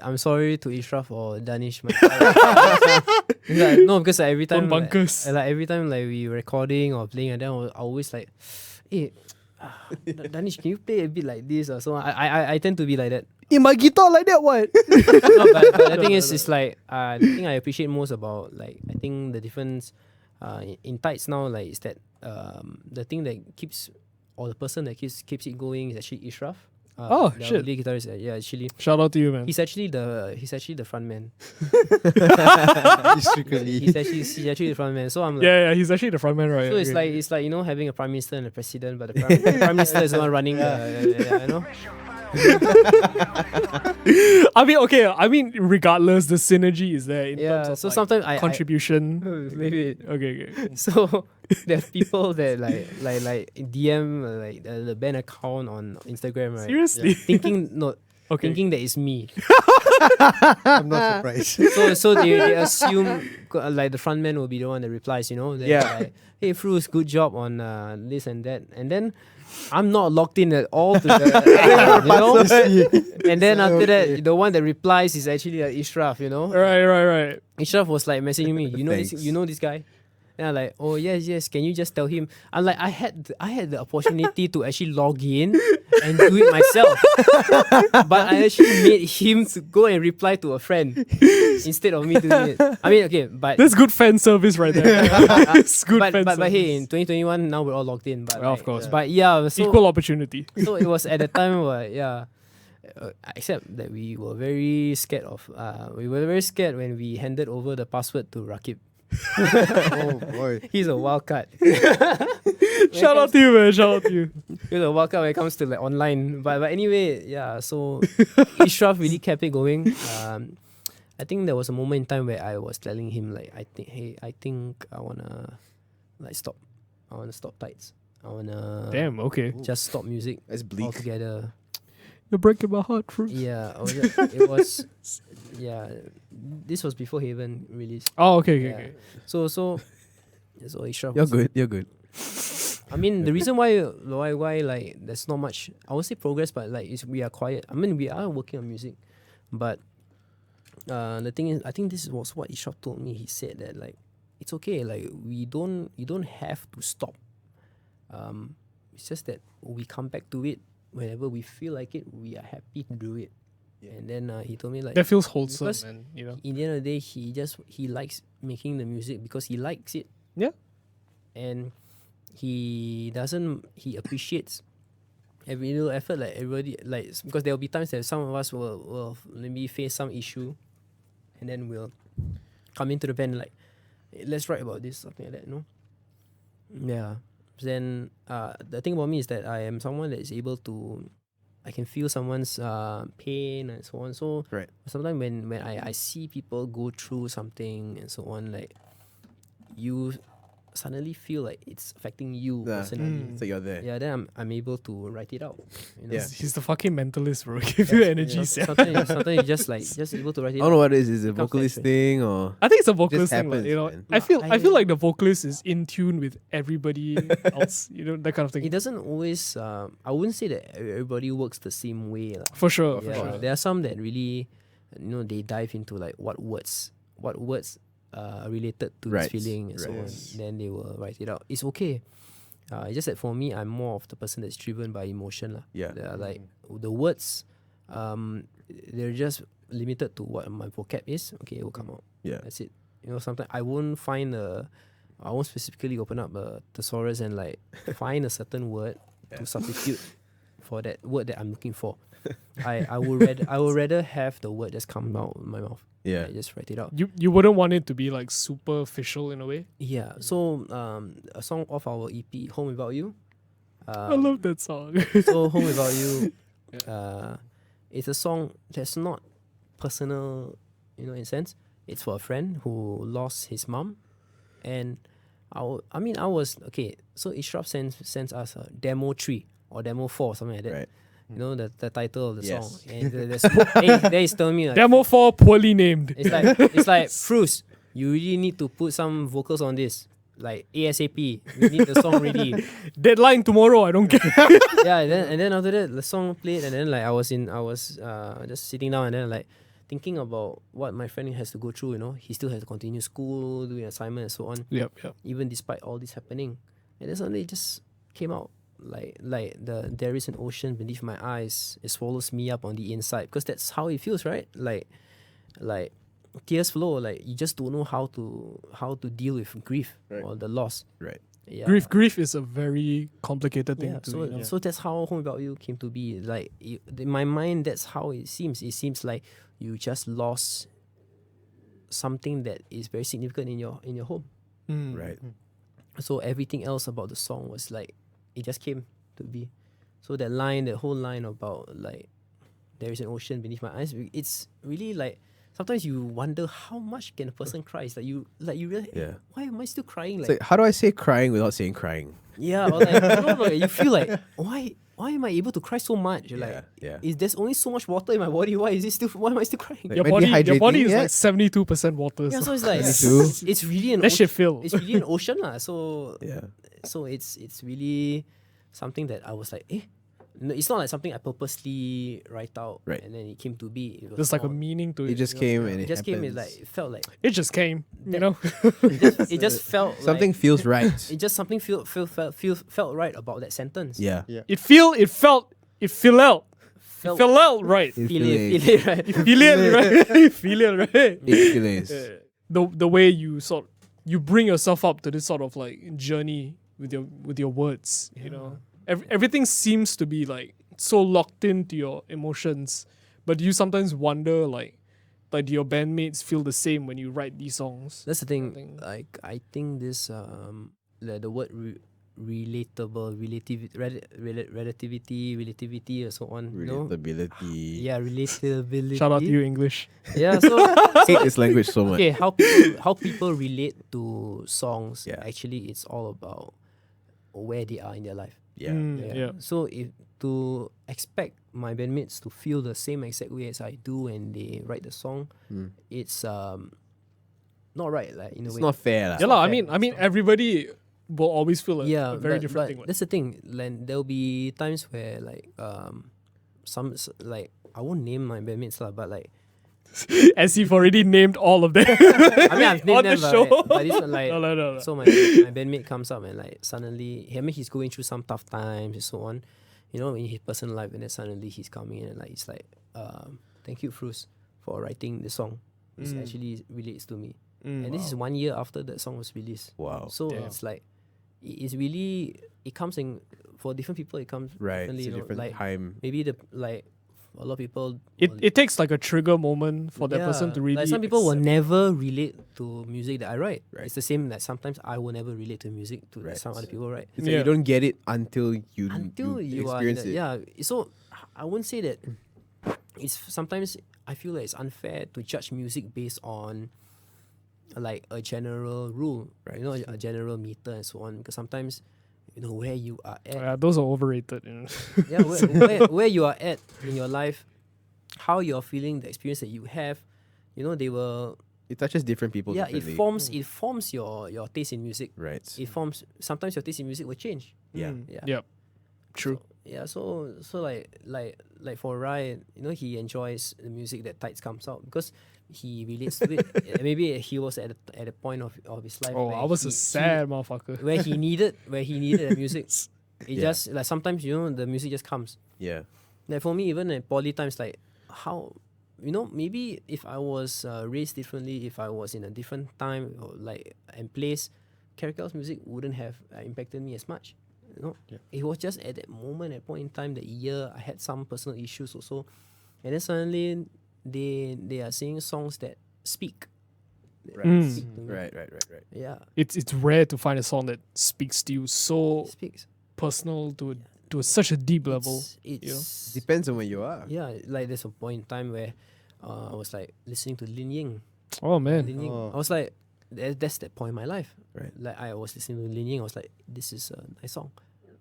I'm sorry to Ishraf or Danish. No, because like, every time Tone bunkers. like every time like we recording or playing and then I always like, hey, Danish, can you play a bit like this or so? I tend to be like that. In my guitar like that, what? No, but the thing is, it's like the thing I appreciate most about like I think the difference in tights now like is that the thing that keeps, or the person that keeps it going is actually Ishraf. Oh, the shit. lead guitarist. Yeah, actually, Shout out to you, man. he's actually the front man. Secretly. He's actually the front man. So I'm like, Yeah, he's actually the frontman, right? so Okay. it's like having a prime minister and a president, but the prime minister is the one running. I mean, regardless, the synergy is there in Yeah, terms of so like, sometimes I contribution. maybe. Okay. So there's people that like DM like the band account on Instagram, right? Seriously? Thinking Okay. thinking that it's me. I'm not surprised. So they assume like the front man will be the one that replies, you know. Then Yeah. Like, hey, Fairuz, good job on this and that. And then I'm not locked in at all to the, you know. And then after that, the one that replies is actually Ishraf, you know. Right. Ishraf was like messaging me, Thanks. you know this guy? And I'm like, oh yes, can you just tell him? I'm like, I had the opportunity to actually log in and do it myself. But I actually made him to go and reply to a friend instead of me doing it. I mean, okay, but That's good fan service right there. It's good fan but service. hey, in 2021 now we're all logged in. But Well, of like, course. But yeah, so Equal opportunity. so it was at the time where except that we were very scared of. We were very scared when we handed over the password to Rakib. Oh boy. He's a wild card. Shout out to you, man. Shout out to you. He's a wild card when it comes to like online. But anyway, yeah. So Ishraf really kept it going. I think there was a moment in time where I was telling him like, I think I wanna like stop. I wanna stop tights. I wanna Damn, okay. just stop music That's bleak. altogether. You're breaking my heart, Fruit. Yeah, it was. Yeah, this was before Haven released. Oh, okay. Yeah. So Ishraf. You're good. You're good. I mean, the reason why like there's not much. I won't say progress, but like we are quiet. I mean, we are working on music, but the thing is, I think this was what Ishraf told me. He said that like it's okay. Like you don't have to stop. It's just that we come back to it whenever we feel like it. We are happy to do it. And then he told me like That feels wholesome, because man. You know. in the end of the day, he likes making the music because he likes it. Yeah. And he appreciates every little effort, like everybody, like, because there will be times that some of us will maybe face some issue, and then we'll come into the band like, hey, let's write about this, something like that, you know. Yeah. Then the thing about me is that I am someone that is able to, I can feel someone's pain and so on. So Right. sometimes when I see people go through something and so on, like you suddenly feel like it's affecting you Yeah. personally. So you're there. Yeah, then I'm able to write it out. You know? Yeah. He's the fucking mentalist, bro. Give you energy, So- sia. sometimes you just able to write I it don't out. know what it is. Is it a Becomes vocalist natural. thing or? I think it's a vocalist thing, happens, like, you know. man. I feel I- like the vocalist is in tune with everybody else, you know, that kind of thing. It doesn't always. I wouldn't say that everybody works the same way. Lah. For sure, for Yeah, sure. there are some that really, you know, they dive into like what words are related to Right, this feeling and so right. on. Then they will write it out. It's okay. It's just that for me, I'm more of the person that's driven by emotion, lah. Yeah. They are like the words, they're just limited to what my vocab is. Okay, it will come out. Yeah. That's it. You know, sometimes I won't specifically open up a thesaurus and like find a certain word to substitute for that word that I'm looking for. I would rather have the word just come out of my mouth. Yeah. I just write it out. You wouldn't want it to be like superficial in a way. Yeah. So a song off our EP, Home Without You. I love that song. So Home Without You, it's a song that's not personal, you know, in a sense. It's for a friend who lost his mom, and I was okay. So Ishraf sends us a demo 3 or demo 4, something like that. Right. You know the title of the Yes. song, and there is telling me like, Demo 4 poorly named. it's like Fairuz, you really need to put some vocals on this, like ASAP. We need the song ready. Deadline tomorrow. I don't care. Yeah, and then after that the song played, and then like I was just sitting down and then like thinking about what my friend has to go through. You know, he still has to continue school, doing assignment and so on, Yep. even despite all this happening. And then suddenly it just came out like there is an ocean beneath my eyes. It swallows me up on the inside, because that's how it feels, right? Like tears flow. Like you just don't know how to deal with grief or the loss. Right. Yeah. Grief is a very complicated thing Yeah, to so that's how Home About You came to be. Like in my mind, that's how it seems. It seems like you just lost something that is very significant in your home. Right. So everything else about the song was like, it just came to be. So that whole line about like there is an ocean beneath my eyes, it's really like sometimes you wonder how much can a person cry. It's like you realize, Yeah. why am I still crying? It's like, how do I say crying without saying crying? Yeah, or like, no, you feel like, why why am I able to cry so much? Like, yeah. is there's only so much water in my body? Why am I still crying? Like, Your am I body dehydrating is yet? like 72% water. Yeah, so so it's like 22. it's really an that shit fill. it's really an ocean lah. So Yeah. so it's really something that I was like, no, it's not like something I purposely write out, Right. and then it came to be. It was There's like a more- meaning to it. It just you know? came and it just came. It happens. like it felt like It just came. You know. it just felt Something like, feels right. it just something felt right about that sentence. Yeah. It felt. It fell out. It fell out right. It feel it, feels- feel it, right? Feel it right. Feel it right. It feels. The way you you bring yourself up to this sort of like journey with your words. You know, everything seems to be like so locked into your emotions, but you sometimes wonder like do your bandmates feel the same when you write these songs? That's the thing. Something. Like I think this the word relatable, relativity, or so on. You know? Relatability. Yeah, relatability. Shout out to you, English. Yeah, so I hate this language so much. okay, how people relate to songs. Yeah. Actually, it's all about where they are in their life. Yeah. Yeah. So if to expect my bandmates to feel the same exact way as I do when they write the song, it's not right. Like in a It's way. not fair. lah. Yeah, lah. I fair. mean, everybody will always feel a very different thing. but that's the thing. Like, there'll be times where like like I won't name my bandmates lah, but like As you've already named all of them. I mean I've on named the them, show. but it's not like No. so my bandmate comes up and like suddenly he's going through some tough times and so on, you know, in his personal life, and then suddenly he's coming in and like it's like thank you Fairuz for writing the song. This actually relates to me. And this is 1 year after that song was released. Wow. So Damn. it's like it's really it comes in for different people. It comes Right. differently. It's a You know, different like time. maybe a lot of people. It takes like a trigger moment for that person to really. Like some people will accept. never relate to music that I write. Right. It's the same that sometimes I will never relate to music to Right. some other people, right? It's like Yeah. you don't get it until you You are in experience the, it. yeah. So I wouldn't say that it's sometimes I feel like it's unfair to judge music based on like a general rule, Right. You know, a general meter and so on. Because sometimes, you know, where you are at, Yeah, those are overrated. You know? yeah, where you are at in your life, how you're feeling, the experience that you have, you know, they will. It touches different people. Yeah, differently. it forms your taste in music. Right. It forms sometimes your taste in music will change. Yeah. Yeah. Yep. True. So like for Ryan, you know, he enjoys the music that Tides comes out because he relates to it. Maybe he was at a point of his life. Oh, where I was he- a sad motherfucker. where he needed the music. It Yeah. just like sometimes, you know, the music just comes. Yeah. Like for me, even at poly times, like how, you know, maybe if I was raised differently, if I was in a different time or like and place, Caracel's music wouldn't have impacted me as much. You know, it was just at that moment, at point in time, that year, I had some personal issues also, and then suddenly they are singing songs that speak. Right. Speak to me. Right. Yeah, It's rare to find a song that speaks to you so it speaks. personal to such a deep level. It's Depends on where you are. yeah, like there's a point in time where I was like listening to Lin Ying. Oh man. Lin Ying. Oh. I was like, that's that point in my life. Right. Like I was listening to Lin Ying. I was like, this is a nice song.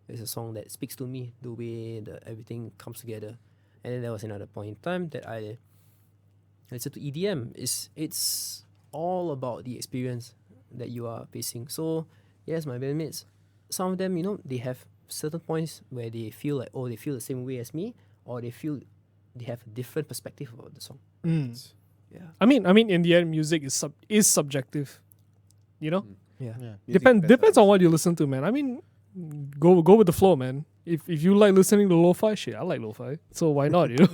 It's a song that speaks to me, the way everything comes together. And then there was another point in time that I listened to EDM. It's all about the experience that you are facing. So yes, my bandmates, some of them, you know, they have certain points where they feel like, oh, they feel the same way as me, or they feel they have a different perspective about the song. Yeah. I mean, in the end, music is subjective. You know, Yeah. Yeah. depends on what you listen to, man. I mean, go with the flow, man. If you like listening to lo-fi shit, I like lo-fi, so why not? You know,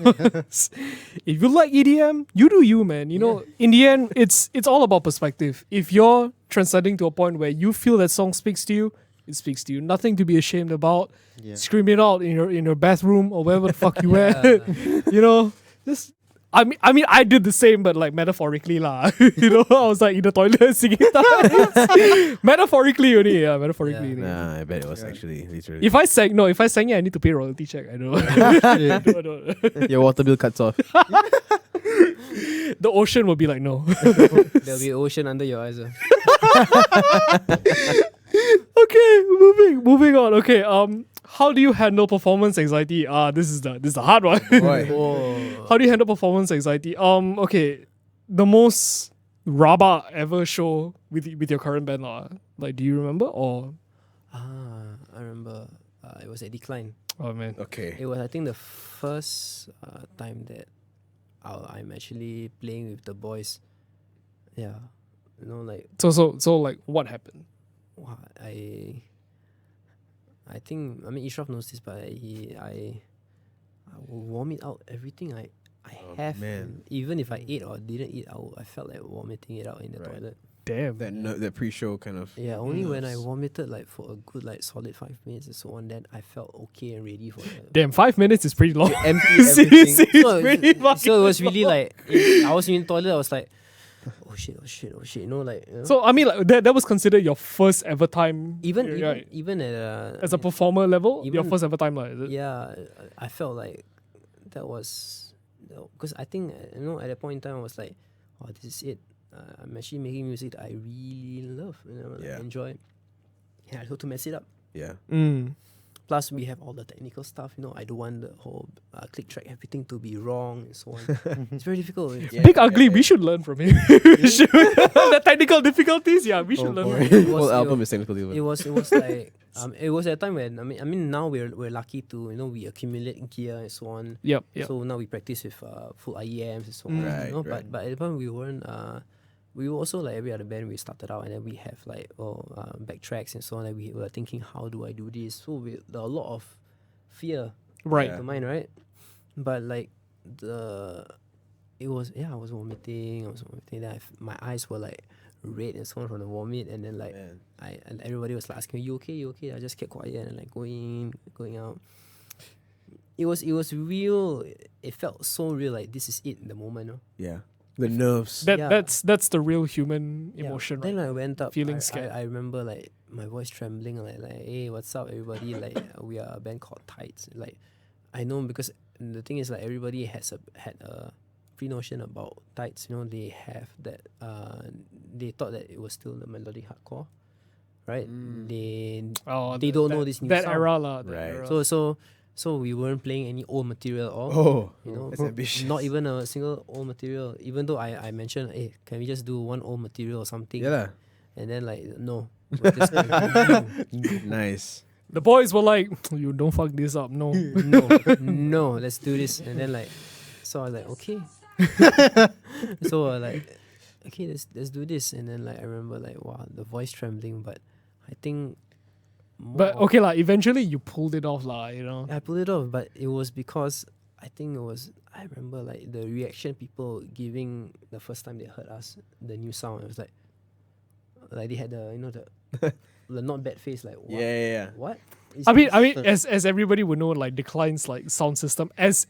if you like EDM, you do you, man. You know, in the end, it's all about perspective. If you're transcending to a point where you feel that song speaks to you, it speaks to you. Nothing to be ashamed about. Yeah. Scream it out in your bathroom or wherever the fuck you at. You know, just. I mean, I did the same, but like metaphorically, lah. You know, I was like in the toilet singing. Metaphorically, only, yeah, metaphorically. only. Nah, I bet it was actually literally. If I sang it, I need to pay royalty check. I don't know. I don't. Your water bill cuts off. The ocean will be like, no. There'll be ocean under your eyes. Okay, moving on. Okay, how do you handle performance anxiety? This is the hard one. Boy. Oh. How do you handle performance anxiety? Okay, the most raba ever show with your current band, like, do you remember or? I remember. It was a Decline. Oh man, Okay. It was, I think, the first time that I'm actually playing with the boys. Yeah, like so like what happened? wow, I think, I mean, Ishraf knows this, but I will vomit out everything I have. man. And even if I ate or didn't eat, I felt like vomiting it out in the Right. toilet. Damn. That pre-show kind of. Yeah, only when I nerves. vomited like for a good like solid 5 minutes and so on, then I felt okay and ready for it. Damn, 5 minutes is pretty long. Empty Seriously, everything. it's pretty fucking So it was really like I was in the toilet. I was like, oh shit. Like So I mean, like that was considered your first ever time, even right? even at As a performer level, your even- first ever time, like, is it? yeah, I felt like that was because I think at that point in time I was like, oh, this is it. I'm actually making music that I really love, like, Yeah. enjoy. Yeah, I hope to mess it up. Yeah. Mm. Plus, we have all the technical stuff. I don't want the whole click track, everything to be wrong and so on. It's very difficult. Yeah. Big Ugly, we should learn from him. We should. The technical difficulties, yeah, we should Oh, learn. boy. From him. It was- Whole it album was- is technical It was like it was a time when I mean now we're lucky to we accumulate gear and so on. Yep. So now we practice with full IEMs and so on. Right, right. But at the time we weren't. We were also like every other band. We started out and then we have like backtracks and so on. And we were thinking, how do I do this? So there are a lot of fear Right. in the mind, right? But like I was vomiting. Then my eyes were like red and so on from the vomit, and then like Man. and everybody was like asking, you okay? I just kept quiet and like going out. It was real. It felt so real. Like this is it, the moment. No? Yeah. The nerves. That Yeah. that's the real human Yeah. emotion, Then right? I went up. Feeling I scared. remember like my voice trembling. Like hey, what's up, everybody? Like we are a band called Tides. Like I know because the thing is like everybody had a pre-notion about Tides. They have that. They thought that it was still the melodic hardcore, right? They don't know this new that sound. era, lah. that Right. era. So we weren't playing any old material at all. Oh, that's ambitious. Not even a single old material. Even though I mentioned, hey, can we just do one old material or something? Yeah. lah. And then like no. We're just like, Nice. The boys were like, "You don't fuck this up, no." no, let's do this. And then like, so I was like, okay. So like, okay, let's do this. And then like I remember like wow, the voice trembling, but I think. But more- okay, lah. Eventually, you pulled it off, lah. I pulled it off, but it was because I think I remember like the reaction people giving the first time they heard us, the new sound. It was like they had the the not bad face, like what? Yeah. What? I mean, as everybody would know, like Decline's like sound system, as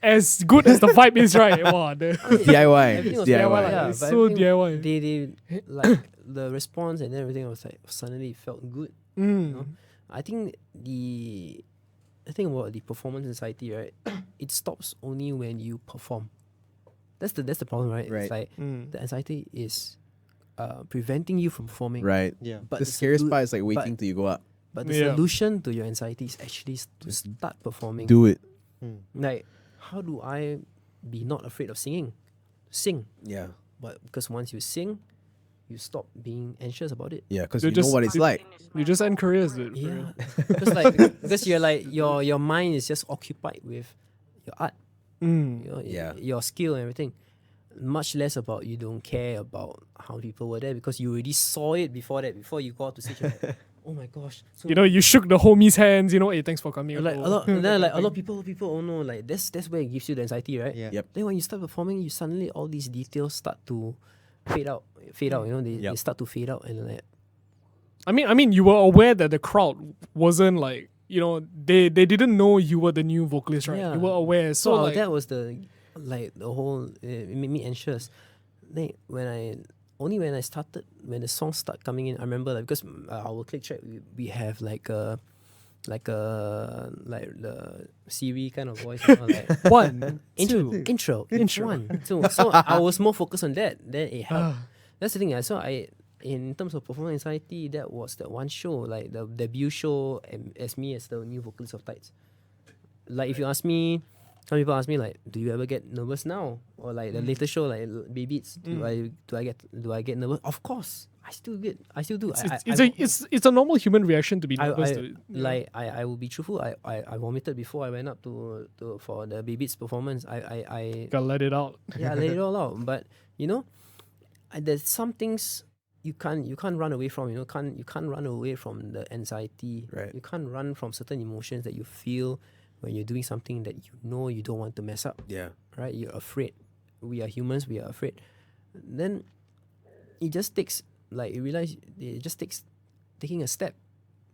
good as the vibe is, right? Wow, DIY. Everything was DIY. DIY, Yeah, it's but so everything- DIY. They like the response and everything was like suddenly felt good. Mm. I think about the performance anxiety, right? It stops only when you perform. That's the problem, right? Right. It's like Mm. the anxiety is preventing you from performing. Right. Yeah. But The scariest solu- part is like waiting till you go up. But the Yeah. solution to your anxiety is actually to start performing. Do it. Like, how do I be not afraid of singing? Sing. Yeah. But because once you sing, you stop being anxious about it. Yeah, because You you know just- what it's like. You just end careers, dude. for Yeah. real. because you're like your mind is just occupied with your art, Mm. your skill and everything. Much less about you don't care about how people were there because you already saw it before you go out to stage. You're like, oh my gosh. So You shook the homie's hands. Hey, thanks for coming. like a lot, and then like a lot of people oh no, like that's where it gives you the anxiety, right? Yeah. Yep. Then when you start performing, you suddenly all these details start to fade out. They Yep. start to fade out, and like I mean, you were aware that the crowd wasn't like, they didn't know you were the new vocalist, right? Yeah. You were aware. So, so like, that was the whole. It made me anxious. Then when I started, when the songs start coming in, I remember like because our click track we have like the Siri kind of voice, like one, intro, Intro. one, two. So I was more focused on that. Then it helped. That's the thing. So I in terms of performance anxiety, that was that one show, like the debut show, as me as the new vocalist of Tights. Like if you ask me, some people ask me like, do you ever get nervous now? Or like the latest show, like Baby Beats, do I get nervous? Of course, I still do. It's a normal human reaction to be nervous. I will be truthful. I vomited before I went up to for the Baby Beats performance. I gotta let it out. yeah, I let it all out. But you know, there's some things you can't run away from. You can't run away from the anxiety. Right. You can't run from certain emotions that you feel when you're doing something that you know you don't want to mess up. Yeah. Right? You're afraid. We are humans. We are afraid. Then it just takes taking a step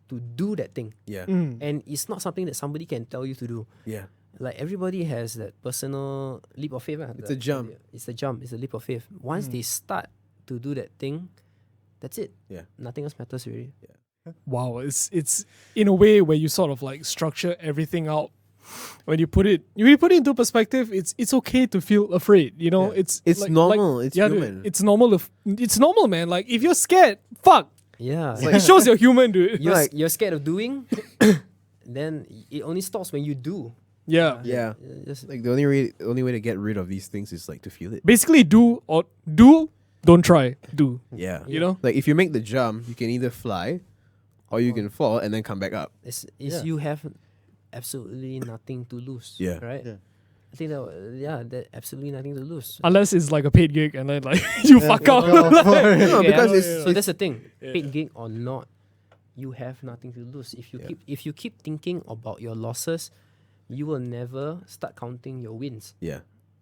to do that thing. Yeah. And it's not something that somebody can tell you to do. Yeah. Like everybody has that personal leap of faith. It's a jump. It's a jump. It's a leap of faith. Once they start to do that thing, that's it. Yeah. Nothing else matters really. Wow, it's in a way where you sort of like structure everything out. When you put it into perspective, it's okay to feel afraid. You know, Yeah. It's like, normal. Like, it's yeah, human. dude, it's normal. It's normal, man. Like if you're scared, fuck. Yeah. It shows you're human, dude. You're scared of doing, then it only stops when you do. Yeah. Yeah. Just, Like the only way to get rid of these things is like to feel it. Basically, don't try. Do. Yeah. You know? Like if you make the jump, you can either fly or you can fall and then come back up. you have absolutely nothing to lose. Yeah. Right? Yeah. I think that absolutely nothing to lose. Unless it's like a paid gig and then like you fuck up. No, Okay, because so that's the thing. Yeah. Paid gig or not, you have nothing to lose. If you keep thinking about your losses, you will never start counting your wins. yeah.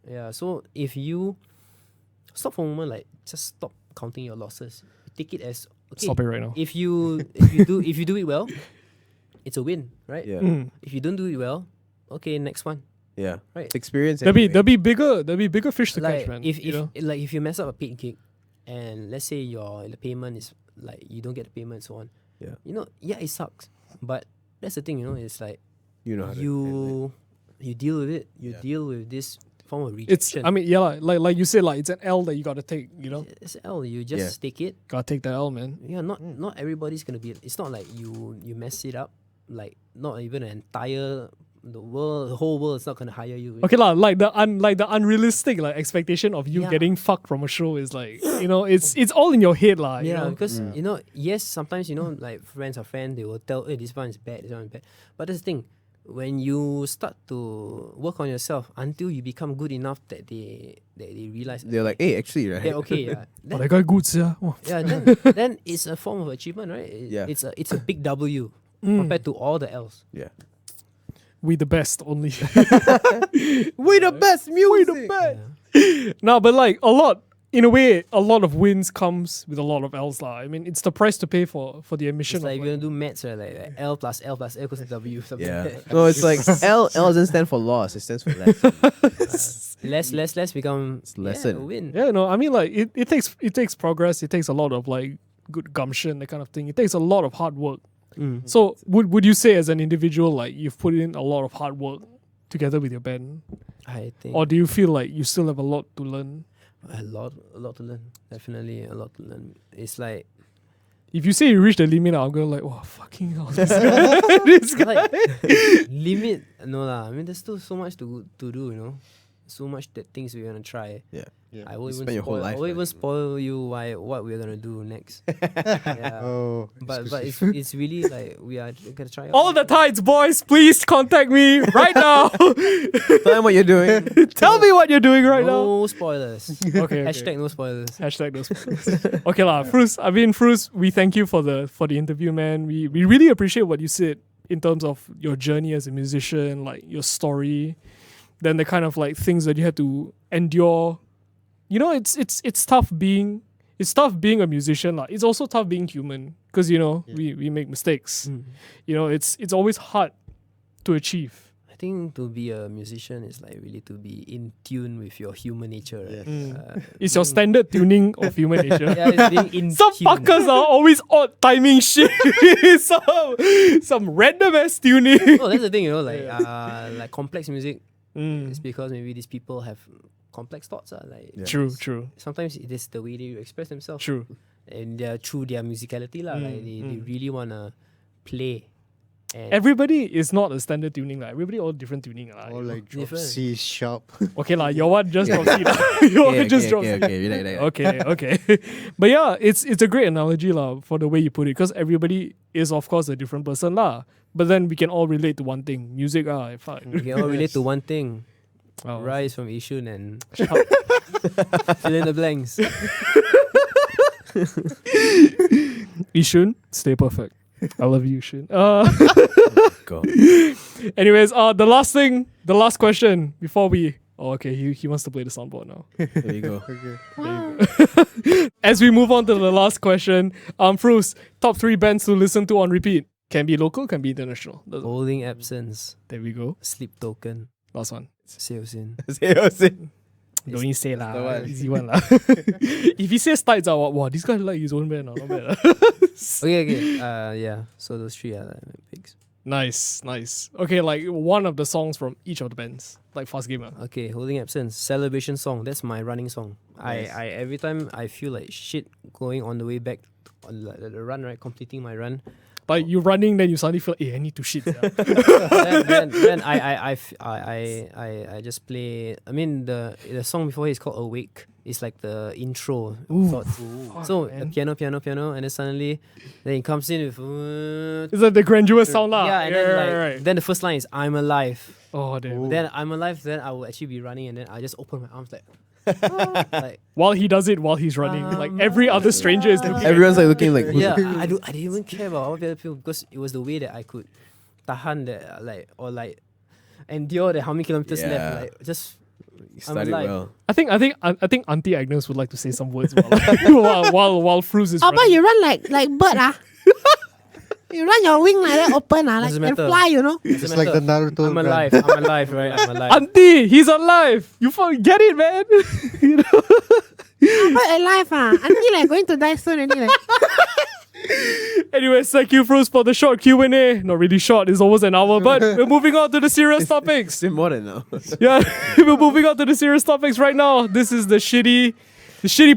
Yeah. So if you stop for a moment, like just stop counting your losses. Take it as okay. Stop it right now. If you do it well, it's a win, right? Yeah. If you don't do it well, okay, next one. Yeah. Right. Experience. There'll be anyway. bigger fish to Like catch, man. if you know? if you mess up a paid gig, and let's say the payment is like you don't get the payment and so on. Yeah. You know, yeah, it sucks, but that's the thing. You know, it's like You know how to handle it. you deal with it. You Yeah. deal with this form of It's rejection. I mean, yeah, like you said, like it's an L that you gotta take, you know? It's L. You just take it. Gotta take that L, man. Yeah, not everybody's gonna be. It's not like you mess it up. Like not even the whole world is not gonna hire you. Okay, like the unrealistic like expectation of you Yeah. getting fucked from a show is like, you know, it's all in your head, like. Yeah, You know? because you know, yes, sometimes you know, like friends are friends, they will tell, hey, this one is bad, this one is bad. But that's the thing, when you start to work on yourself until you become good enough that they realize They're like, hey, actually, right? yeah, okay, yeah. Oh, Then, that guy good, yeah. Oh. yeah, then it's a form of achievement, right? Yeah. It's a big W compared to all the L's. Yeah. We the best only. We the best music. We the best. No, but like in a way, a lot of wins comes with a lot of L's, lah. I mean, it's the price to pay for the admission. It's like of, if you're gonna do maths, right? Like L plus L plus L equals to W. Something Yeah. like that. No, it's like L doesn't stand for loss. It stands for lesson. less become lesson. Yeah, win. yeah, no, I mean like it takes progress. It takes a lot of like good gumption, that kind of thing. It takes a lot of hard work. So would you say as an individual, like you've put in a lot of hard work together with your band, I think or do you feel like you still have a lot to learn? a lot to learn. Definitely a lot to learn. It's like If you say you reach the limit, I'll go like, oh fucking hell, this guy. This guy. like limit. No lah. I mean, there's still so much to do. You know, so much that things we're gonna try. Yeah. Yeah. I won't You even spend your whole spoil. life I won't even learning. spoil you what we're gonna do next. Yeah. Oh, But it's really like we are gonna try out. All the tides, boys, please contact me right now. Tell them what you're doing. Tell me what you're doing right now. No spoilers. Okay. Hashtag no spoilers. Hashtag those spoilers. Okay lah, Fairuz, we thank you for the interview, man. We really appreciate what you said in terms of your journey as a musician, like your story, then the kind of like things that you had to endure. You know, it's tough being a musician. Like it's also tough being human because you know we make mistakes. You know, it's always hard to achieve. I think to be a musician is like really to be in tune with your human nature. Right? It's your standard tuning of human nature. Yeah, it's being in Some tune. fuckers are always odd timing shit. some random ass tuning. Oh, that's the thing, you know, like complex music. It's because maybe these people have complex thoughts. Like Yeah. True. sometimes it is the way they express themselves. True. and through their musicality lah. Like they really wanna play. And Everybody is not a standard tuning lah. Everybody all different tuning lah. Or like drop Different. C sharp. Okay lah, your one just drop C lah. Your one just drop C. Okay, right. Okay. But yeah, it's a great analogy lah for the way you put it, because everybody is of course a different person lah. But then we can all relate to one thing, music ah. Fine. we can all relate to one thing. Oh. Rise from Yishun and fill in the blanks. Yishun, stay perfect. I love you, Yishun. Go. Anyways, the last question before we. Oh, okay. He wants to play the soundboard now. There you go. Okay. As we move on to the last question, Fairuz, top 3 bands to listen to on repeat. Can be local, can be international. Doesn't- Holding absence. There we go. Sleep token. Last one. Sales in. Don't need say the lah. one. Easy one lah. If he says tides, wow, this guy like his own band. Not bad. Okay. Yeah. So those 3 are like my picks. Nice. Okay, like one of the songs from each of the bands, like Fast Gamer. Okay, Holding Absence, celebration song. That's my running song. Nice. I every time I feel like shit going on the way back on the run, right, completing my run. Like you running, then you suddenly feel, I need to shit. Yeah. then I just play. I mean the song before is called Awake. It's like the intro. Thoughts. So man. piano, and then suddenly, then it comes in with. It's like the grandiose sound lah. Yeah, and then like right. then the first line is I'm alive. Oh damn. Then I'm alive. Then I will actually be running, and then I just open my arms like. like While he does it, while he's running, like every other stranger is looking. Everyone's like looking like, yeah, I didn't even care about what other people, because it was the way that I could tahan that like endure the how many kilometers Yeah. left, like just you started alive. well. I think Auntie Agnes would like to say some words while Fairuz is Oh, but running. you run like bird ah. You run your wing like that open ah, like Doesn't and matter. fly, you know. It's like the Naruto. I'm run. alive, right? I'm alive. Auntie, he's alive. You get it, man. You know? But alive ah. Until like going to die soon and like. Anyways, thank you, Fairuz, for the short Q&A. Not really short, it's almost an hour, but we're moving on to the serious topics. It's more than now. Yeah, we're moving on to the serious topics right now. This is the shitty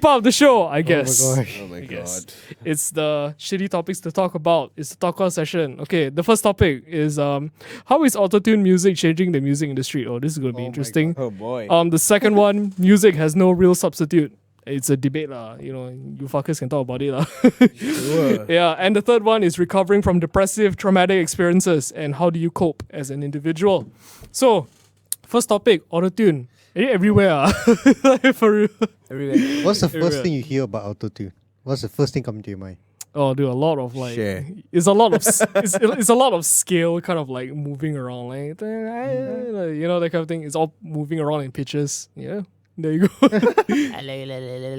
part of the show, I guess. Oh my gosh. Oh my Yes. god. It's the shitty topics to talk about. It's the talk out session. Okay, the first topic is how is autotune music changing the music industry? Oh, this is gonna be interesting. Oh boy. The second one, music has no real substitute. It's a debate lah. You know, you fuckers can talk about it lah. Sure. Yeah, and the third one is recovering from depressive, traumatic experiences and how do you cope as an individual. So, first topic, autotune. Everywhere. For real. Everywhere. What's the first Everywhere. thing you hear about autotune? What's the first thing coming to your mind? Oh, dude, a lot of like, Share. it's a lot of it's a lot of scale, kind of like moving around, like you know, that kind of thing. It's all moving around in pitches. Yeah, there you go.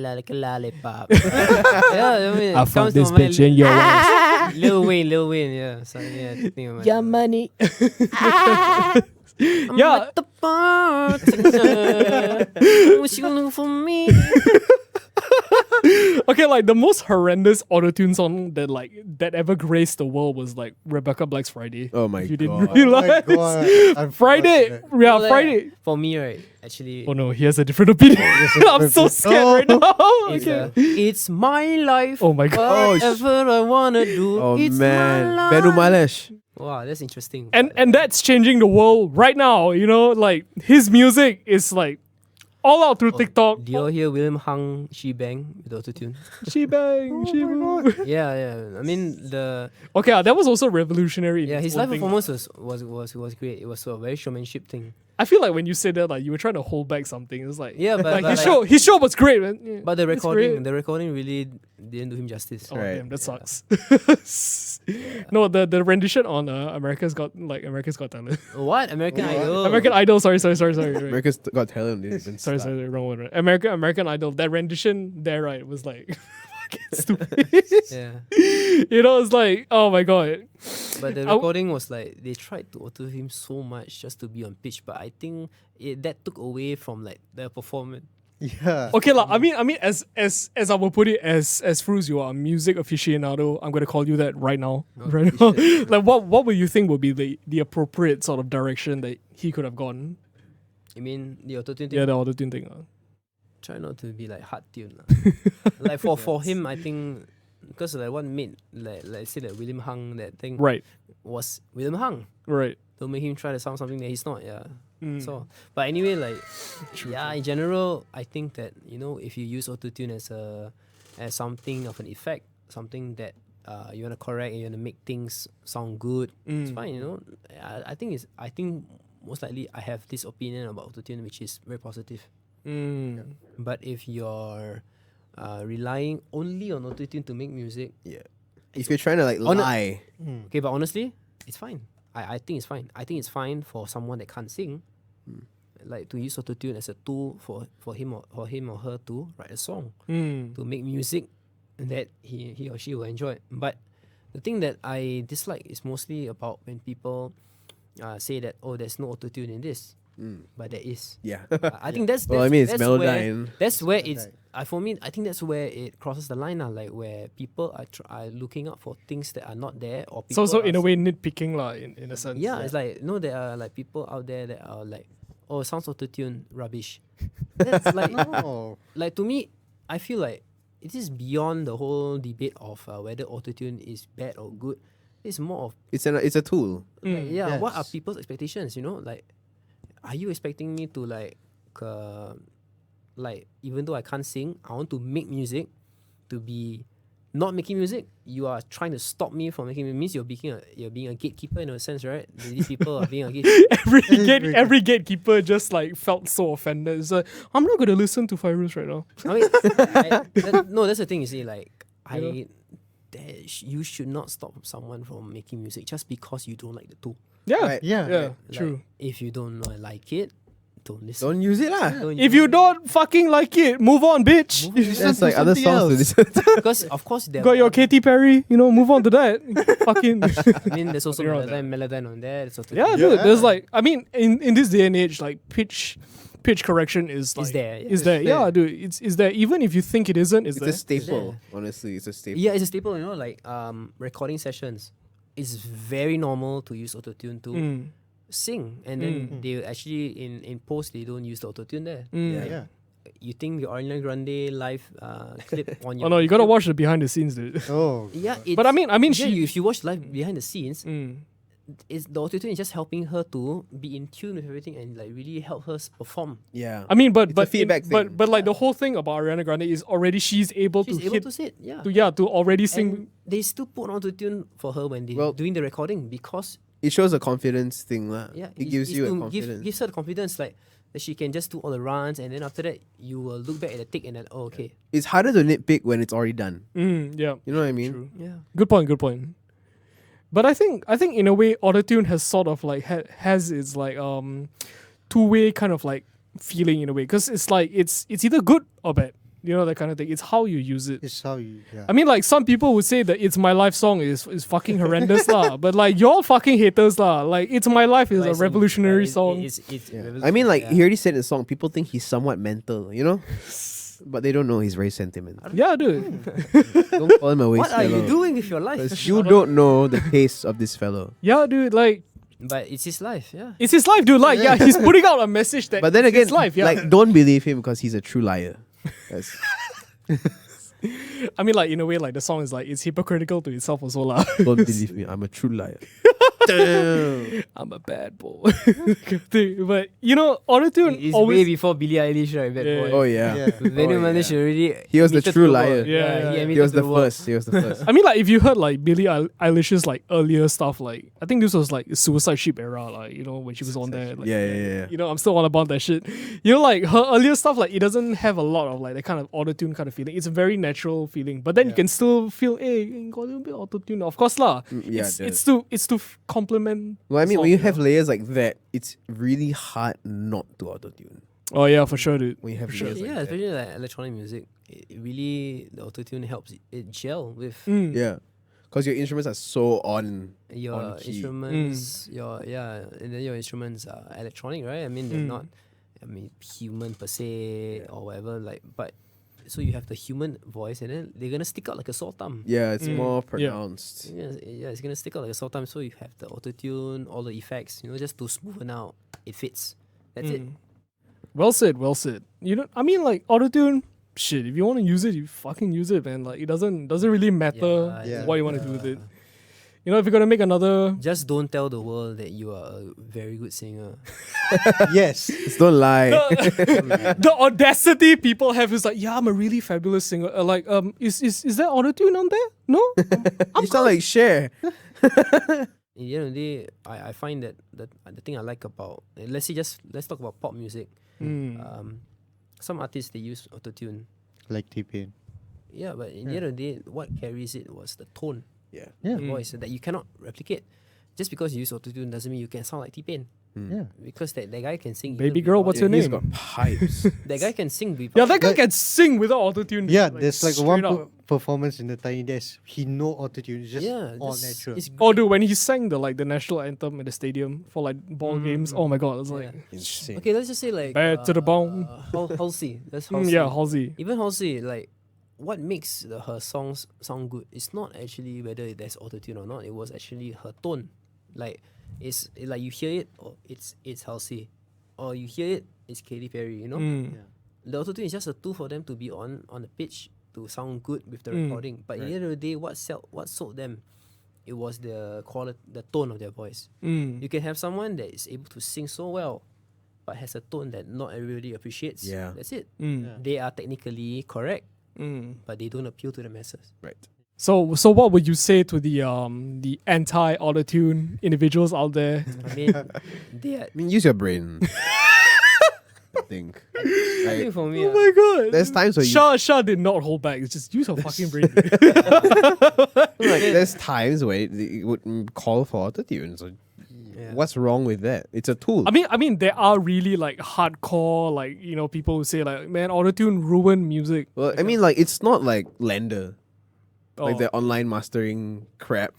Like a lollipop. Yeah, I mean, I it found comes to this my mind. bitch in your ass. Lil Wayne, yeah. So yeah, I think of my Your money. Yeah. at the bar. What you gonna do for me? Okay, like the most horrendous autotune song that ever graced the world was like Rebecca Black's Friday. Oh my If you didn't god. Oh my realize. god. I Friday, forgot yeah, Well, Friday. For me, right, actually, Oh no, he has a different opinion. I'm so scared right now. it's, Okay. it's my life. Oh my god. Whatever I wanna do, Oh it's man. my Benu life. Malesh. Wow, that's interesting. And that's changing the world right now. You know, like his music is like all out through TikTok. Do you all hear William Hung She Bang with autotune? She bang, she bang. Yeah. I mean Okay, that was also revolutionary. in yeah, its his own live thing. performance was great. It was a very showmanship thing. I feel like when you said that, like you were trying to hold back something. It's like Yeah, but- like but his show was great, man. Yeah, But the it's great. recording really didn't do him justice. Oh Right. damn, that sucks. No, the rendition on America's Got Talent. What? American Idol. American Idol. Sorry. Right. America's Got Talent. Sorry, wrong one. American Idol. That rendition there, right, was like fucking stupid. Yeah. You know, it's like, oh my god. But the recording was like they tried to auto him so much just to be on pitch, but I think that took away from like the performance. Yeah. Okay, like, I mean, as I will put it, as Fairuz, you are a music aficionado. I'm gonna call you that right now. Right now. Like, what would you think would be the appropriate sort of direction that he could have gone? You mean the auto tune thing? Yeah, the autotune thing. try not to be like hard tuned. Like for him, I think because like what made like say that William Hung that thing Right. was William Hung. Right. Don't make him try to sound something that he's not. Yeah. Mm. So, but anyway, like in general, I think that if you use autotune as something of an effect, something that you want to correct and you want to make things sound good, it's fine. I think most likely I have this opinion about autotune which is very positive. But if you're relying only on autotune to make music, If you're trying to like lie, okay, but honestly, it's fine. I think it's fine. I think it's fine for someone that can't sing, like to use autotune as a tool for him or her to write a song, to make music that he or she will enjoy. But the thing that I dislike is mostly about when people say that there's no autotune in this, but there is. yeah. I think that's Well, I mean, it's that's Melodyne. That's where it's. For me, I think that's where it crosses the line now. Like where people are looking out for things that are not there, or people So are in a way nitpicking lah, in a sense. yeah, it's like there are like people out there that are like, oh, sounds autotune rubbish. That's like Oh, like to me, I feel like it is beyond the whole debate of whether autotune is bad or good. It's more of It's a tool. like, what are Yes. people's expectations? Like, are you expecting me to like even though I can't sing, I want to make music to be not making music? You are trying to stop me from making music. Means you're being a gatekeeper in a sense, right? These people are being a gatekeeper. every gatekeeper just like felt so offended. It's like, I'm not gonna listen to Fairuz right now. I mean, no, that's the thing. You see, like you should not stop someone from making music just because you don't like the tool. Yeah, Right. yeah. yeah, Like, true. if you don't like it, don't listen. Don't use it lah. Don't If use you it. don't fucking like it, move on, bitch. There's like other songs to listen to. Because of course there Got your are- Katy Perry, move on to that. Fucking I mean, there's also You're on Melodyne on there. There's yeah, dude. There's like, I mean, in this day and age, like pitch correction is like, there, yeah. Is there? It's there. Yeah, dude. It's there. Even if you think it isn't, It's there. a staple. Honestly, it's a staple. Yeah, it's a staple. Like recording sessions. It's very normal to use autotune to sing, and then they actually in post they don't use the autotune there. Yeah. You think the Ariana Grande live clip on your Oh no, you gotta YouTube- watch the behind the scenes, dude. Oh. Yeah, But I mean, yeah, if you watch live behind the scenes, it's the autotune is just helping her to be in tune with everything and like really help her perform. Yeah. I mean, but It's a but feedback thing. but like the whole thing about Ariana Grande is already she's able She's to able hit to sit, yeah. to already sing. And they still put autotune for her when they're Well- doing the recording because It shows a confidence thing lah. yeah, It gives you a to confidence. gives her the confidence like that she can just do all the runs and then after that you will look back at the tick and then okay. It's harder to nitpick when it's already done. Yeah. You know what I mean? True. Yeah. Good point. But I think in a way autotune has sort of like has its like two-way kind of like feeling in a way, because it's like it's either good or bad, that kind of thing. It's how you use it. It's how you. Yeah. I mean, like some people would say that "It's My Life" song is fucking horrendous lah, but like you're fucking haters lah. Like "It's My Life" is But a it's revolutionary it's- song. It's I mean, like yeah. he already said in the song, people think he's somewhat mental, but they don't know he's very sentimental. Yeah, dude. Don't call him a waste What are you fellow. doing with your life? 'Cause you don't know the taste of this fellow. Yeah, dude. Like But it's his life, yeah. it's his life, dude. Like yeah, he's putting out a message that. But then it's again, his life. Yeah. like don't believe him because he's a true liar. That's- I mean, like in a way, like the song is like it's hypocritical to itself also lah. don't believe me. I'm a true liar. I'm a bad boy. But autotune It's way always. before Billie Eilish, right? Bad Yeah. boy. Oh yeah. Yeah. Venom Oh, Manish yeah. already. He was the admitted true to the liar. world. Yeah. he He admitted was to the the world. first. He was the first. I mean, like if you heard like Billie Eilish's like earlier stuff, like I think this was like Suicide Ship era, like when she was on there. Like, Yeah. I'm still on about that shit. Like her earlier stuff, like it doesn't have a lot of like that kind of autotune kind of feeling. It's a very natural feeling, but then you can still feel, hey, got a little bit of autotune. Of course, lah. Yeah, It's to complement. Well, I mean, song, when you have layers like that, it's really hard not to autotune. Oh yeah, for sure, dude. When you have sure. layers Yeah, like that. especially like electronic music. It really, the autotune helps it gel with Yeah. Because your instruments are so on. your on key. instruments, and then your instruments are electronic, right? I mean, they're not, human per se or whatever. Like, but so you have the human voice, and then they're gonna stick out like a sore thumb. Yeah, it's more pronounced. Yeah, it's gonna stick out like a sore thumb. So you have the autotune, all the effects, just to smoothen out. It fits. That's it. Well said. you know, I mean, like autotune. Shit, if you want to use it, you fucking use it, man. Like it doesn't really matter Yeah. what you want to do with it. You know, if you're gonna make another, Just don't tell the world that you are a very good singer. Yes. Just don't lie. the audacity people have is like, yeah, I'm a really fabulous singer. Is there autotune on there? No. You sound like Share. In the end of the day, I find that the thing I like about, let's talk about pop music. Some artists, they use autotune. Like T-Pain. Yeah, but in the end of the day, what carries it was the tone, Yeah. Yeah. the voice that you cannot replicate. Just because you use autotune doesn't mean you can sound like T-Pain. Yeah. Because that guy can sing. Baby even girl, without what's it. your He's name? got pipes. That guy can sing. Yeah, that guy Like- can sing without autotune. Yeah, there's like straight one up. performance in the Tiny Desk. He no autotune. It's just Yeah, all this- natural. It's Oh, dude, when he sang the national anthem at the stadium for like ball games, oh my god, it was like, yeah. Insane. Okay, let's just say like Bad to the bone. Halsey. That's Halsey. yeah, Halsey. Even Halsey, like what makes her songs sound good? It's not actually whether there's autotune or not. It was actually her tone. Like like you hear it, or it's Halsey, or you hear it, it's Katy Perry. You know, the autotune is just a tool for them to be on the pitch to sound good with the recording. But at the end of the day, what sold them? It was the quality, the tone of their voice. You can have someone that is able to sing so well, but has a tone that not everybody appreciates. Yeah. That's it. Mm. They are technically correct, Mm. but they don't appeal to the masses. Right. So what would you say to the anti autotune individuals out there? I mean, they are. I mean, use your brain. I think. I think Like, for me, Oh my god. there's times where you Shah did not hold back. It's just use your fucking brain. like, there's times where it would call for autotune. So yeah. what's wrong with that? It's a tool. I mean, there are really like hardcore, like, you know, people who say like, man, autotune ruined music. Well, I mean, like, it's not like Lender, like Oh. the online mastering crap.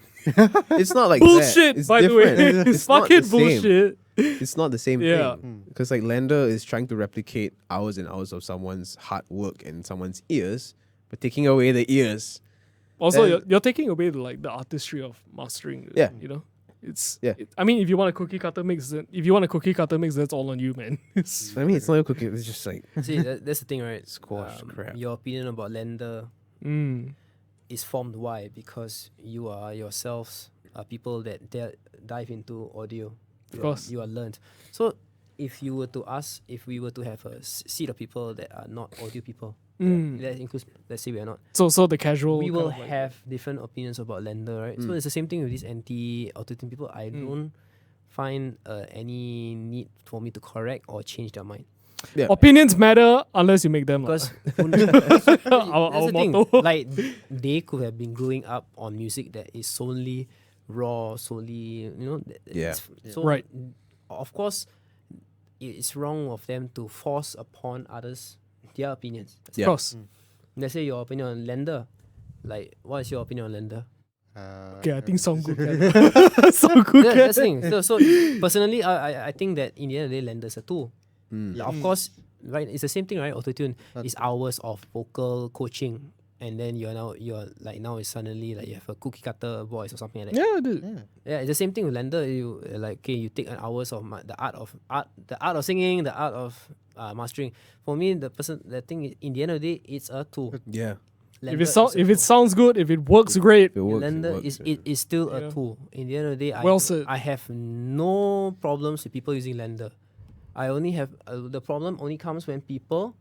It's not like Bullshit, that. It's by the way. different. It's not fucking the same. bullshit. It's not the same Yeah. thing. Because like Lender is trying to replicate hours and hours of someone's hard work and someone's ears, but taking away the ears. Also, Then- you're taking away the artistry of mastering. Yeah. You know? It's Yeah. I mean, if you want a cookie cutter mix, that's all on you, man. I mean, it's not a cookie. It's just like See, that's the thing, right? Squash crap. Your opinion about Lender Mm. is formed why? Because you are yourselves people that dive into audio. Of course. You are learned. So if we were to have a seat of people that are not audio people, Mm. that includes, let's say we are not, So the casual. we kind will of like- have different opinions about Lender, right? So it's the same thing with these anti-autotune people. I don't find any need for me to correct or change their mind. Opinions matter unless you make them. Because Our that's the thing. motto. Like they could have been growing up on music that is solely raw, solely Yeah. So Right. Of course, it's wrong of them to force upon others their opinions. Of course. Let's say your opinion on Lender. Like, what is your opinion on Lender? Okay, I think sound good. Guy. Sound good. Yeah, Guy. that's the thing. So personally, I think that in the end of the day, Lender's a tool. Like, of course, right? It's the same thing, right? Autotune is hours of vocal coaching, and then now it's suddenly like you have a cookie cutter voice or something like that. Yeah, dude. Yeah, it's the same thing with Lender. You you take an hours of the art of singing, the art of mastering. For me, the thing is, in the end of the day, it's a tool. Yeah. Lender If is a it tool. sounds good, if it works great, It works. Lender it works, is still Yeah. a tool. In the end of the day, Well said. I have no problems with people using Lender. I only have the problem only comes when people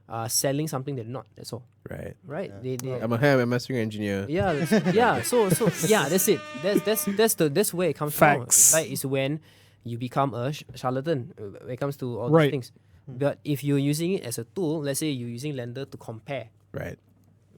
are selling something they're not. That's all. Right. Right? They I'm a mastering engineer. yeah, yeah. So yeah, that's it. That's where it comes Facts. from. Right? Is when you become a charlatan when it comes to all Right. these things. But if you're using it as a tool, let's say you're using Lender to compare, Right.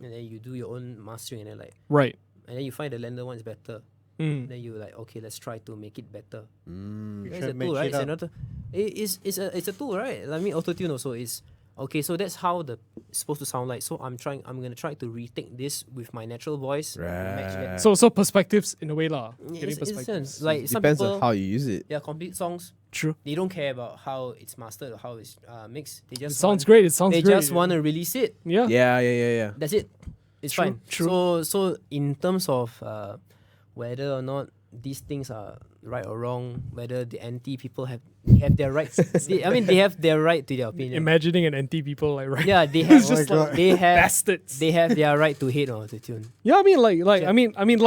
and then you do your own mastering, and right. then you find the Lender one is better. Mm. Then you like, okay, let's try to make it better. Mm. It's try a to match tool, right? it It's up. another. It's a tool, right? I mean, autotune also is okay. So that's how it's supposed to sound like. So I'm gonna try to retake this with my natural voice. Match that. Right. So perspectives in a way lah. Yeah, Getting it's in a perspectives. sense, like some Depends people, on how you use it. yeah, complete songs. True. They don't care about how it's mastered or how it's mixed. They It just sounds want, great. It sounds They great. just want to release it. Yeah. Yeah. That's it. It's True, fine. true. So in terms of whether or not these things are right or wrong, whether the anti people have their rights. They have their right to their opinion. Imagining an anti people like right. Yeah, they have Oh my God. they have Bastards. they have their right to hate on autotune. Yeah, I mean,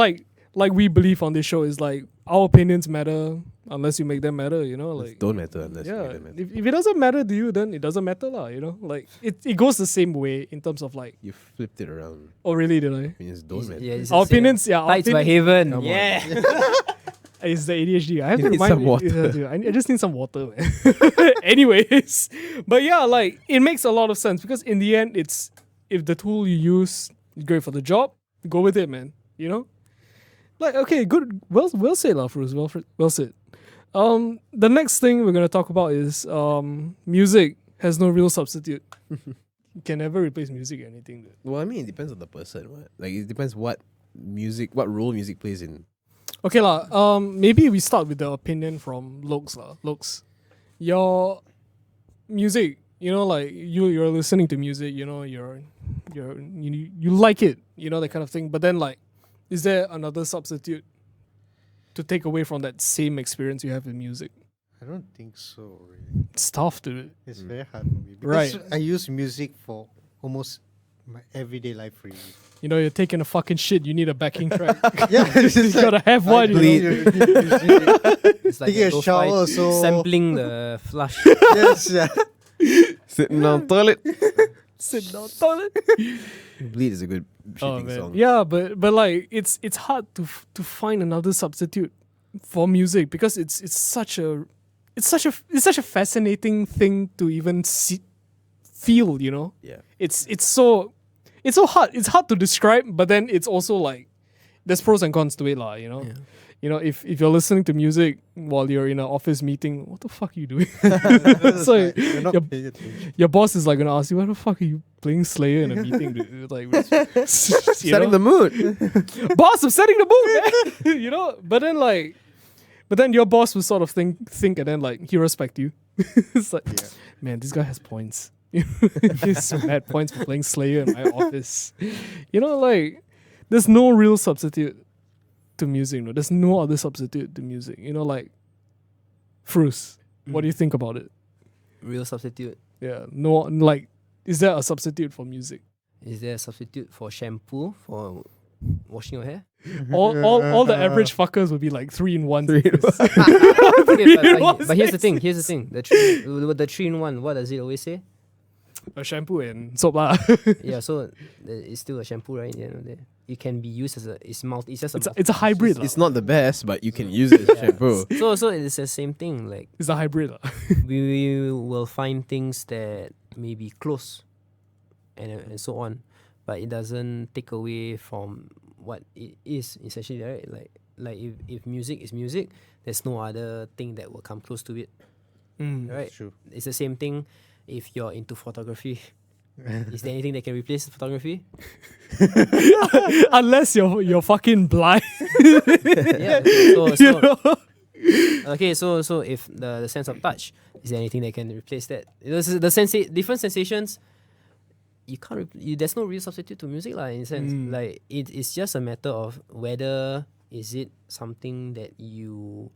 like we believe on this show is like our opinions matter unless you make them matter. You know, like don't matter unless you yeah. make them matter. If it doesn't matter to you, then it doesn't matter lah. You know, like it goes the same way in terms of like. You flipped it around. Oh really? Did I? Opinions don't matter. Yeah, it's Our the same. opinions, yeah. Our Tights by opinions, Haven. Come on. Yeah. it's the ADHD. I have You to need remind some water. Yeah, dude, I just need some water, man. Anyways, but yeah, like it makes a lot of sense because in the end, it's if the tool you use is great for the job, go with it, man. You know, like okay, good, well said, lah, Fairuz. Well said. The next thing we're gonna talk about is music has no real substitute. You can never replace music or anything. Dude. Well, I mean, it depends on the person. Right? Like it depends what role music plays in. Okay lah. Maybe we start with the opinion from Lokes lah. Lokes, your music. You know, like you're listening to music. You know, you like it. You know, that kind of thing. But then, like, is there another substitute to take away from that same experience you have with music? I don't think so. Really, It's tough to do it. it's very hard for me because Right. I use music for almost my everyday life. Really, You know, you're taking a fucking shit. You need a backing track. yeah, you gotta have one. You know? It's like Taking a lo-fi shower, so- sampling the flush. yes, yeah. Sitting on toilet. Sit down, toilet. Bleed is a good Oh shitting man, song. yeah, but like it's hard to find another substitute for music because it's such a fascinating thing to even feel. You know, Yeah. it's so hard. It's hard to describe, but then it's also like there's pros and cons to it, lah. You know. Yeah. You know, if you're listening to music while you're in an office meeting, what the fuck are you doing? So You're not your- paying attention. your boss is like gonna ask you, "What the fuck are you playing Slayer in a meeting?" Dude? Like, Setting the mood. boss, I'm setting the mood, man. You know, but then your boss will sort of think, and then like he respect you. It's like, man, this guy has points. He's mad points for playing Slayer in my office. You know, like there's no real substitute to music. No, there's no other substitute to music. You know, like Fairuz, what do you think about it? Real substitute. Yeah, no, like, is there a substitute for music? Is there a substitute for shampoo for washing your hair? All the average fuckers would be like 3-in-1. But here's the thing. The 3-in-1. What does it always say? A shampoo and soap lah. Yeah, so it's still a shampoo, right? You know, it can be used as it's just a It's a hybrid lah. It's not the best, but you can use it as shampoo. So it's the same thing. Like It's a hybrid lah. we will find things that may be close and so on, but it doesn't take away from what it is essentially, right? Like if music is music, there's no other thing that will come close to it, right? True. It's the same thing if you're into photography. Is there anything that can replace photography? Unless you're fucking blind. Yeah. So You know? okay, so if the sense of touch, is there anything that can replace that? You know, different sensations. You can't. There's no real substitute to music, lah. In a sense, like it's just a matter of whether is it something that you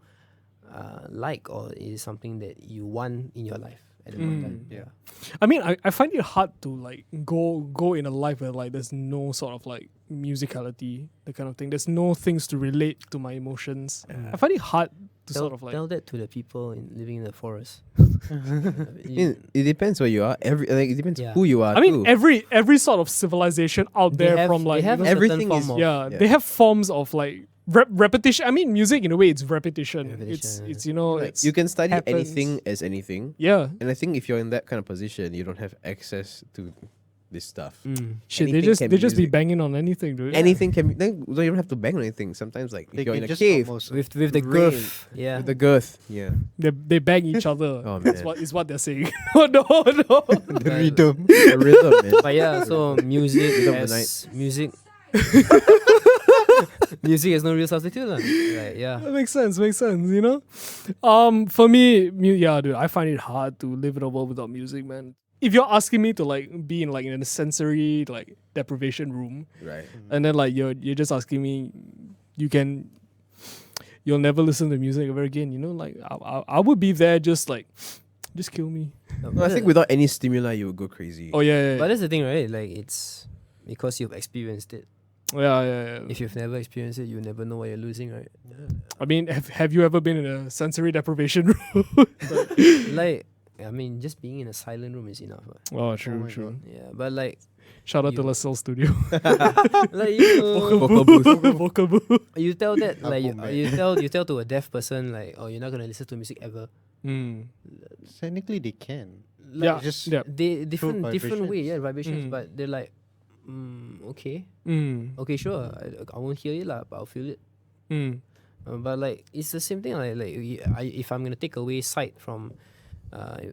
like or is it something that you want in your life at the moment. Yeah. I mean, I find it hard to like go in a life where like there's no sort of like musicality, the kind of thing. There's no things to relate to my emotions. I find it hard to sort of like. Tell that to the people living in the forest. It depends where you are. It depends Yeah. who you are. I mean, too. every sort of civilization out They there have- from like they have you a know, certain everything form is- of- yeah, Yeah. they have forms of like repetition. I mean, music in a way it's repetition. Repetition, It's you know Like, it's you can study happens. anything as anything, yeah. and I think if you're in that kind of position, you don't have access to this stuff. Shit, Anything can they be just be music. banging on anything, dude. Anything can be. Then you don't have to bang on anything. Sometimes, like They if you're in can a just cave almost- with the Rain. girth. Yeah. with the girth, yeah, They bang each other. Oh, That's man. what is what they're saying. Oh no. the rhythm. the rhythm, man. But yeah, so music Rhythm of the has music. Music is no real substitute, lah. Like, yeah. That makes sense, you know? For me, yeah, dude, I find it hard to live in a world without music, man. If you're asking me to like be in a sensory like deprivation room, Right. and then like you're just asking me, you can you'll never listen to music ever again. You know, like I would be there just kill me. No, I think without any stimuli, you would go crazy. Oh yeah. But that's the thing, right? Like, it's because you've experienced it. Yeah. If you've never experienced it, you never know what you're losing, right? I mean, have you ever been in a sensory deprivation room? Like, I mean, just being in a silent room is enough. Right? Oh, true. my God. Yeah, but like, Shout out to You- LaSalle Studio. like you, Vocal booth. Vocal booth. you tell that like Apple, man. you tell to a deaf person like, oh, you're not gonna listen to music ever. Mm. Technically, they can. Like, Yeah. Just Yeah. they different way, vibrations. vibrations, Mm. but they're like, okay, okay, sure, I won't hear it lah, but I'll feel it. But like, it's the same thing. If I'm gonna take away sight from,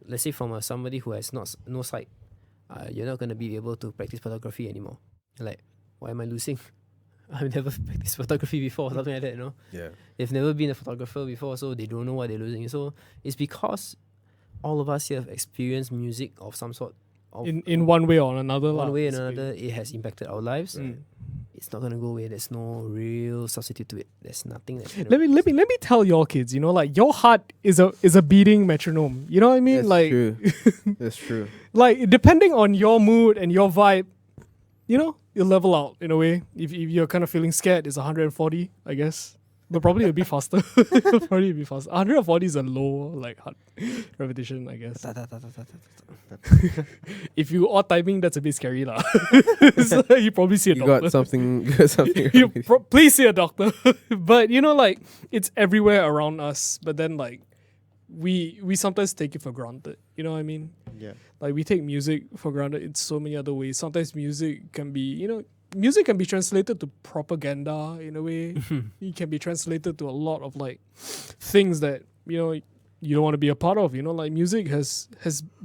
let's say from somebody who has no sight, you're not gonna be able to practice photography anymore. Like, why am I losing? I've never practiced photography before, something like that. You know, Yeah. they've never been a photographer before, so they don't know what they're losing. So it's because all of us here have experienced music of some sort. In one way or another. one lah, way or basically. another, it has impacted our lives. Mm. It's not gonna go away. There's no real substitute to it. There's nothing that. Let me tell your kids, you know, like your heart is a beating metronome. You know what I mean? That's like true. That's true. like depending on your mood and your vibe, you know, you'll level out in a way. If you're kind of feeling scared, it's 140, I guess. But probably it'll be faster. It'll probably be faster. 140 is a low like heart repetition, I guess. If you are timing, that's a bit scary lah. So you probably see a You doctor. got something. You got something. You wrong with please see a doctor. But you know, like it's everywhere around us. But then like we sometimes take it for granted. You know what I mean? Yeah. Like we take music for granted in so many other ways. Sometimes music can be, you know, music can be translated to propaganda in a way. It can be translated to a lot of like things that, you know, you don't want to be a part of. You know, like music has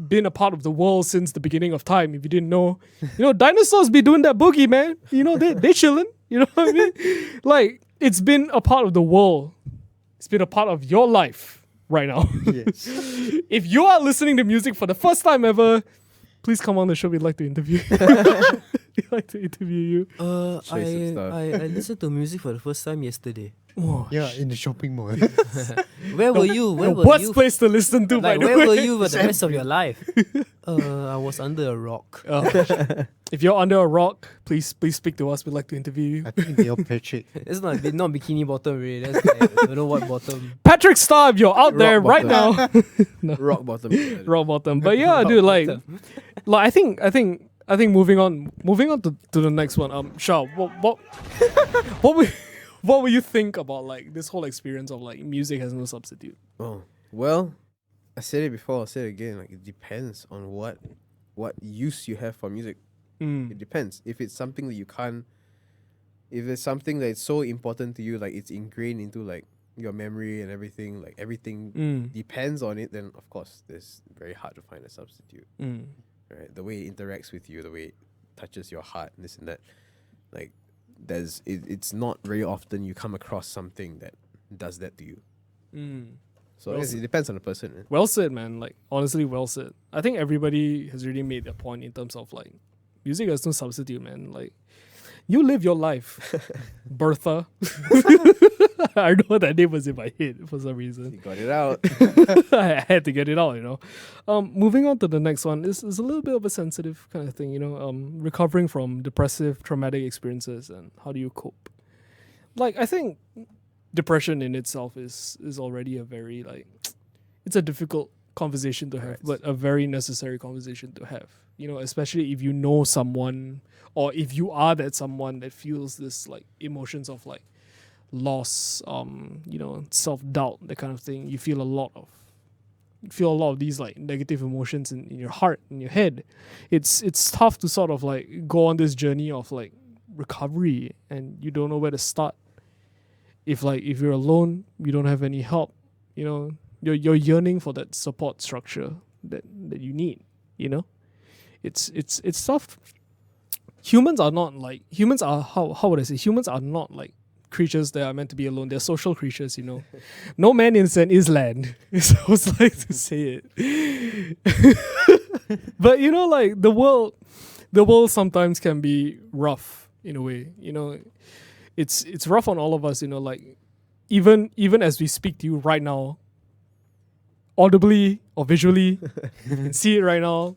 been a part of the world since the beginning of time. If you didn't know, you know, dinosaurs be doing that boogie, man. You know, they chilling. You know what I mean? Like it's been a part of the world. It's been a part of your life right now. Yes. If you are listening to music for the first time ever, please come on the show. We'd like to interview you. We'd like to interview you. Show you some stuff. I listened to music for the first time yesterday. Oh, Yeah, in the shopping mall. Where were you? Where the were worst you? place to listen to, by Like, the where way. were you for the rest of your life? I was under a rock. If you're under a rock, please speak to us. We'd like to interview you. I think they all Patrick. It's not bikini bottom, really. That's like, I don't know what bottom. Patrick Starr, if you're out there right now. Rock bottom. Rock bottom. But yeah, dude, like I think moving on to the next one. Shah, what would you think about like this whole experience of like music has no substitute? Oh well, I said it before. I'll say it again. Like it depends on what use you have for music. It depends. If it's something that you can't, if it's something that's so important to you, like it's ingrained into like your memory and everything, like everything depends on it, then of course it's very hard to find a substitute. Right? The way it interacts with you, the way it touches your heart, and this and that. Like it's not very often you come across something that does that to you. So I guess it depends on the person. Man. Well said, man. Like honestly, well said. I think everybody has really made their point in terms of like music has no substitute, man. Like you live your life, Bertha. I know that name was in my head for some reason. You got it out. I had to get it out, you know. Moving on to the next one is a little bit of a sensitive kind of thing, you know. Recovering from depressive, traumatic experiences and how do you cope? Like I think depression in itself is already a very like it's a difficult conversation to have, Right. but a very necessary conversation to have. You know, especially if you know someone or if you are that someone that feels this like emotions of like loss, you know, self-doubt, that kind of thing. You feel a lot of these like negative emotions in your heart, in your head. It's tough to sort of like go on this journey of like recovery and you don't know where to start. If you're alone, you don't have any help, you know, you're yearning for that support structure that you need, you know? It's tough. Humans are not how would I say? Humans are not like creatures that are meant to be alone. They're social creatures, you know. No man is an island. I was like to say it. But you know, like the world sometimes can be rough in a way. You know, it's rough on all of us, you know, like even as we speak to you right now, audibly or visually, you can see it right now.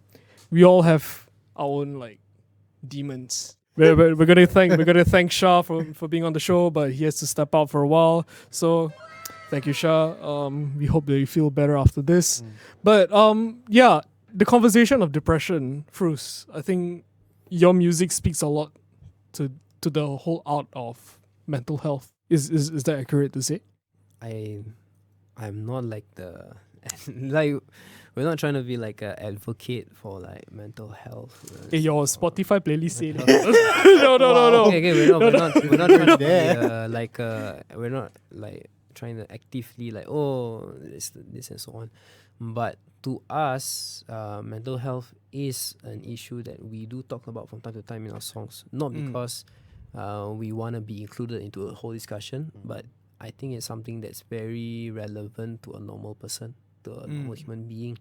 We all have our own like demons. We're gonna thank Shah for being on the show, but he has to step out for a while. So thank you, Shah. We hope that you feel better after this. But yeah, the conversation of depression, Fairuz, I think your music speaks a lot to the whole art of mental health. Is that accurate to say? I'm not like the like we're not trying to be like an advocate for like mental health. Hey, your Spotify playlist say that. No. Okay, we're not trying to be we're not like trying to actively like this and so on. But to us, mental health is an issue that we do talk about from time to time in our songs. Not because we want to be included into a whole discussion, but I think it's something that's very relevant to a normal person, to a normal human being.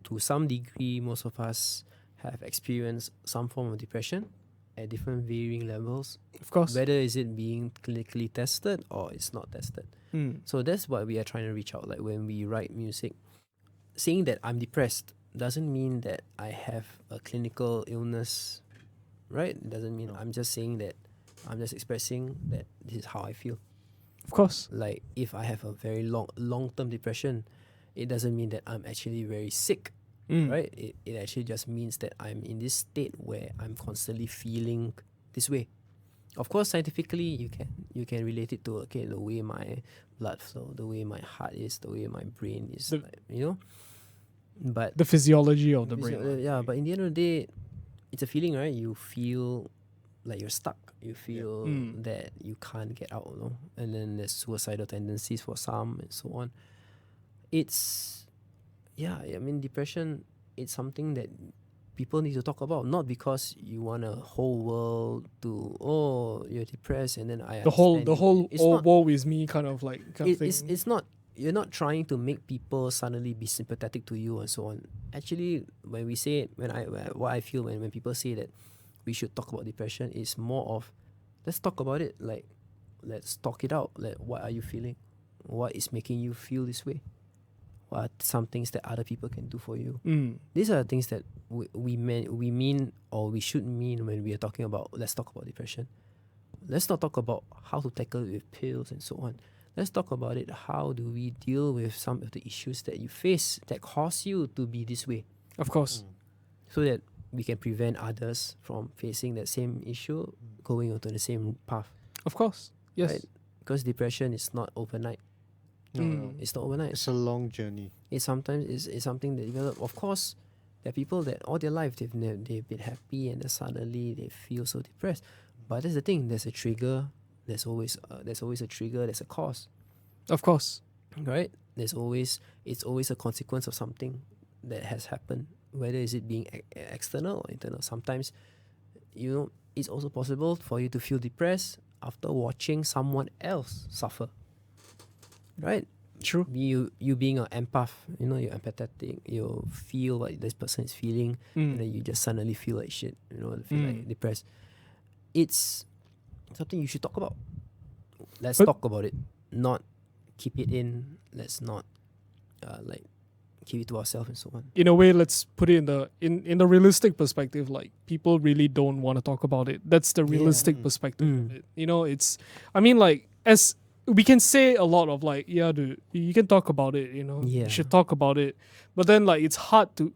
To some degree, most of us have experienced some form of depression at different varying levels. Of course. Whether is it being clinically tested or it's not tested. So that's what we are trying to reach out. Like when we write music, saying that I'm depressed doesn't mean that I have a clinical illness, right? It doesn't mean I'm just saying that I'm just expressing that this is how I feel. Of course. Like if I have a very long-term depression, it doesn't mean that I'm actually very sick, right? It actually just means that I'm in this state where I'm constantly feeling this way. Of course, scientifically, you can relate it to the way my blood flow, the way my heart is, the way my brain is, But the physiology of the brain. yeah, but in the end of the day, it's a feeling, right? You feel like you're stuck. You feel that you can't get out, and then there's suicidal tendencies for some and so on. Depression, it's something that people need to talk about, not because you want a whole world to, you're depressed and then the whole it's oh, not, woe is me kind of thing. it's not, you're not trying to make people suddenly be sympathetic to you and so on. Actually, when we say it, what I feel when people say that we should talk about depression is more of, let's talk about it, like let's talk it out. Like, what are you feeling? What is making you feel this way? What are some things that other people can do for you? These are the things that we mean or we should mean when we are talking about let's talk about depression. Let's not talk about how to tackle it with pills and so on. Let's talk about it. How do we deal with some of the issues that you face that cause you to be this way? Of course. So that we can prevent others from facing that same issue, going onto the same path. Of course. Yes. Right? Because depression is not overnight. No. It's not overnight. It's a long journey. It's sometimes it's something that develops. Of course, there are people that all their life they've been happy and then suddenly they feel so depressed. But that's the thing. There's a trigger. There's always a trigger. There's a cause. Of course. Right? It's always a consequence of something that has happened. Whether is it being external or internal. Sometimes, it's also possible for you to feel depressed after watching someone else suffer. Right? True. You being an empath, you're empathetic, you feel what this person is feeling, and then you just suddenly feel like shit, feel like depressed. It's something you should talk about. Let's talk about it, not keep it in. Let's not keep it to ourselves and so on. In a way, let's put it in the realistic perspective. Like, people really don't want to talk about it. That's the realistic perspective of it. It's, I mean, like, as we can say a lot of like, yeah, dude, you can talk about it, you should talk about it. But then like it's hard to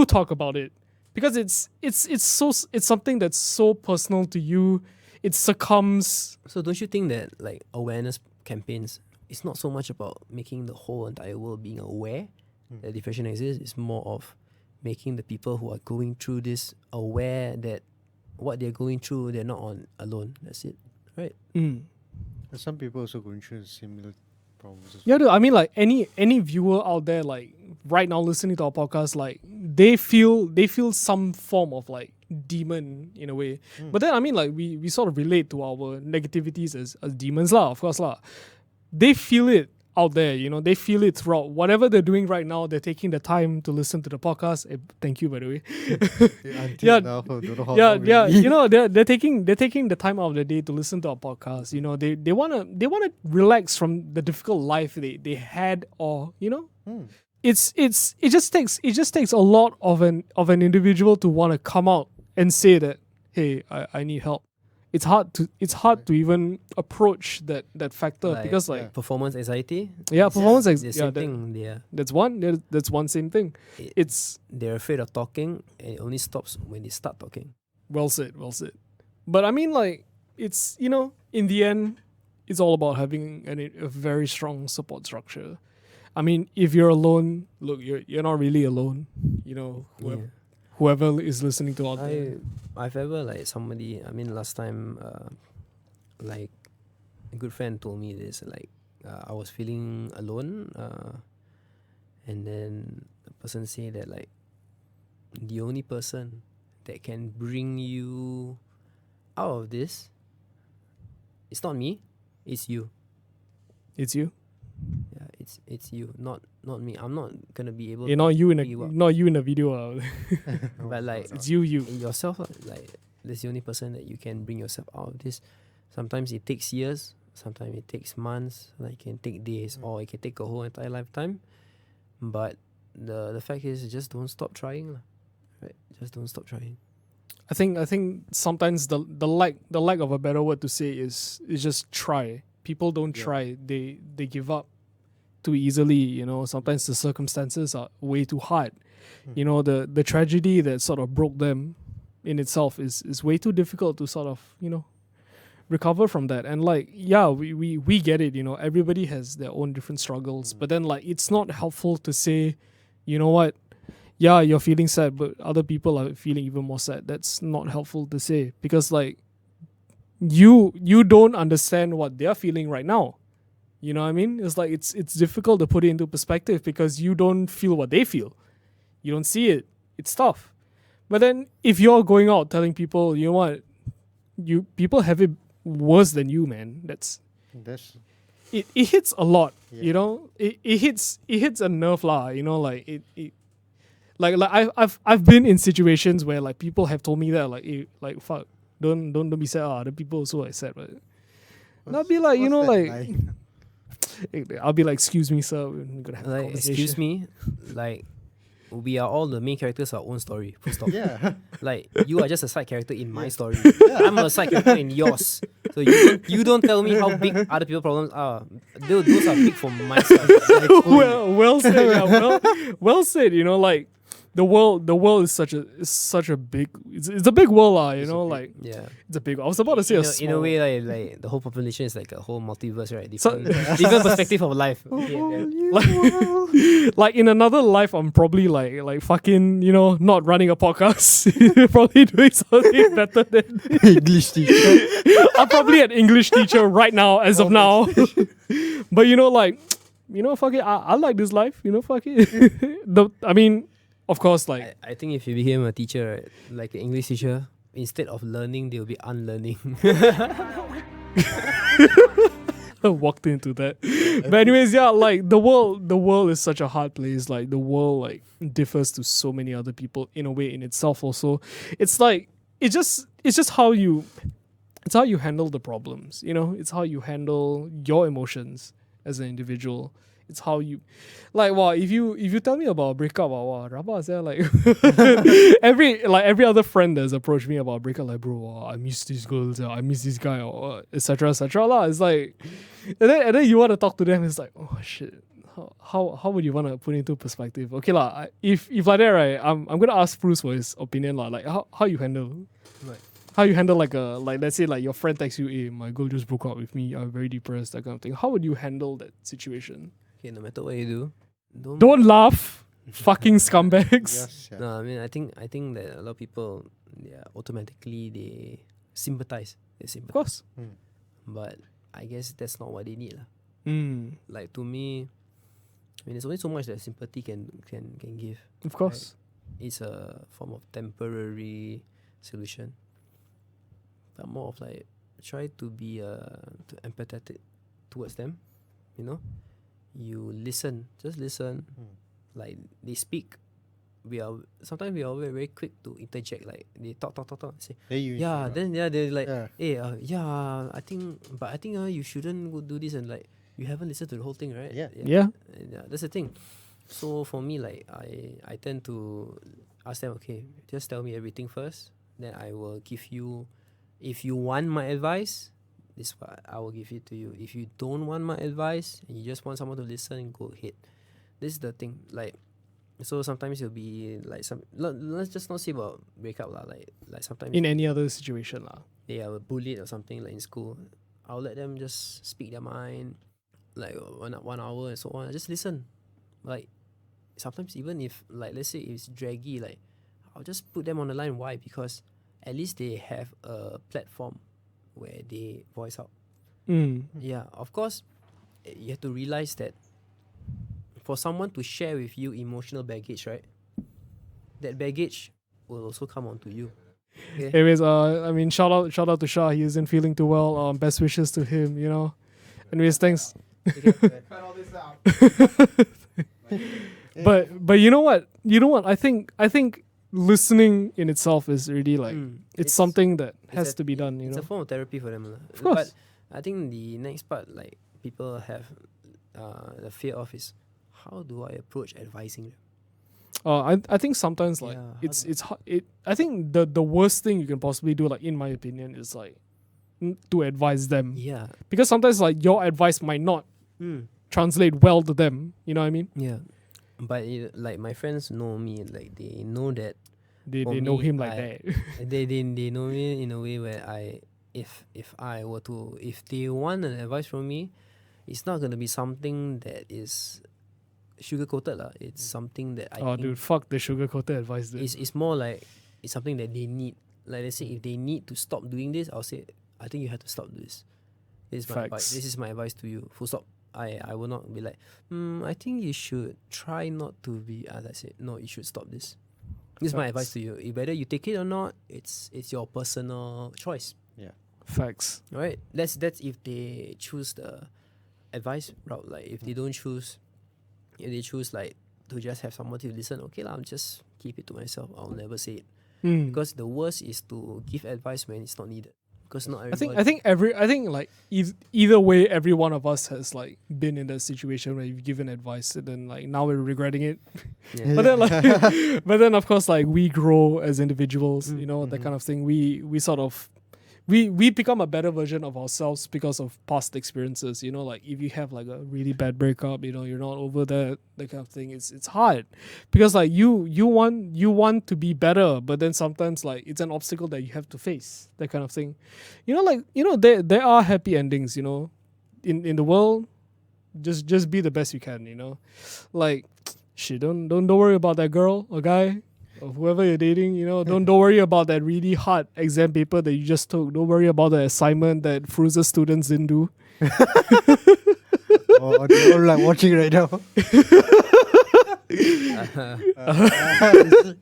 talk about it because it's something that's so personal to you. It succumbs. So don't you think that like awareness campaigns, it's not so much about making the whole entire world being aware that depression exists. It's more of making the people who are going through this aware that what they're going through, they're not alone. That's it, right? Some people also going through similar problems. Yeah, dude, I mean, like any viewer out there, like right now listening to our podcast, like they feel some form of like demon in a way. But then I mean, like we sort of relate to our negativities as demons lah, of course lah. They feel it. out there. You know, they feel it throughout whatever they're doing right now. They're taking the time to listen to the podcast. Thank you, by the way. Until now, don't know how Yeah, long yeah. really. You know, they're taking the time out of the day to listen to our podcast. You know, they wanna relax from the difficult life they had, or you know, it just takes a lot of an individual to want to come out and say that, hey, I need help. It's hard to even approach that factor, because like performance anxiety. performance The anxiety. same Yeah, thing. Yeah. that's one same thing. It's They're afraid of talking, and it only stops when they start talking. well said. But I mean, like, it's, you know, in the end, it's all about having a very strong support structure. I mean, if you're alone, look, you're not really alone. You know, whoever is listening to all that. I've ever like somebody. I mean, last time, like a good friend told me this. Like, I was feeling alone, and then the person said that like the only person that can bring you out of this, it's not me, it's you. It's you. Yeah, it's you, not me. I'm not gonna be able. You're not you in be what- not you in the video. But like It's you. yourself, like that's the only person that you can bring yourself out of this. Sometimes it takes years, sometimes it takes months, like it can take days, or it can take a whole entire lifetime. But the fact is, just don't stop trying, lah. Right? Just don't stop trying. I think sometimes the lack of a better word to say is just try. People don't try. They give up too easily. You know, sometimes the circumstances are way too hard. You know, the tragedy that sort of broke them in itself is way too difficult to sort of, you know, recover from that. And like, yeah, we get it. You know, everybody has their own different struggles. But then like, it's not helpful to say, you know what, yeah, you're feeling sad, but other people are feeling even more sad. That's not helpful to say, because like, you don't understand what they're feeling right now. You know what I mean? It's like it's difficult to put it into perspective because you don't feel what they feel. You don't see it. It's tough. But then if you're going out telling people, you know what, people have it worse than you, man. That's It hits a lot. You know? It hits a nerve lah, you know, like it like I've been in situations where like people have told me that like fuck, don't be sad. Other people also like sad, right? And I'll be like, you know, like I'll be like, excuse me, sir, we're gonna have a Like, conversation. excuse me, like we are all the main characters of our own story. Full stop. yeah. Like, you are just a side character in my story. I'm a side character in yours. So you don't tell me how big other people's problems are. Those are big for myself. well said, yeah, well said. You know, like the world is such a big, it's a big world lah. You know, like Yeah. it's a big. I was about to say In a way, like the whole population is like a whole multiverse, right? Different perspective of life. like in another life, I'm probably like fucking, you know, not running a podcast. Probably doing something better than English teacher. I'm probably an English teacher right now, as of now. But you know, like, you know, fuck it. I like this life. You know, fuck it. I mean, of course, like I think if you became a teacher, right, like an English teacher, instead of learning, they'll be unlearning. walked into that. But anyways, yeah, like the world is such a hard place. Like the world like differs to so many other people in a way in itself also. It's like it's just how you handle the problems, you know? It's how you handle your emotions as an individual. It's how you like, wow, if you tell me about a breakup, wow, rabba is there like every other friend that's approached me about a breakup, like, bro, wow, I miss these girls, I miss this guy, or etc. lah. It's like and then you want to talk to them, it's like, oh shit. How would you want to put it into perspective? Okay lah, if like that, right, I'm gonna ask Fairuz for his opinion lah. Like how you handle how you handle like let's say like your friend texts you, hey, my girl just broke up with me, I'm very depressed, that kind of thing. How would you handle that situation? Okay, no matter what you do, Don't laugh, fucking scumbags. Yes, yeah. No, I mean, I think that a lot of people, automatically they sympathize. Of course. But I guess that's not what they need, lah. Like, to me, I mean, there's only so much that sympathy can give. Of course. It's a form of temporary solution, but more of like try to be empathetic towards them. You know, you listen, just listen. Like they speak, sometimes we are very, very quick to interject. Like they talk, say, Then you yeah, then they're like, Yeah. hey, I think you shouldn't go do this, and like you haven't listened to the whole thing, right? Yeah. Yeah. And, that's the thing. So for me, like I tend to ask them, okay, just tell me everything first, then I will give you. If you want my advice, this is what I will give it to you. If you don't want my advice and you just want someone to listen, go ahead. This is the thing. Like, so sometimes it'll be like let's just not say about breakup lah. Like sometimes In any other situation lah. they are bullied or something like in school. I'll let them just speak their mind, like 1 hour and so on. Just listen. Like sometimes even if like let's say it's draggy, like I'll just put them on the line. Why? Because at least they have a platform where they voice out. Yeah, of course, you have to realize that for someone to share with you emotional baggage, right? That baggage will also come onto you. Okay? Anyways, I mean, shout out to Shah. He isn't feeling too well. Best wishes to him. Anyways, thanks. Cut all this out. But you know what? I think listening in itself is really like it's something that has to be done. It's a form of therapy for them. Of course. But I think the next part, like people have the fear of is how do I approach advising them? I think sometimes like Yeah, it's hard. I think the worst thing you can possibly do, like in my opinion, is like to advise them, Yeah. because sometimes like your advice might not translate well to them. You know what I mean? Yeah. But like my friends know me, like they know that They For know me, him like I- that. they know me in a way where if they want an advice from me, it's not gonna be something that is sugar coated lah. It's something that I Oh, think dude, fuck the sugar coated advice. Dude. it's more like it's something that they need. Like let's say if they need to stop doing this, I'll say I think you have to stop this. This is my advice. Facts. This is my advice to you. Full stop. I will not be like, I think you should try not to be. As I said, no, you should stop this. This is my advice to you. Whether you take it or not, it's your personal choice. Facts. Right? That's if they choose the advice route. Like if they don't choose, if they choose like to just have someone to listen, okay lah, I'll just keep it to myself. I'll never say it. Because the worst is to give advice when it's not needed. Because not everybody. I think like either way, every one of us has like been in that situation where you've given advice and then like now we're regretting it. Yeah. But then but then of course like we grow as individuals, that kind of thing. We sort of we become a better version of ourselves because of past experiences. Like if you have like a really bad breakup, you're not over that kind of thing. It's hard because like you want to be better, but then sometimes like it's an obstacle that you have to face, that kind of thing. There are happy endings. In the world, just be the best you can. Like shit, don't worry about that girl or guy or whoever you're dating, don't worry about that really hard exam paper that you just took. Don't worry about the assignment that Fairuz's students didn't do. Oh, they're all like watching right now.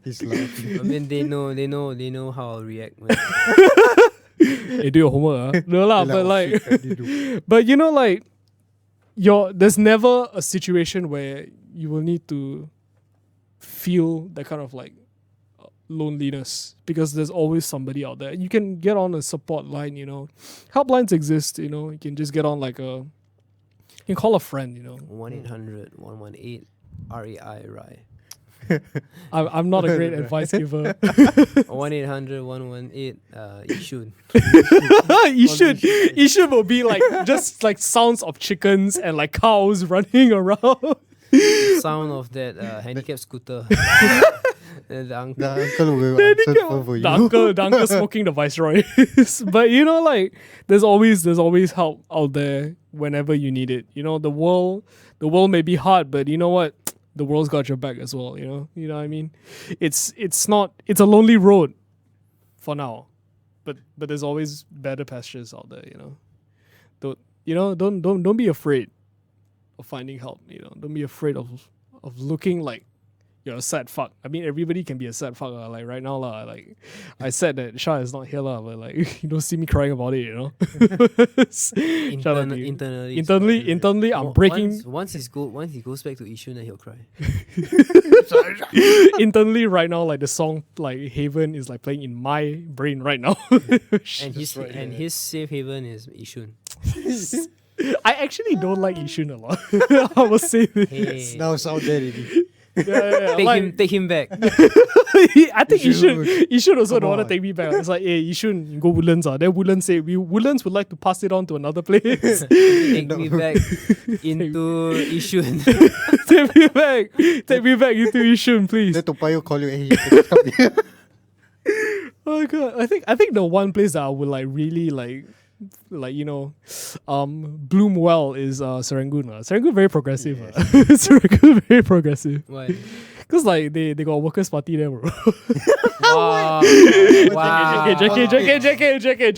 He's laughing. I mean, they know how I'll react. Man. Hey, do your homework. No lah, but like, They do. but like, there's never a situation where you will need to feel that kind of like loneliness, because there's always somebody out there. You can get on a support line, helplines exist, you can just get on like you can call a friend, 1-800-118 RAI. I'm not a great advice giver. 1-800-118 Yishun. Yishun will be like just like sounds of chickens and like cows running around. Sound of that handicapped scooter. The uncle. The uncle will answer for you. The uncle smoking the Viceroy. But like there's always help out there whenever you need it. The world may be hard, but you know what? The world's got your back as well. You know what I mean? It's a lonely road for now, but there's always better pastures out there. Don't be afraid of finding help. Don't be afraid of looking like you're a sad fuck. I mean, everybody can be a sad fuck. Like right now, like I said that Shah is not here, but like you don't see me crying about it, you know. Shout out to you. Internally, I'm breaking. Once he goes back to Yishun, then he'll cry. Internally, right now, like the song like Haven is like playing in my brain right now. And his safe haven is Yishun. I actually don't like Yishun a lot. I will say this. Hey, Now it's out there already. take him back. I think Yishun also Come don't want to on. take me back. It's like, hey, Yishun, you go Woodlands. Then Woodlands say, Woodlands would like to pass it on to another place. Take me back into Yishun. Take me back into Yishun, please. Let Topayo call you. Hey, you come here. Oh my god, I think the one place that I would like really like you know, bloom well is Serangoon. Serangoon very progressive. Serangoon very progressive. Why? Cause like they got workers party there, bro. Wow. JK,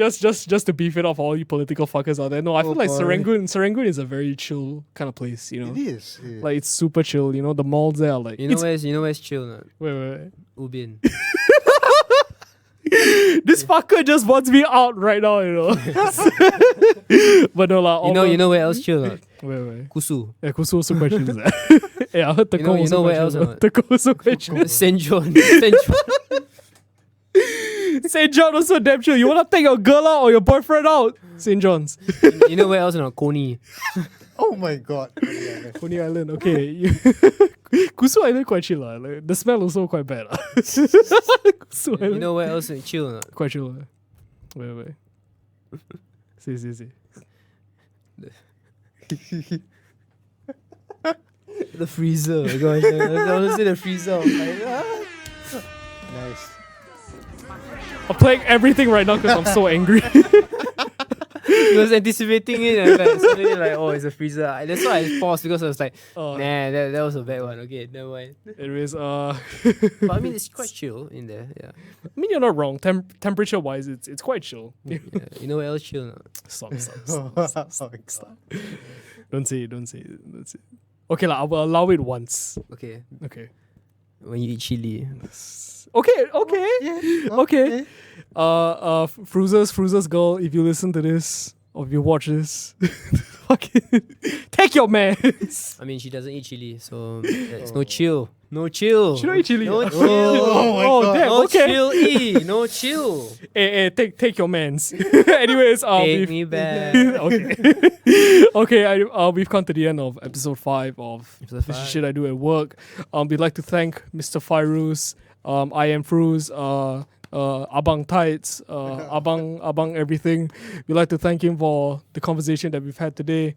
just to beef it off all you political fuckers out there. No, I feel like boy. Serangoon is a very chill kind of place, you know. It is. Yeah. Like it's super chill, you know. The malls there are like You know where's chill? Not? wait. Ubin. This fucker just wants me out right now, you know. But no lah. You know where else chill? Not? Wait. Kusu. Yeah, Kusu also quite chill. Yeah, I heard Tekong You know where else or not? Tekong also quite chill. St. John. St. John also damn chill. You wanna take your girl out or your boyfriend out? St. John's. You know where else or not? Coney. Oh my god. Coney Island. Okay. Kusu Island quite chill. Like, the smell also quite bad. Kusu You Island. know where else chill? Not? Quite chill. Wait. See. The freezer. Oh gosh, I want to say the freezer. Nice. I'm playing everything right now because I'm so angry. I was anticipating it and like, suddenly like, oh, it's a freezer. That's why I paused because I was like, Oh. nah, that was a bad one. Okay, never mind. Anyways, But I mean, it's quite chill in there. Yeah. I mean you're not wrong. Temperature wise, it's quite chill. Yeah. You know where else chill? Not? Stop. Oh my god. Don't say it. Okay, I will allow it once. Okay. Okay. When you eat chili. Okay. Yeah. Okay. Fruzer's girl, if you listen to this or if you watch this, fucking take your mans. I mean, she doesn't eat chili, so it's no chill. No chill. She don't eat chili. No chill. Oh, damn. No Okay. chill. No chill. Hey, take your mans. Anyways, Take me back. Okay, we've come to the end of episode 5 of Episode This Is 5. Shit I Do at Work. We'd like to thank Mr. Fairuz, I am Fairuz, Abang Tights, Abang everything. We'd like to thank him for the conversation that we've had today.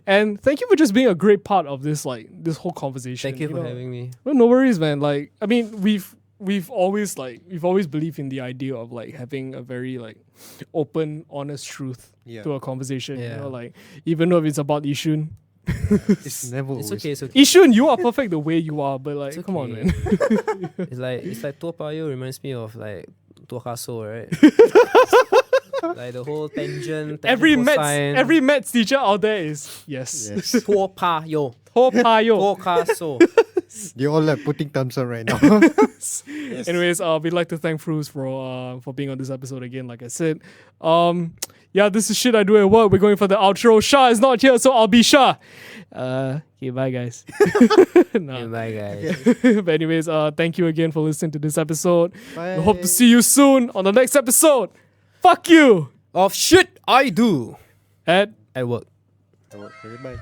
And thank you for just being a great part of this whole conversation. Thank you for know? having me. Well, no worries, man. Like, I mean, we've always believed in the idea of like having a very like open, honest truth Yeah. to a conversation. You Yeah. know, like even though if it's about Yishun, It's never It's always. okay. It's okay. Yishun, you are perfect the way you are. But like, It's come on, okay. man. It's like Toa Payoh reminds me of like Tua Kaso, right? Like the whole tangent every cosine. Maths teacher out there is yes. Tua Payoh. Toa Payoh. Tua Kaso. You're all like putting thumbs up right now. Anyways, we'd like to thank Fairuz for being on this episode again. Like I said, yeah, this is Shit I Do at Work. We're going for the outro. Shah is not here, so I'll be Shah. Okay, bye guys. Nah. Bye, guys. But anyways, thank you again for listening to this episode. Bye. We hope to see you soon on the next episode. Fuck you. Of shit I do At at work. Bye.